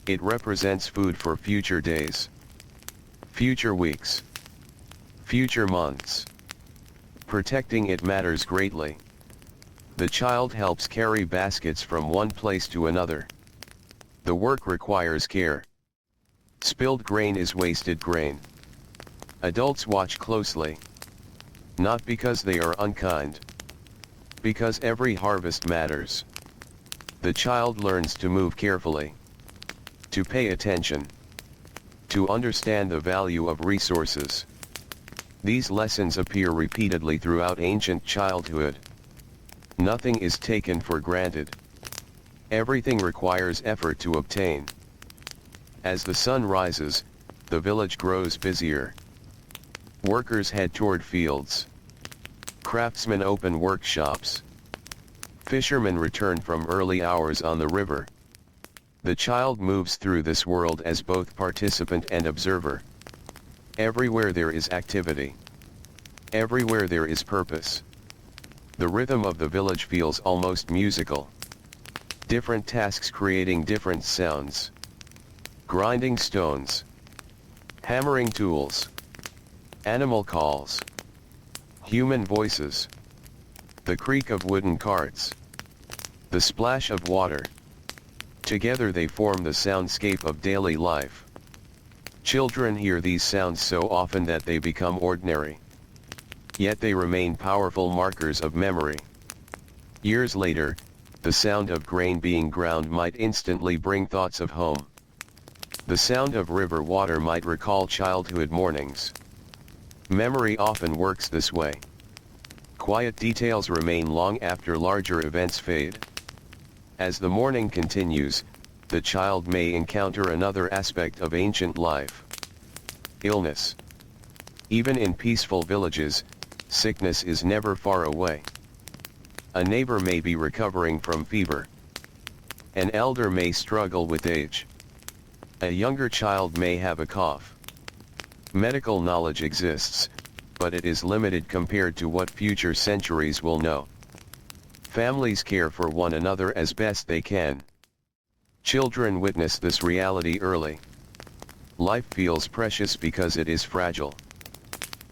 It represents food for future days. Future weeks. Future months. Protecting it matters greatly. The child helps carry baskets from one place to another. The work requires care. Spilled grain is wasted grain. Adults watch closely. Not because they are unkind. Because every harvest matters. The child learns to move carefully. To pay attention. To understand the value of resources. These lessons appear repeatedly throughout ancient childhood. Nothing is taken for granted. Everything requires effort to obtain. As the sun rises, the village grows busier. Workers head toward fields. Craftsmen open workshops. Fishermen return from early hours on the river. The child moves through this world as both participant and observer. Everywhere there is activity. Everywhere there is purpose. The rhythm of the village feels almost musical. Different tasks creating different sounds. Grinding stones. Hammering tools. Animal calls. Human voices. The creak of wooden carts. The splash of water. Together they form the soundscape of daily life. Children hear these sounds so often that they become ordinary. Yet they remain powerful markers of memory. Years later, the sound of grain being ground might instantly bring thoughts of home. The sound of river water might recall childhood mornings. Memory often works this way. Quiet details remain long after larger events fade. As the morning continues, the child may encounter another aspect of ancient life. Illness. Even in peaceful villages, sickness is never far away. A neighbor may be recovering from fever. An elder may struggle with age. A younger child may have a cough. Medical knowledge exists, but it is limited compared to what future centuries will know. Families care for one another as best they can. Children witness this reality early. Life feels precious because it is fragile.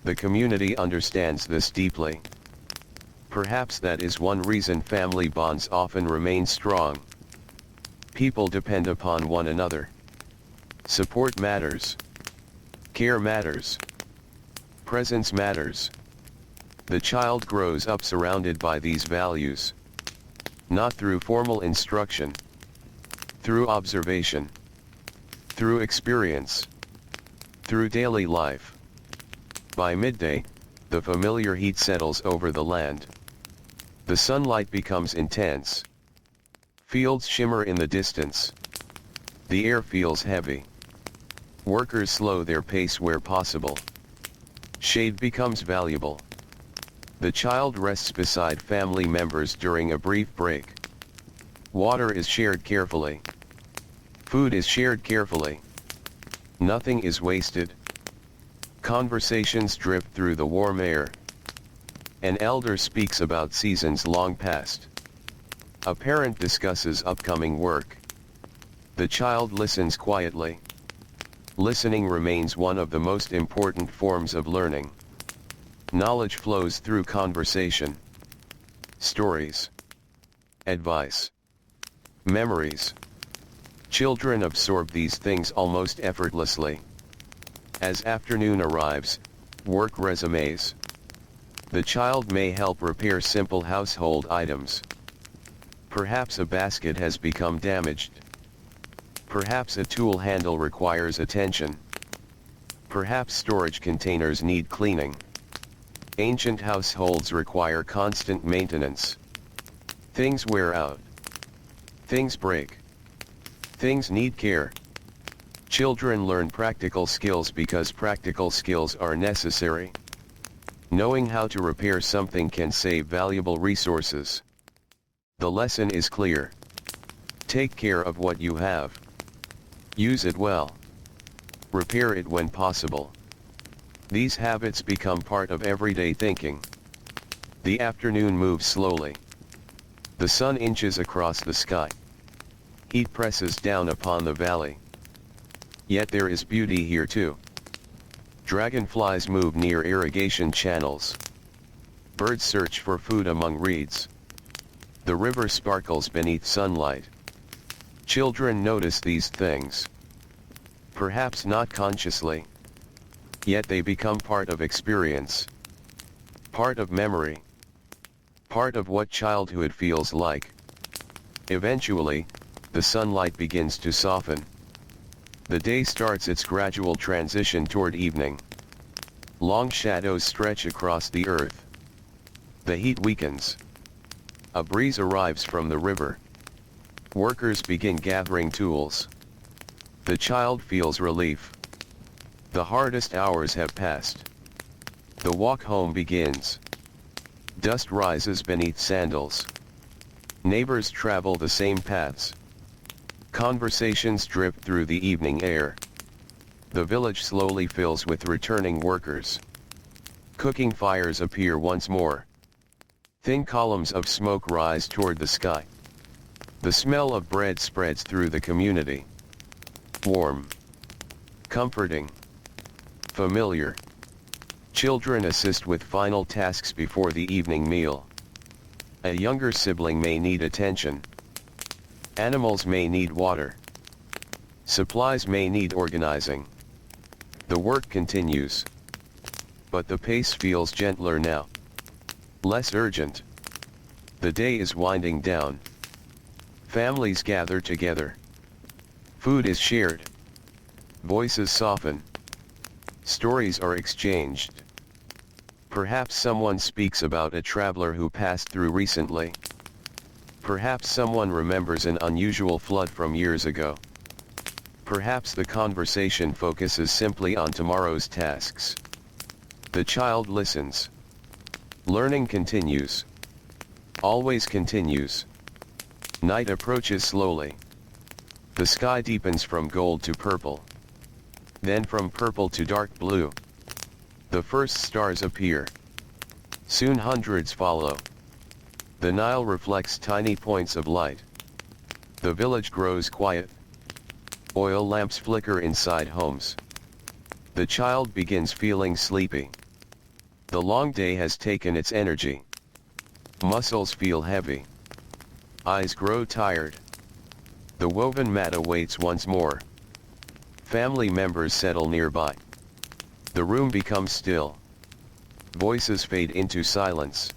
The community understands this deeply. Perhaps that is one reason family bonds often remain strong. People depend upon one another. Support matters. Care matters. Presence matters. The child grows up surrounded by these values. Not through formal instruction. Through observation. Through experience. Through daily life. By midday, the familiar heat settles over the land. The sunlight becomes intense. Fields shimmer in the distance. The air feels heavy. Workers slow their pace where possible. Shade becomes valuable. The child rests beside family members during a brief break. Water is shared carefully. Food is shared carefully. Nothing is wasted. Conversations drift through the warm air. An elder speaks about seasons long past. A parent discusses upcoming work. The child listens quietly. Listening remains one of the most important forms of learning. Knowledge flows through conversation. Stories. Advice. Memories. Children absorb these things almost effortlessly. As afternoon arrives, work resumes. The child may help repair simple household items. Perhaps a basket has become damaged. Perhaps a tool handle requires attention. Perhaps storage containers need cleaning. Ancient households require constant maintenance. Things wear out. Things break. Things need care. Children learn practical skills because practical skills are necessary. Knowing how to repair something can save valuable resources. The lesson is clear. Take care of what you have. Use it well. Repair it when possible. These habits become part of everyday thinking. The afternoon moves slowly. The sun inches across the sky. Heat presses down upon the valley. Yet there is beauty here too. Dragonflies move near irrigation channels. Birds search for food among reeds. The river sparkles beneath sunlight. Children notice these things. Perhaps not consciously. Yet they become part of experience. Part of memory. Part of what childhood feels like. Eventually, the sunlight begins to soften. The day starts its gradual transition toward evening. Long shadows stretch across the earth. The heat weakens. A breeze arrives from the river. Workers begin gathering tools. The child feels relief. The hardest hours have passed. The walk home begins. Dust rises beneath sandals. Neighbors travel the same paths. Conversations drip through the evening air. The village slowly fills with returning workers. Cooking fires appear once more. Thin columns of smoke rise toward the sky. The smell of bread spreads through the community. Warm. Comforting. Familiar. Children assist with final tasks before the evening meal. A younger sibling may need attention. Animals may need water. Supplies may need organizing. The work continues. But the pace feels gentler now. Less urgent. The day is winding down. Families gather together. Food is shared. Voices soften. Stories are exchanged. Perhaps someone speaks about a traveler who passed through recently. Perhaps someone remembers an unusual flood from years ago. Perhaps the conversation focuses simply on tomorrow's tasks. The child listens. Learning continues. Always continues. Night approaches slowly. The sky deepens from gold to purple. Then from purple to dark blue. The first stars appear. Soon hundreds follow. The Nile reflects tiny points of light. The village grows quiet. Oil lamps flicker inside homes. The child begins feeling sleepy. The long day has taken its energy. Muscles feel heavy. Eyes grow tired. The woven mat awaits once more. Family members settle nearby. The room becomes still. Voices fade into silence.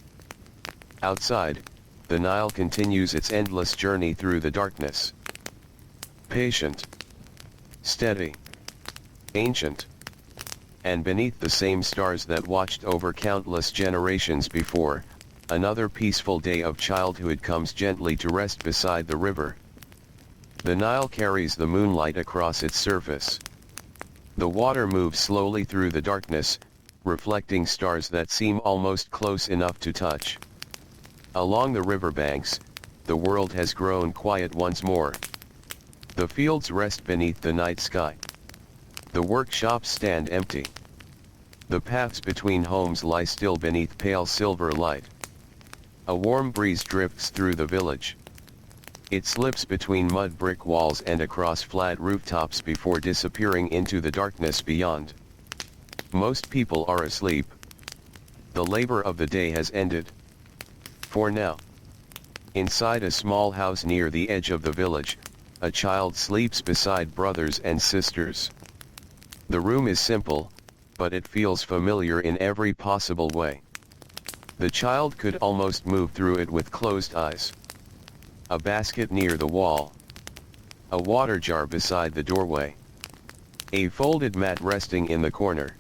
Outside, the Nile continues its endless journey through the darkness. Patient. Steady. Ancient. And beneath the same stars that watched over countless generations before, another peaceful day of childhood comes gently to rest beside the river. The Nile carries the moonlight across its surface. The water moves slowly through the darkness, reflecting stars that seem almost close enough to touch. Along the riverbanks, the world has grown quiet once more. The fields rest beneath the night sky. The workshops stand empty. The paths between homes lie still beneath pale silver light. A warm breeze drifts through the village. It slips between mud brick walls and across flat rooftops before disappearing into the darkness beyond. Most people are asleep. The labor of the day has ended. For now. Inside a small house near the edge of the village, a child sleeps beside brothers and sisters. The room is simple, but it feels familiar in every possible way. The child could almost move through it with closed eyes. A basket near the wall. A water jar beside the doorway. A folded mat resting in the corner.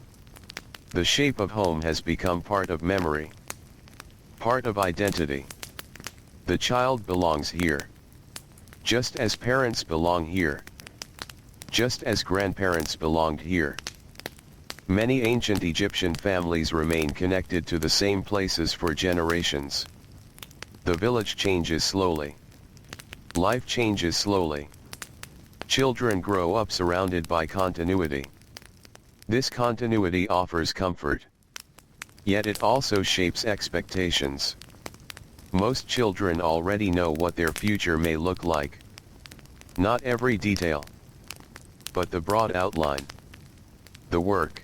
The shape of home has become part of memory. Part of identity. The child belongs here. Just as parents belong here. Just as grandparents belonged here. Many ancient Egyptian families remain connected to the same places for generations. The village changes slowly. Life changes slowly. Children grow up surrounded by continuity. This continuity offers comfort. Yet it also shapes expectations. Most children already know what their future may look like. Not every detail. But the broad outline. The work.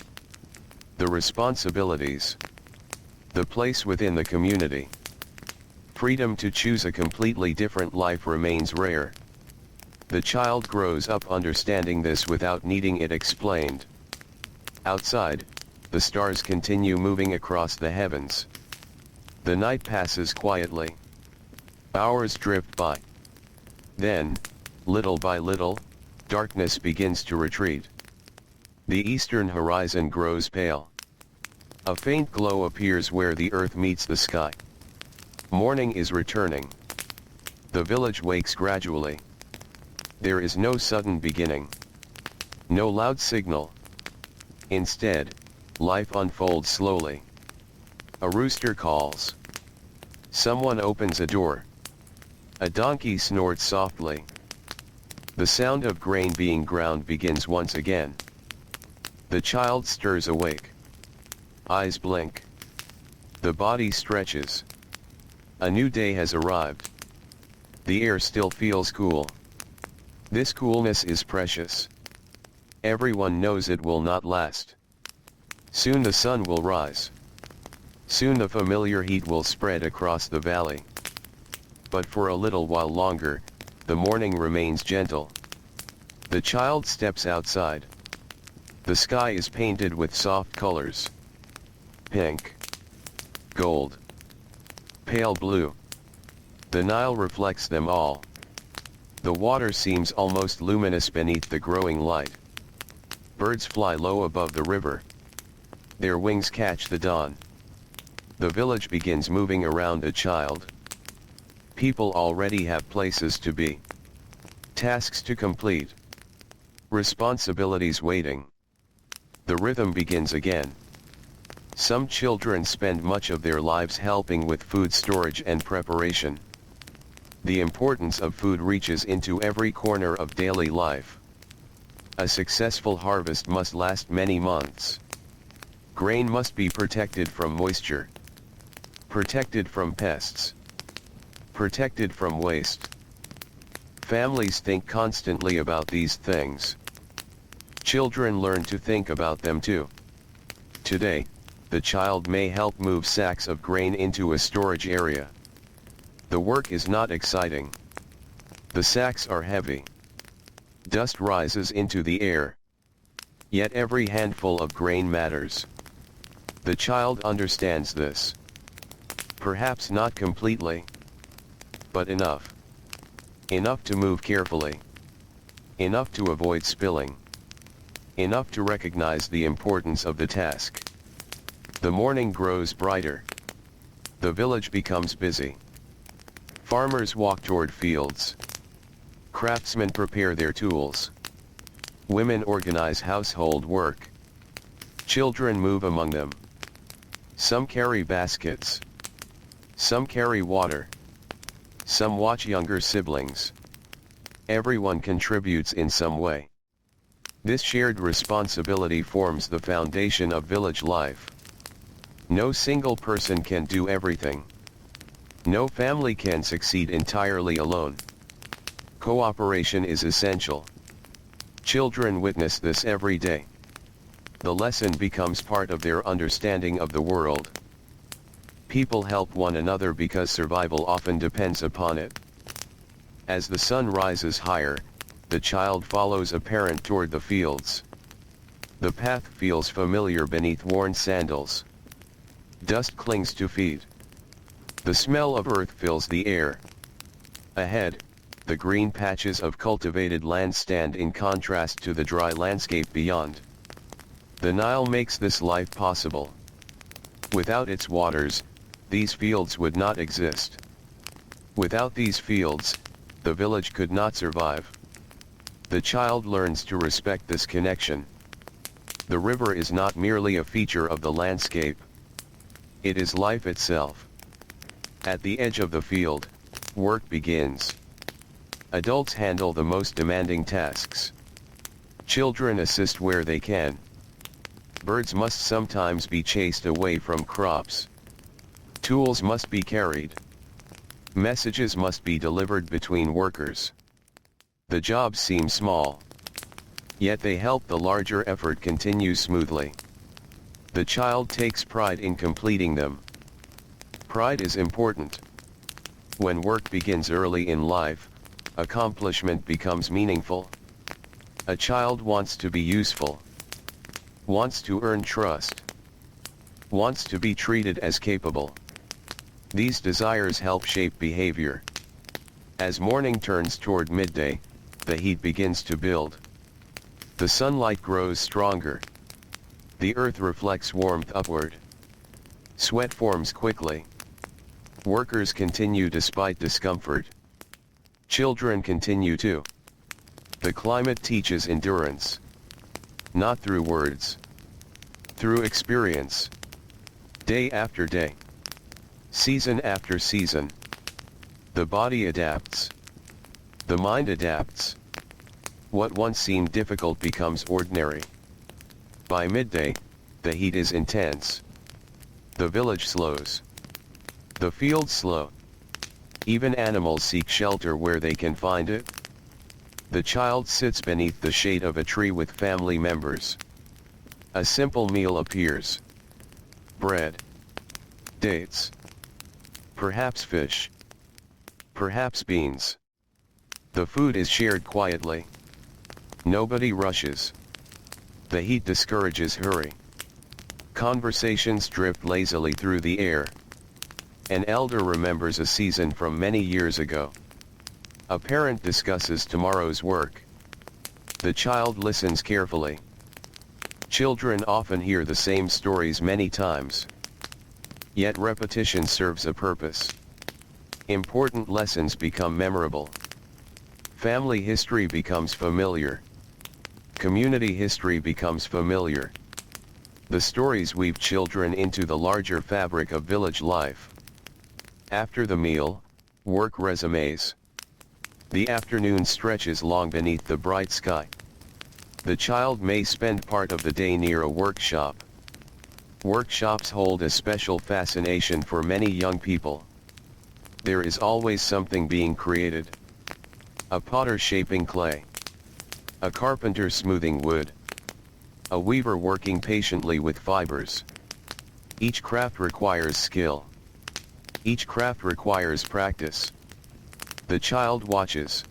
The responsibilities. The place within the community. Freedom to choose a completely different life remains rare. The child grows up understanding this without needing it explained. Outside, the stars continue moving across the heavens. The night passes quietly. Hours drift by. Then, little by little, darkness begins to retreat. The eastern horizon grows pale. A faint glow appears where the earth meets the sky. Morning is returning. The village wakes gradually. There is no sudden beginning. No loud signal. Instead, life unfolds slowly. A rooster calls. Someone opens a door. A donkey snorts softly. The sound of grain being ground begins once again. The child stirs awake. Eyes blink. The body stretches. A new day has arrived. The air still feels cool. This coolness is precious. Everyone knows it will not last. Soon the sun will rise. Soon the familiar heat will spread across the valley. But for a little while longer, the morning remains gentle. The child steps outside. The sky is painted with soft colors. Pink, gold, pale blue. The Nile reflects them all. The water seems almost luminous beneath the growing light. Birds fly low above the river. Their wings catch the dawn. The village begins moving around a child. People already have places to be. Tasks to complete. Responsibilities waiting. The rhythm begins again. Some children spend much of their lives helping with food storage and preparation. The importance of food reaches into every corner of daily life. A successful harvest must last many months. Grain must be protected from moisture. Protected from pests. Protected from waste. Families think constantly about these things. Children learn to think about them too. Today, the child may help move sacks of grain into a storage area. The work is not exciting. The sacks are heavy. Dust rises into the air. Yet every handful of grain matters. The child understands this. Perhaps not completely, but enough. Enough to move carefully. Enough to avoid spilling. Enough to recognize the importance of the task. The morning grows brighter. The village becomes busy. Farmers walk toward fields. Craftsmen prepare their tools. Women organize household work. Children move among them. Some carry baskets. Some carry water. Some watch younger siblings. Everyone contributes in some way. This shared responsibility forms the foundation of village life. No single person can do everything. No family can succeed entirely alone. Cooperation is essential. Children witness this every day. The lesson becomes part of their understanding of the world. People help one another because survival often depends upon it. As the sun rises higher, the child follows a parent toward the fields. The path feels familiar beneath worn sandals. Dust clings to feet. The smell of earth fills the air. Ahead, the green patches of cultivated land stand in contrast to the dry landscape beyond. The Nile makes this life possible. Without its waters, these fields would not exist. Without these fields, the village could not survive. The child learns to respect this connection. The river is not merely a feature of the landscape. It is life itself. At the edge of the field, work begins. Adults handle the most demanding tasks. Children assist where they can. Birds must sometimes be chased away from crops. Tools must be carried. Messages must be delivered between workers. The jobs seem small. Yet they help the larger effort continue smoothly. The child takes pride in completing them. Pride is important. When work begins early in life, accomplishment becomes meaningful. A child wants to be useful. Wants to earn trust. Wants to be treated as capable. These desires help shape behavior. As morning turns toward midday, the heat begins to build. The sunlight grows stronger. The earth reflects warmth upward. Sweat forms quickly. Workers continue despite discomfort. Children continue too. The climate teaches endurance. Not through words. Through experience. Day after day. Season after season. The body adapts. The mind adapts. What once seemed difficult becomes ordinary. By midday, the heat is intense. The village slows. The fields slow. Even animals seek shelter where they can find it. The child sits beneath the shade of a tree with family members. A simple meal appears. Bread. Dates. Perhaps fish. Perhaps beans. The food is shared quietly. Nobody rushes. The heat discourages hurry. Conversations drift lazily through the air. An elder remembers a season from many years ago. A parent discusses tomorrow's work. The child listens carefully. Children often hear the same stories many times. Yet repetition serves a purpose. Important lessons become memorable. Family history becomes familiar. Community history becomes familiar. The stories weave children into the larger fabric of village life. After the meal, work resumes. The afternoon stretches long beneath the bright sky. The child may spend part of the day near a workshop. Workshops hold a special fascination for many young people. There is always something being created. A potter shaping clay. A carpenter smoothing wood. A weaver working patiently with fibers. Each craft requires skill. Each craft requires practice. The child watches.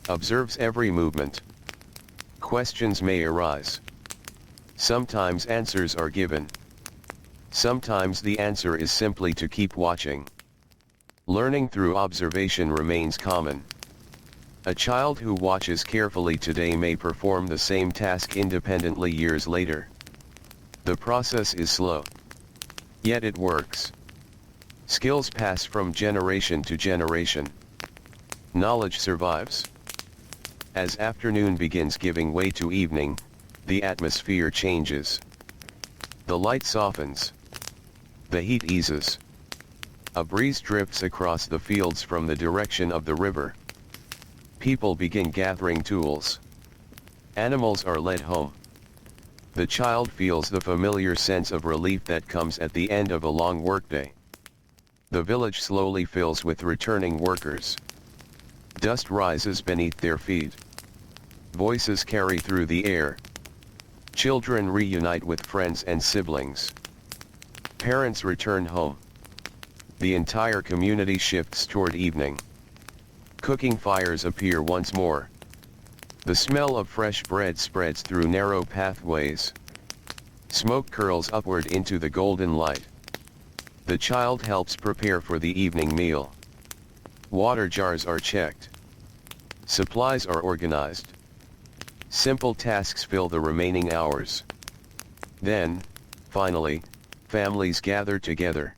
Observes every movement. Questions may arise. Sometimes answers are given. Sometimes the answer is simply to keep watching. Learning through observation remains common. A child who watches carefully today may perform the same task independently years later. The process is slow. Yet it works. Skills pass from generation to generation. Knowledge survives. As afternoon begins giving way to evening, the atmosphere changes. The light softens. The heat eases. A breeze drifts across the fields from the direction of the river. People begin gathering tools. Animals are led home. The child feels the familiar sense of relief that comes at the end of a long workday. The village slowly fills with returning workers. Dust rises beneath their feet. Voices carry through the air. Children reunite with friends and siblings. Parents return home. The entire community shifts toward evening. Cooking fires appear once more. The smell of fresh bread spreads through narrow pathways. Smoke curls upward into the golden light. The child helps prepare for the evening meal. Water jars are checked. Supplies are organized. Simple tasks fill the remaining hours. Then, finally, families gather together.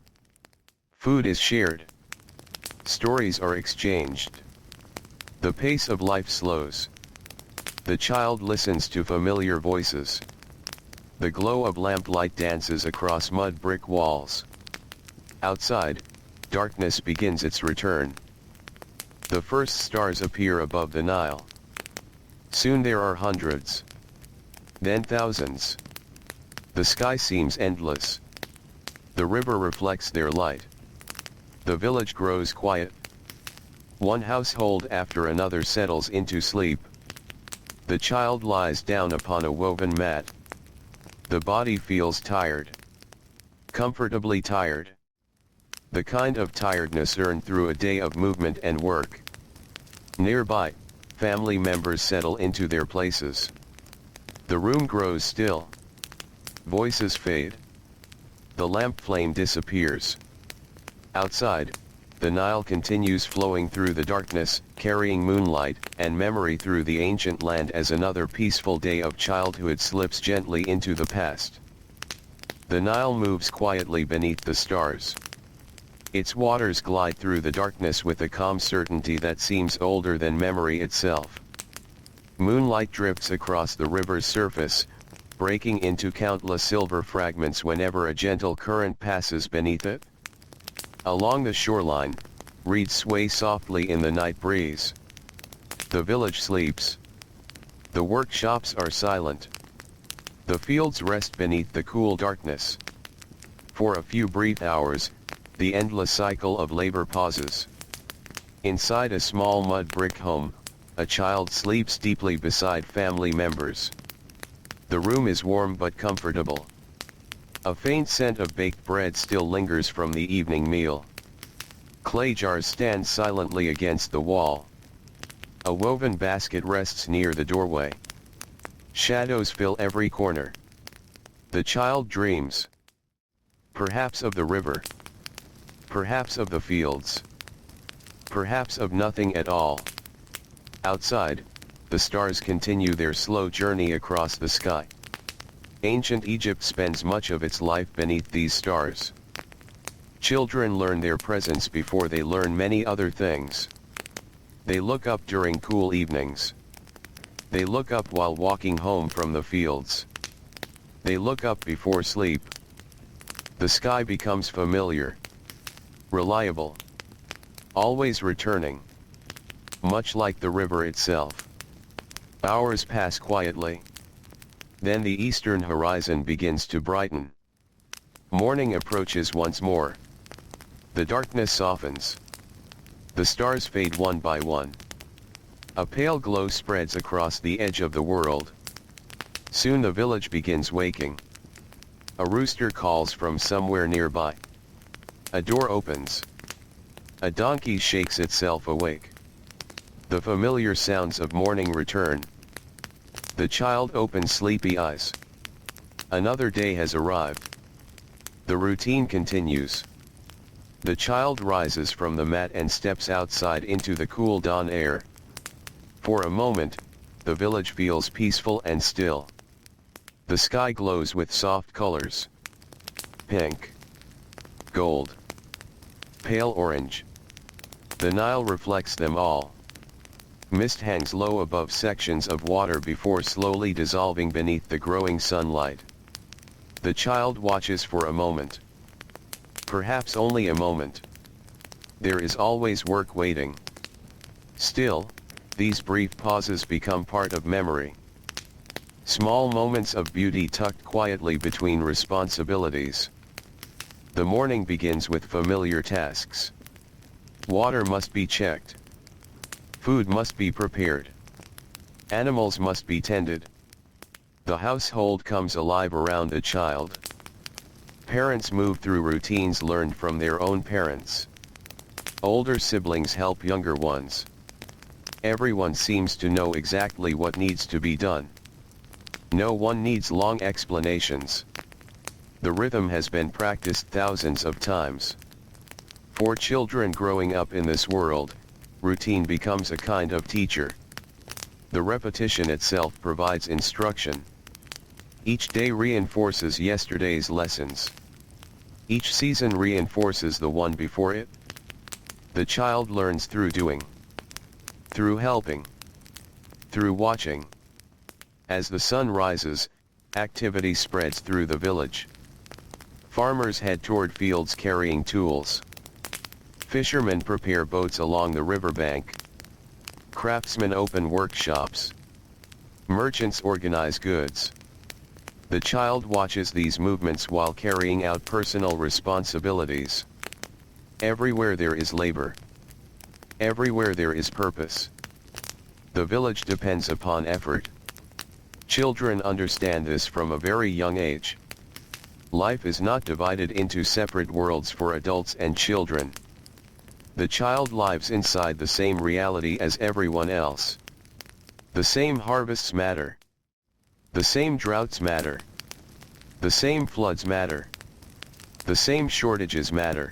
Food is shared. Stories are exchanged. The pace of life slows. The child listens to familiar voices. The glow of lamplight dances across mud brick walls. Outside, darkness begins its return. The first stars appear above the Nile. Soon there are hundreds. Then thousands. The sky seems endless. The river reflects their light. The village grows quiet. One household after another settles into sleep. The child lies down upon a woven mat. The body feels tired. Comfortably tired. The kind of tiredness earned through a day of movement and work. Nearby, family members settle into their places. The room grows still. Voices fade. The lamp flame disappears. Outside, the Nile continues flowing through the darkness, carrying moonlight and memory through the ancient land as another peaceful day of childhood slips gently into the past. The Nile moves quietly beneath the stars. Its waters glide through the darkness with a calm certainty that seems older than memory itself. Moonlight drifts across the river's surface, breaking into countless silver fragments whenever a gentle current passes beneath it. Along the shoreline, reeds sway softly in the night breeze. The village sleeps. The workshops are silent. The fields rest beneath the cool darkness. For a few brief hours, the endless cycle of labor pauses. Inside a small mud brick home, a child sleeps deeply beside family members. The room is warm but comfortable. A faint scent of baked bread still lingers from the evening meal. Clay jars stand silently against the wall. A woven basket rests near the doorway. Shadows fill every corner. The child dreams. Perhaps of the river. Perhaps of the fields. Perhaps of nothing at all. Outside, the stars continue their slow journey across the sky. Ancient Egypt spends much of its life beneath these stars. Children learn their presence before they learn many other things. They look up during cool evenings. They look up while walking home from the fields. They look up before sleep. The sky becomes familiar. Reliable. Always returning. Much like the river itself. Hours pass quietly. Then the eastern horizon begins to brighten. Morning approaches once more. The darkness softens. The stars fade one by one. A pale glow spreads across the edge of the world. Soon the village begins waking. A rooster calls from somewhere nearby. A door opens. A donkey shakes itself awake. The familiar sounds of morning return. The child opens sleepy eyes. Another day has arrived. The routine continues. The child rises from the mat and steps outside into the cool dawn air. For a moment, the village feels peaceful and still. The sky glows with soft colors. Pink. Gold. Pale orange. The Nile reflects them all. Mist hangs low above sections of water before slowly dissolving beneath the growing sunlight. The child watches for a moment. Perhaps only a moment. There is always work waiting. Still, these brief pauses become part of memory. Small moments of beauty tucked quietly between responsibilities. The morning begins with familiar tasks. Water must be checked. Food must be prepared. Animals must be tended. The household comes alive around a child. Parents move through routines learned from their own parents. Older siblings help younger ones. Everyone seems to know exactly what needs to be done. No one needs long explanations. The rhythm has been practiced thousands of times. For children growing up in this world, routine becomes a kind of teacher. The repetition itself provides instruction. Each day reinforces yesterday's lessons. Each season reinforces the one before it. The child learns through doing. Through helping. Through watching. As the sun rises, activity spreads through the village. Farmers head toward fields carrying tools. Fishermen prepare boats along the riverbank. Craftsmen open workshops. Merchants organize goods. The child watches these movements while carrying out personal responsibilities. Everywhere there is labor. Everywhere there is purpose. The village depends upon effort. Children understand this from a very young age. Life is not divided into separate worlds for adults and children. The child lives inside the same reality as everyone else. The same harvests matter. The same droughts matter. The same floods matter. The same shortages matter.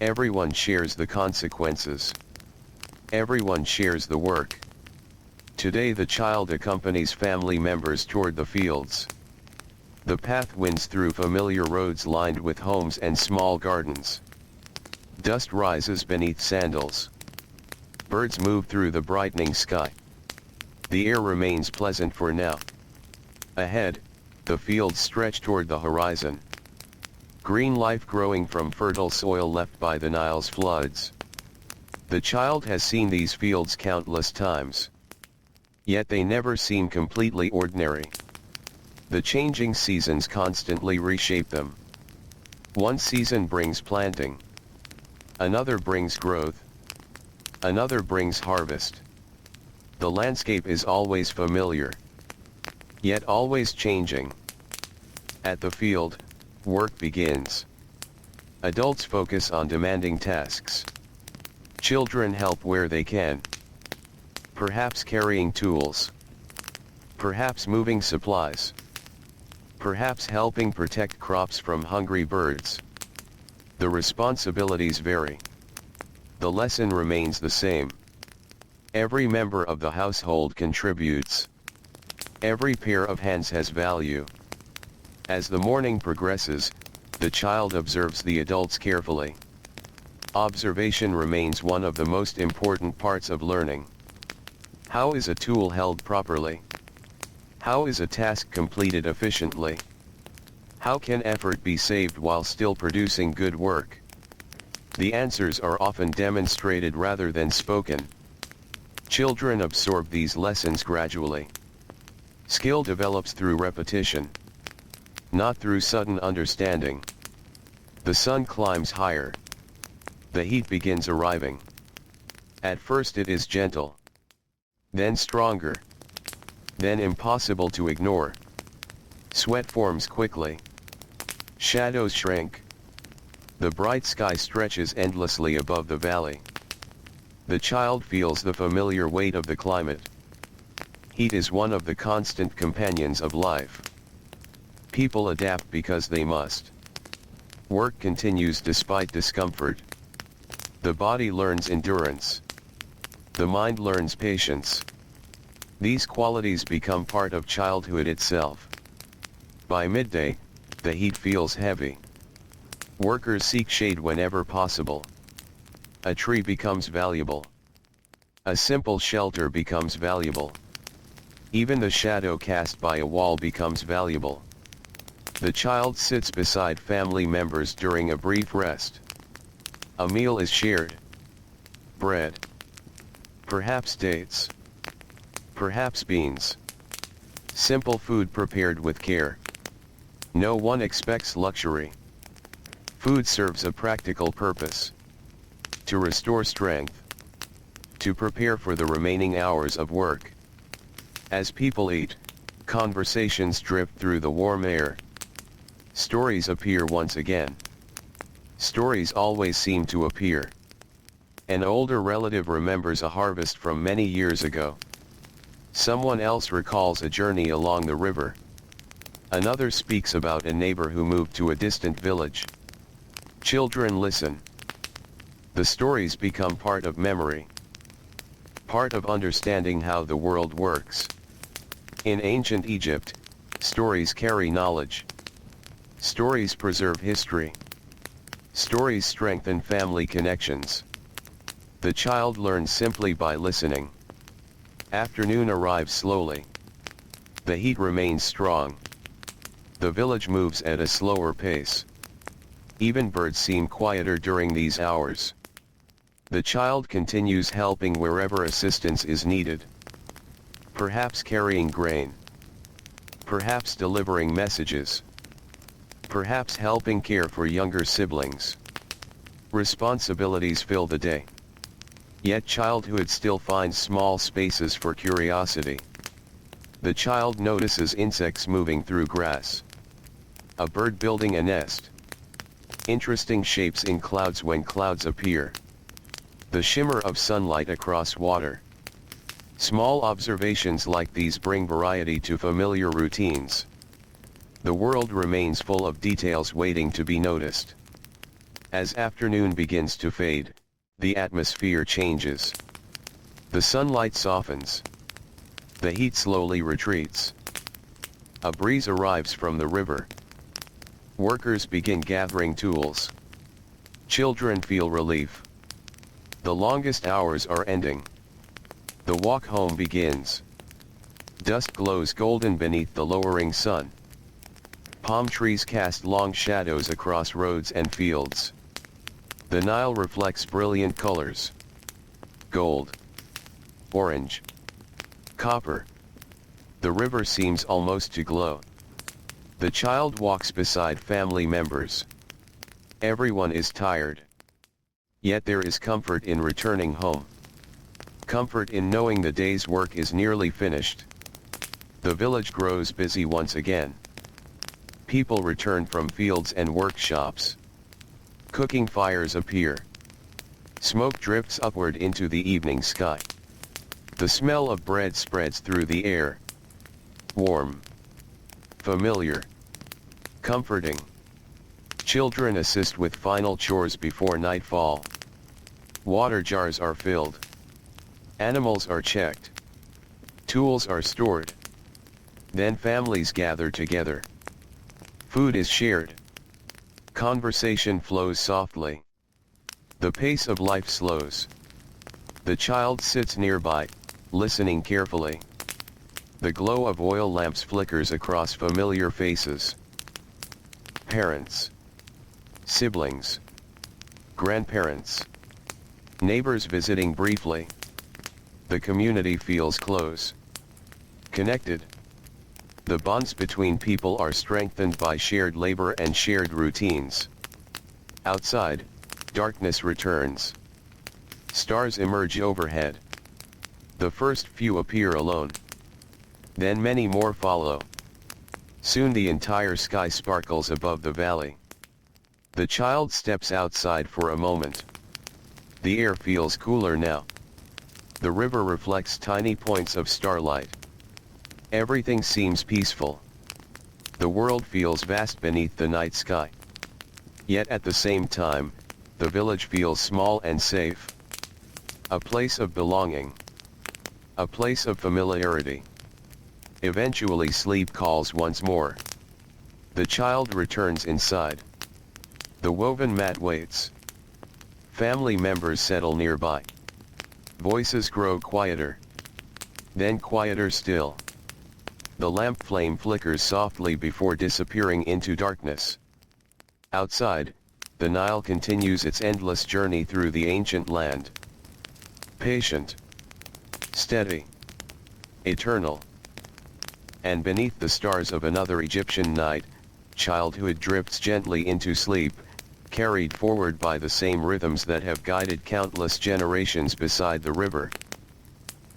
Everyone shares the consequences. Everyone shares the work. Today the child accompanies family members toward the fields. The path winds through familiar roads lined with homes and small gardens. Dust rises beneath sandals. Birds move through the brightening sky. The air remains pleasant for now. Ahead, the fields stretch toward the horizon. Green life growing from fertile soil left by the Nile's floods. The child has seen these fields countless times. Yet they never seem completely ordinary. The changing seasons constantly reshape them. One season brings planting. Another brings growth. Another brings harvest. The landscape is always familiar, yet always changing. At the field, work begins. Adults focus on demanding tasks. Children help where they can. Perhaps carrying tools. Perhaps moving supplies. Perhaps helping protect crops from hungry birds. The responsibilities vary. The lesson remains the same. Every member of the household contributes. Every pair of hands has value. As the morning progresses, the child observes the adults carefully. Observation remains one of the most important parts of learning. How is a tool held properly? How is a task completed efficiently? How can effort be saved while still producing good work? The answers are often demonstrated rather than spoken. Children absorb these lessons gradually. Skill develops through repetition, not through sudden understanding. The sun climbs higher. The heat begins arriving. At first it is gentle, then stronger, then impossible to ignore. Sweat forms quickly. Shadows shrink. The bright sky stretches endlessly above the valley. The child feels the familiar weight of the climate. Heat is one of the constant companions of life. People adapt because they must. Work continues despite discomfort. The body learns endurance. The mind learns patience. These qualities become part of childhood itself. By midday, the heat feels heavy. Workers seek shade whenever possible. A tree becomes valuable. A simple shelter becomes valuable. Even the shadow cast by a wall becomes valuable. The child sits beside family members during a brief rest. A meal is shared. Bread. Perhaps dates. Perhaps beans. Simple food prepared with care. No one expects luxury. Food serves a practical purpose. To restore strength. To prepare for the remaining hours of work. As people eat, conversations drift through the warm air. Stories appear once again. Stories always seem to appear. An older relative remembers a harvest from many years ago. Someone else recalls a journey along the river. Another speaks about a neighbor who moved to a distant village. Children listen. The stories become part of memory. Part of understanding how the world works. In ancient Egypt, stories carry knowledge. Stories preserve history. Stories strengthen family connections. The child learns simply by listening. Afternoon arrives slowly. The heat remains strong. The village moves at a slower pace. Even birds seem quieter during these hours. The child continues helping wherever assistance is needed. Perhaps carrying grain. Perhaps delivering messages. Perhaps helping care for younger siblings. Responsibilities fill the day. Yet childhood still finds small spaces for curiosity. The child notices insects moving through grass. A bird building a nest. Interesting shapes in clouds when clouds appear. The shimmer of sunlight across water. Small observations like these bring variety to familiar routines. The world remains full of details waiting to be noticed. As afternoon begins to fade, the atmosphere changes. The sunlight softens. The heat slowly retreats. A breeze arrives from the river. Workers begin gathering tools. Children feel relief. The longest hours are ending. The walk home begins. Dusk glows golden beneath the lowering sun. Palm trees cast long shadows across roads and fields. The Nile reflects brilliant colors. Gold, orange, copper. The river seems almost to glow. The child walks beside family members. Everyone is tired. Yet there is comfort in returning home. Comfort in knowing the day's work is nearly finished. The village grows busy once again. People return from fields and workshops. Cooking fires appear. Smoke drifts upward into the evening sky. The smell of bread spreads through the air. Warm. Familiar. Comforting. Children assist with final chores before nightfall. Water jars are filled. Animals are checked. Tools are stored. Then families gather together. Food is shared. Conversation flows softly. The pace of life slows. The child sits nearby, listening carefully. The glow of oil lamps flickers across familiar faces. Parents. Siblings. Grandparents. Neighbors visiting briefly. The community feels close. Connected. The bonds between people are strengthened by shared labor and shared routines. Outside, darkness returns. Stars emerge overhead. The first few appear alone. Then many more follow. Soon the entire sky sparkles above the valley. The child steps outside for a moment. The air feels cooler now. The river reflects tiny points of starlight. Everything seems peaceful. The world feels vast beneath the night sky. Yet at the same time, the village feels small and safe. A place of belonging. A place of familiarity. Eventually sleep calls once more. The child returns inside. The woven mat waits. Family members settle nearby. Voices grow quieter. Then quieter still. The lamp flame flickers softly before disappearing into darkness. Outside, the Nile continues its endless journey through the ancient land. Patient. Steady. Eternal. And beneath the stars of another Egyptian night, childhood drifts gently into sleep, carried forward by the same rhythms that have guided countless generations beside the river.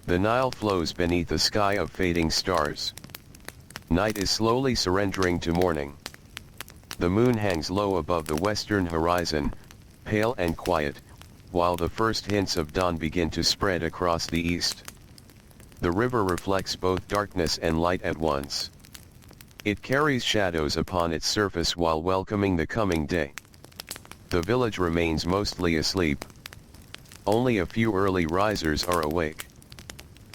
The Nile flows beneath a sky of fading stars. Night is slowly surrendering to morning. The moon hangs low above the western horizon, pale and quiet, while the first hints of dawn begin to spread across the east. The river reflects both darkness and light at once. It carries shadows upon its surface while welcoming the coming day. The village remains mostly asleep. Only a few early risers are awake.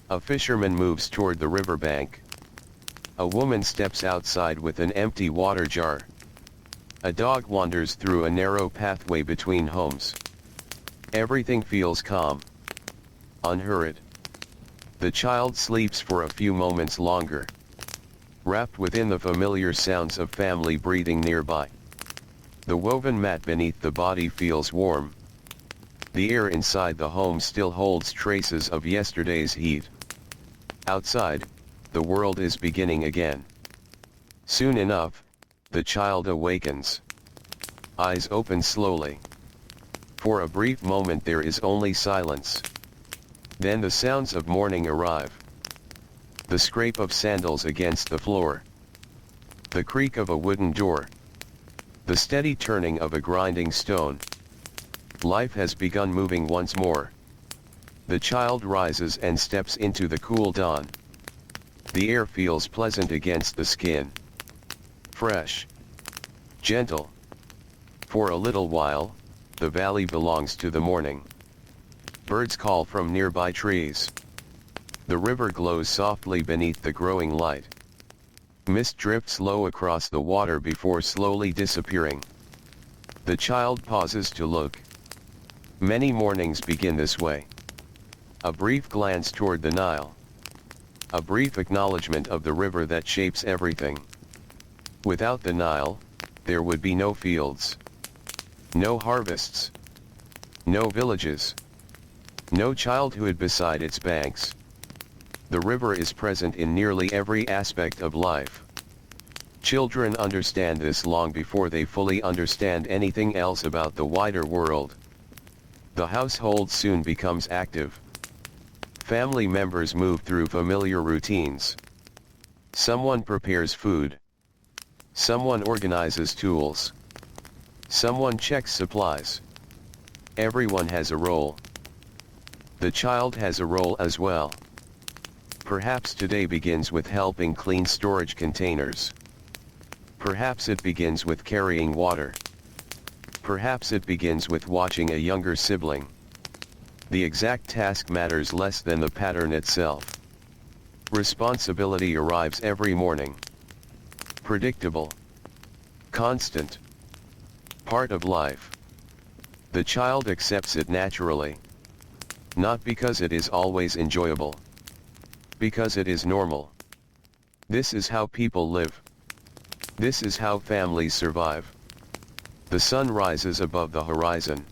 A fisherman moves toward the riverbank. A woman steps outside with an empty water jar. A dog wanders through a narrow pathway between homes. Everything feels calm. Unhurried. The child sleeps for a few moments longer. Wrapped within the familiar sounds of family breathing nearby. The woven mat beneath the body feels warm. The air inside the home still holds traces of yesterday's heat. Outside, the world is beginning again. Soon enough, the child awakens. Eyes open slowly. For a brief moment there is only silence. Then the sounds of morning arrive. The scrape of sandals against the floor. The creak of a wooden door. The steady turning of a grinding stone. Life has begun moving once more. The child rises and steps into the cool dawn. The air feels pleasant against the skin. Fresh. Gentle. For a little while, the valley belongs to the morning. Birds call from nearby trees. The river glows softly beneath the growing light. Mist drifts low across the water before slowly disappearing. The child pauses to look. Many mornings begin this way. A brief glance toward the Nile. A brief acknowledgement of the river that shapes everything. Without the Nile, there would be no fields. No harvests. No villages. No childhood beside its banks. The river is present in nearly every aspect of life. Children understand this long before they fully understand anything else about the wider world. The household soon becomes active. Family members move through familiar routines. Someone prepares food. Someone organizes tools. Someone checks supplies. Everyone has a role. The child has a role as well. Perhaps today begins with helping clean storage containers. Perhaps it begins with carrying water. Perhaps it begins with watching a younger sibling. The exact task matters less than the pattern itself. Responsibility arrives every morning. Predictable. Constant. Part of life. The child accepts it naturally. Not because it is always enjoyable. Because it is normal. This is how people live. This is how families survive. The sun rises above the horizon.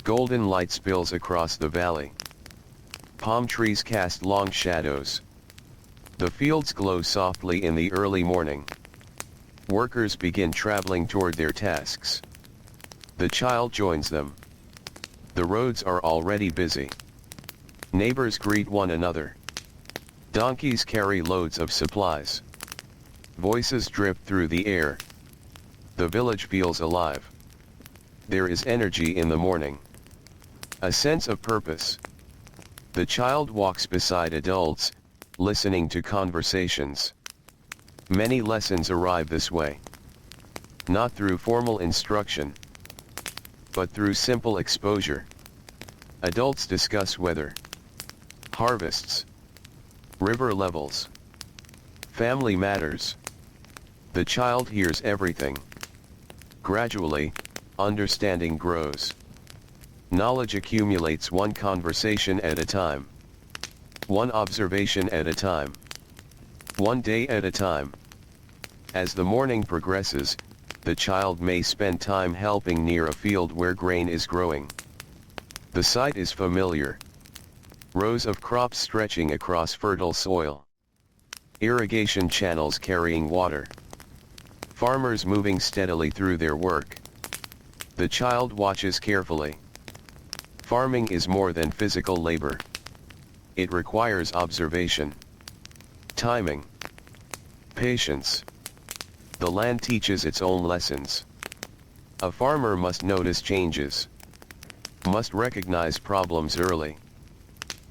Golden light spills across the valley. Palm trees cast long shadows. The fields glow softly in the early morning. Workers begin traveling toward their tasks. The child joins them. The roads are already busy. Neighbors greet one another. Donkeys carry loads of supplies. Voices drift through the air. The village feels alive. There is energy in the morning. A sense of purpose. The child walks beside adults, listening to conversations. Many lessons arrive this way. Not through formal instruction, but through simple exposure. Adults discuss weather, harvests, river levels, family matters. The child hears everything. Gradually, understanding grows. Knowledge accumulates one conversation at a time. One observation at a time. One day at a time. As the morning progresses, the child may spend time helping near a field where grain is growing. The sight is familiar. Rows of crops stretching across fertile soil. Irrigation channels carrying water. Farmers moving steadily through their work. The child watches carefully. Farming is more than physical labor. It requires observation, timing, patience. The land teaches its own lessons. A farmer must notice changes, must recognize problems early,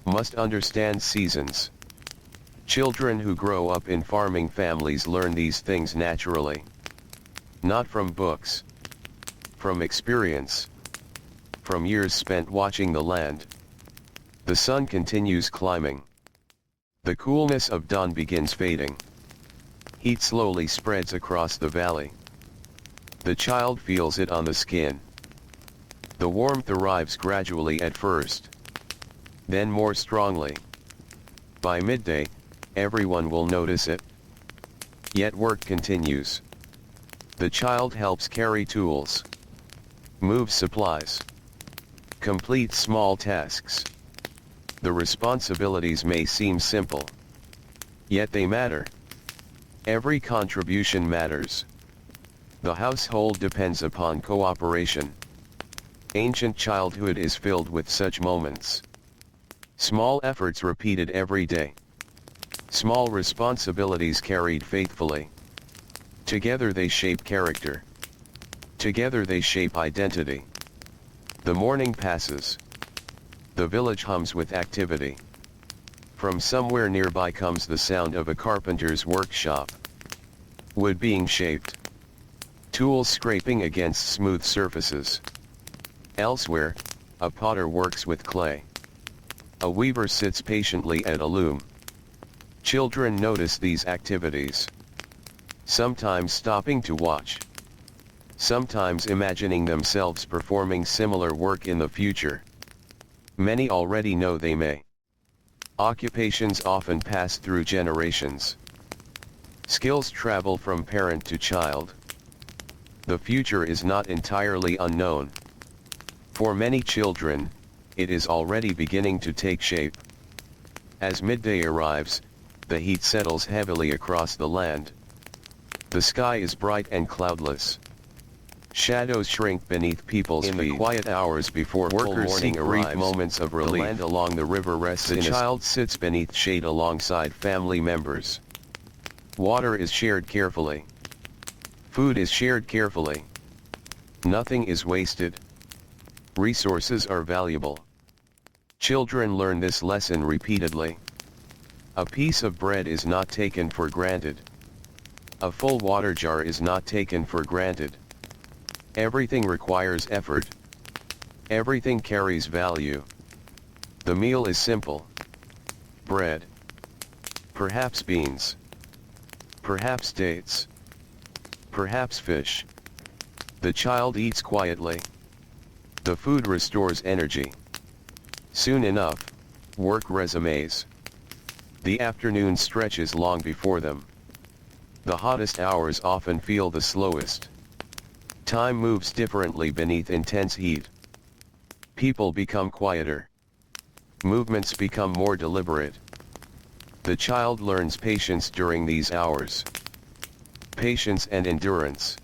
must understand seasons. Children who grow up in farming families learn these things naturally. Not from books, from experience, from years spent watching the land. The sun continues climbing. The coolness of dawn begins fading. Heat slowly spreads across the valley. The child feels it on the skin. The warmth arrives gradually at first, then more strongly. By midday, everyone will notice it. Yet work continues. The child helps carry tools, move supplies, complete small tasks. The responsibilities may seem simple, yet they matter. Every contribution matters. The household depends upon cooperation. Ancient childhood is filled with such moments. Small efforts repeated every day. Small responsibilities carried faithfully. Together they shape character. Together they shape identity. The morning passes. The village hums with activity. From somewhere nearby comes the sound of a carpenter's workshop. Wood being shaped. Tools scraping against smooth surfaces. Elsewhere, a potter works with clay. A weaver sits patiently at a loom. Children notice these activities. sometimes stopping to watch, sometimes imagining themselves performing similar work in the future. Many already know they may. Occupations often pass through generations. Skills travel from parent to child. The future is not entirely unknown. For many children, it is already beginning to take shape. As midday arrives, the heat settles heavily across the land. The sky is bright and cloudless. Shadows shrink beneath people's feet. In the quiet hours before workers seek brief moments of relief. The land along the river rests. The child sits beneath shade alongside family members. Water is shared carefully. Food is shared carefully. Nothing is wasted. Resources are valuable. Children learn this lesson repeatedly. A piece of bread is not taken for granted. A full water jar is not taken for granted. Everything requires effort. Everything carries value. The meal is simple. Bread. Perhaps beans. Perhaps dates. Perhaps fish. The child eats quietly. The food restores energy. Soon enough, work resumes. The afternoon stretches long before them. The hottest hours often feel the slowest. Time moves differently beneath intense heat. People become quieter. Movements become more deliberate. The child learns patience during these hours. Patience and endurance.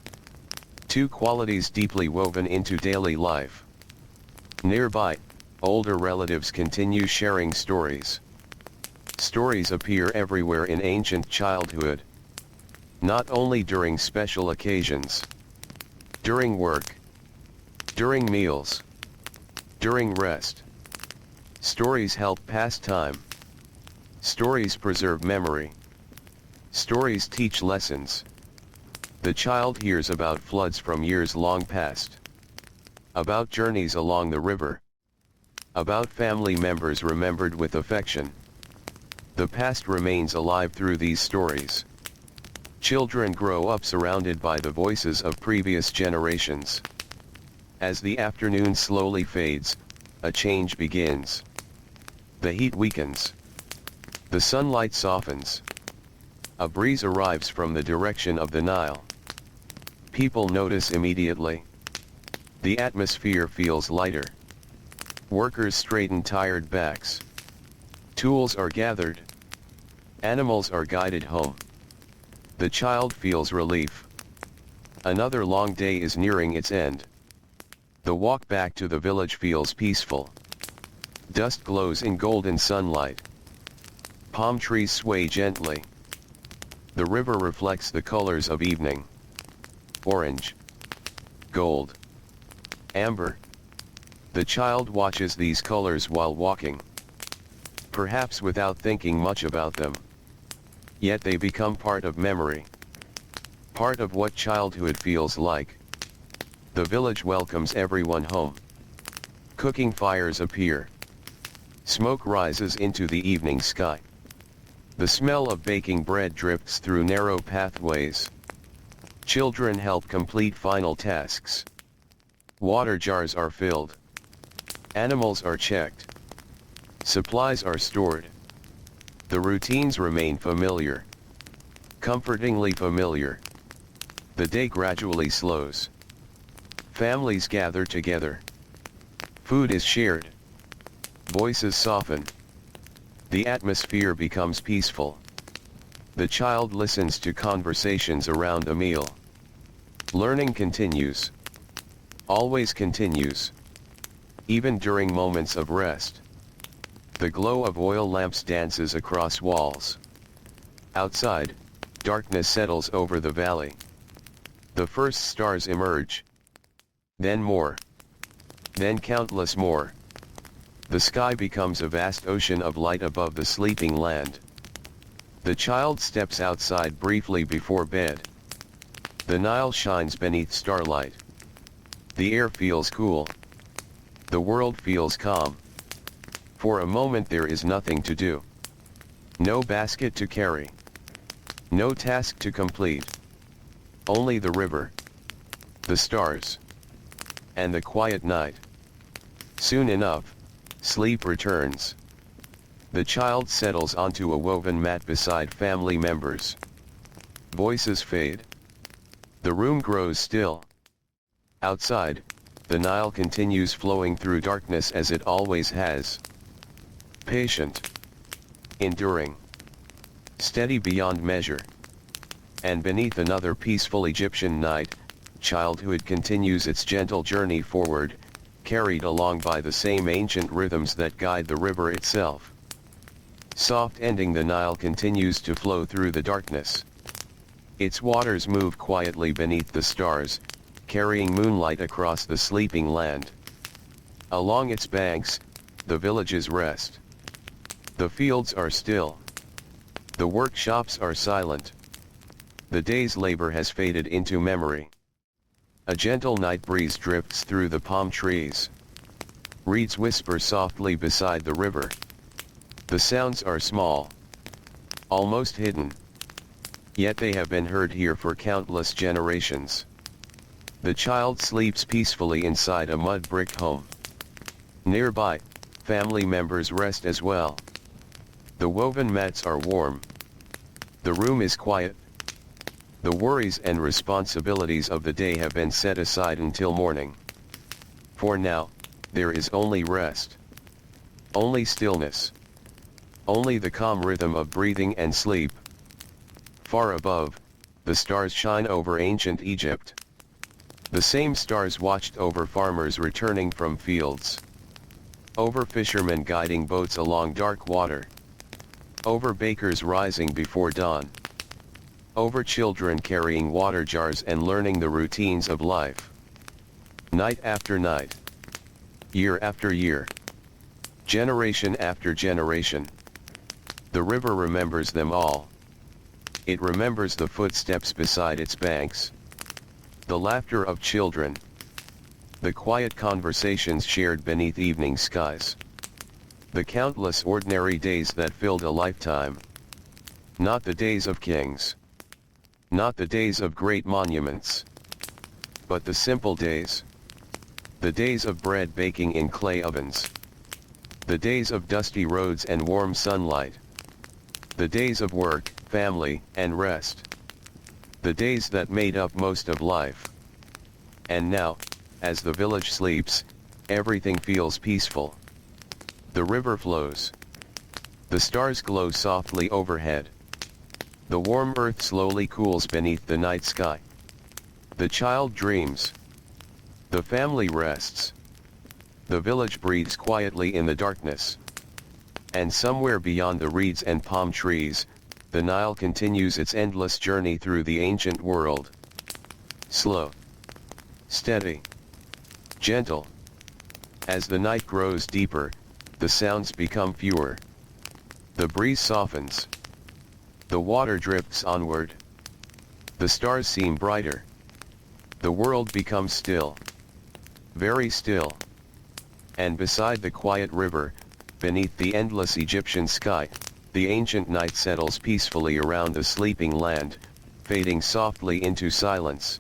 Two qualities deeply woven into daily life. Nearby, older relatives continue sharing stories. Stories appear everywhere in ancient childhood. Not only during special occasions. During work. During meals. During rest. Stories help pass time. Stories preserve memory. Stories teach lessons. The child hears about floods from years long past. About journeys along the river. About family members remembered with affection. The past remains alive through these stories. Children grow up surrounded by the voices of previous generations. As the afternoon slowly fades, a change begins. The heat weakens. The sunlight softens. A breeze arrives from the direction of the Nile. People notice immediately. The atmosphere feels lighter. Workers straighten tired backs. Tools are gathered. Animals are guided home. The child feels relief. Another long day is nearing its end. The walk back to the village feels peaceful. Dust glows in golden sunlight. Palm trees sway gently. The river reflects the colors of evening. Orange. Gold. Amber. The child watches these colors while walking. Perhaps without thinking much about them. Yet they become part of memory. Part of what childhood feels like. The village welcomes everyone home. Cooking fires appear. Smoke rises into the evening sky. The smell of baking bread drifts through narrow pathways. Children help complete final tasks. Water jars are filled. Animals are checked. Supplies are stored. The routines remain familiar. Comfortingly familiar. The day gradually slows. Families gather together. Food is shared. Voices soften. The atmosphere becomes peaceful. The child listens to conversations around a meal. Learning continues. Always continues. Even during moments of rest. The glow of oil lamps dances across walls. Outside, darkness settles over the valley. The first stars emerge. Then more. Then countless more. The sky becomes a vast ocean of light above the sleeping land. The child steps outside briefly before bed. The Nile shines beneath starlight. The air feels cool. The world feels calm. For a moment there is nothing to do. No basket to carry. No task to complete. Only the river, the stars, and the quiet night. Soon enough, sleep returns. The child settles onto a woven mat beside family members. Voices fade. The room grows still. Outside, the Nile continues flowing through darkness as it always has. Patient, enduring, steady beyond measure. And beneath another peaceful Egyptian night, childhood continues its gentle journey forward, carried along by the same ancient rhythms that guide the river itself. Soft ending, the Nile continues to flow through the darkness. Its waters move quietly beneath the stars, carrying moonlight across the sleeping land. Along its banks, the villages rest. The fields are still. The workshops are silent. The day's labor has faded into memory. A gentle night breeze drifts through the palm trees. Reeds whisper softly beside the river. The sounds are small, almost hidden. Yet they have been heard here for countless generations. The child sleeps peacefully inside a mud brick home. Nearby, family members rest as well. The woven mats are warm. The room is quiet. The worries and responsibilities of the day have been set aside until morning. For now, there is only rest. Only stillness. Only the calm rhythm of breathing and sleep. Far above, the stars shine over ancient Egypt. The same stars watched over farmers returning from fields. Over fishermen guiding boats along dark water. Over bakers rising before dawn. Over children carrying water jars and learning the routines of life. Night after night. Year after year. Generation after generation. The river remembers them all. It remembers the footsteps beside its banks. The laughter of children. The quiet conversations shared beneath evening skies. The countless ordinary days that filled a lifetime. Not the days of kings. Not the days of great monuments. But the simple days. The days of bread baking in clay ovens. The days of dusty roads and warm sunlight. The days of work, family, and rest. The days that made up most of life. And now, as the village sleeps, everything feels peaceful. The river flows. The stars glow softly overhead. The warm earth slowly cools beneath the night sky. The child dreams. The family rests. The village breathes quietly in the darkness. And somewhere beyond the reeds and palm trees, the Nile continues its endless journey through the ancient world. Slow. Steady. Gentle. As the night grows deeper, the sounds become fewer. The breeze softens. The water drifts onward. The stars seem brighter. The world becomes still. Very still. And beside the quiet river, beneath the endless Egyptian sky, the ancient night settles peacefully around the sleeping land, fading softly into silence.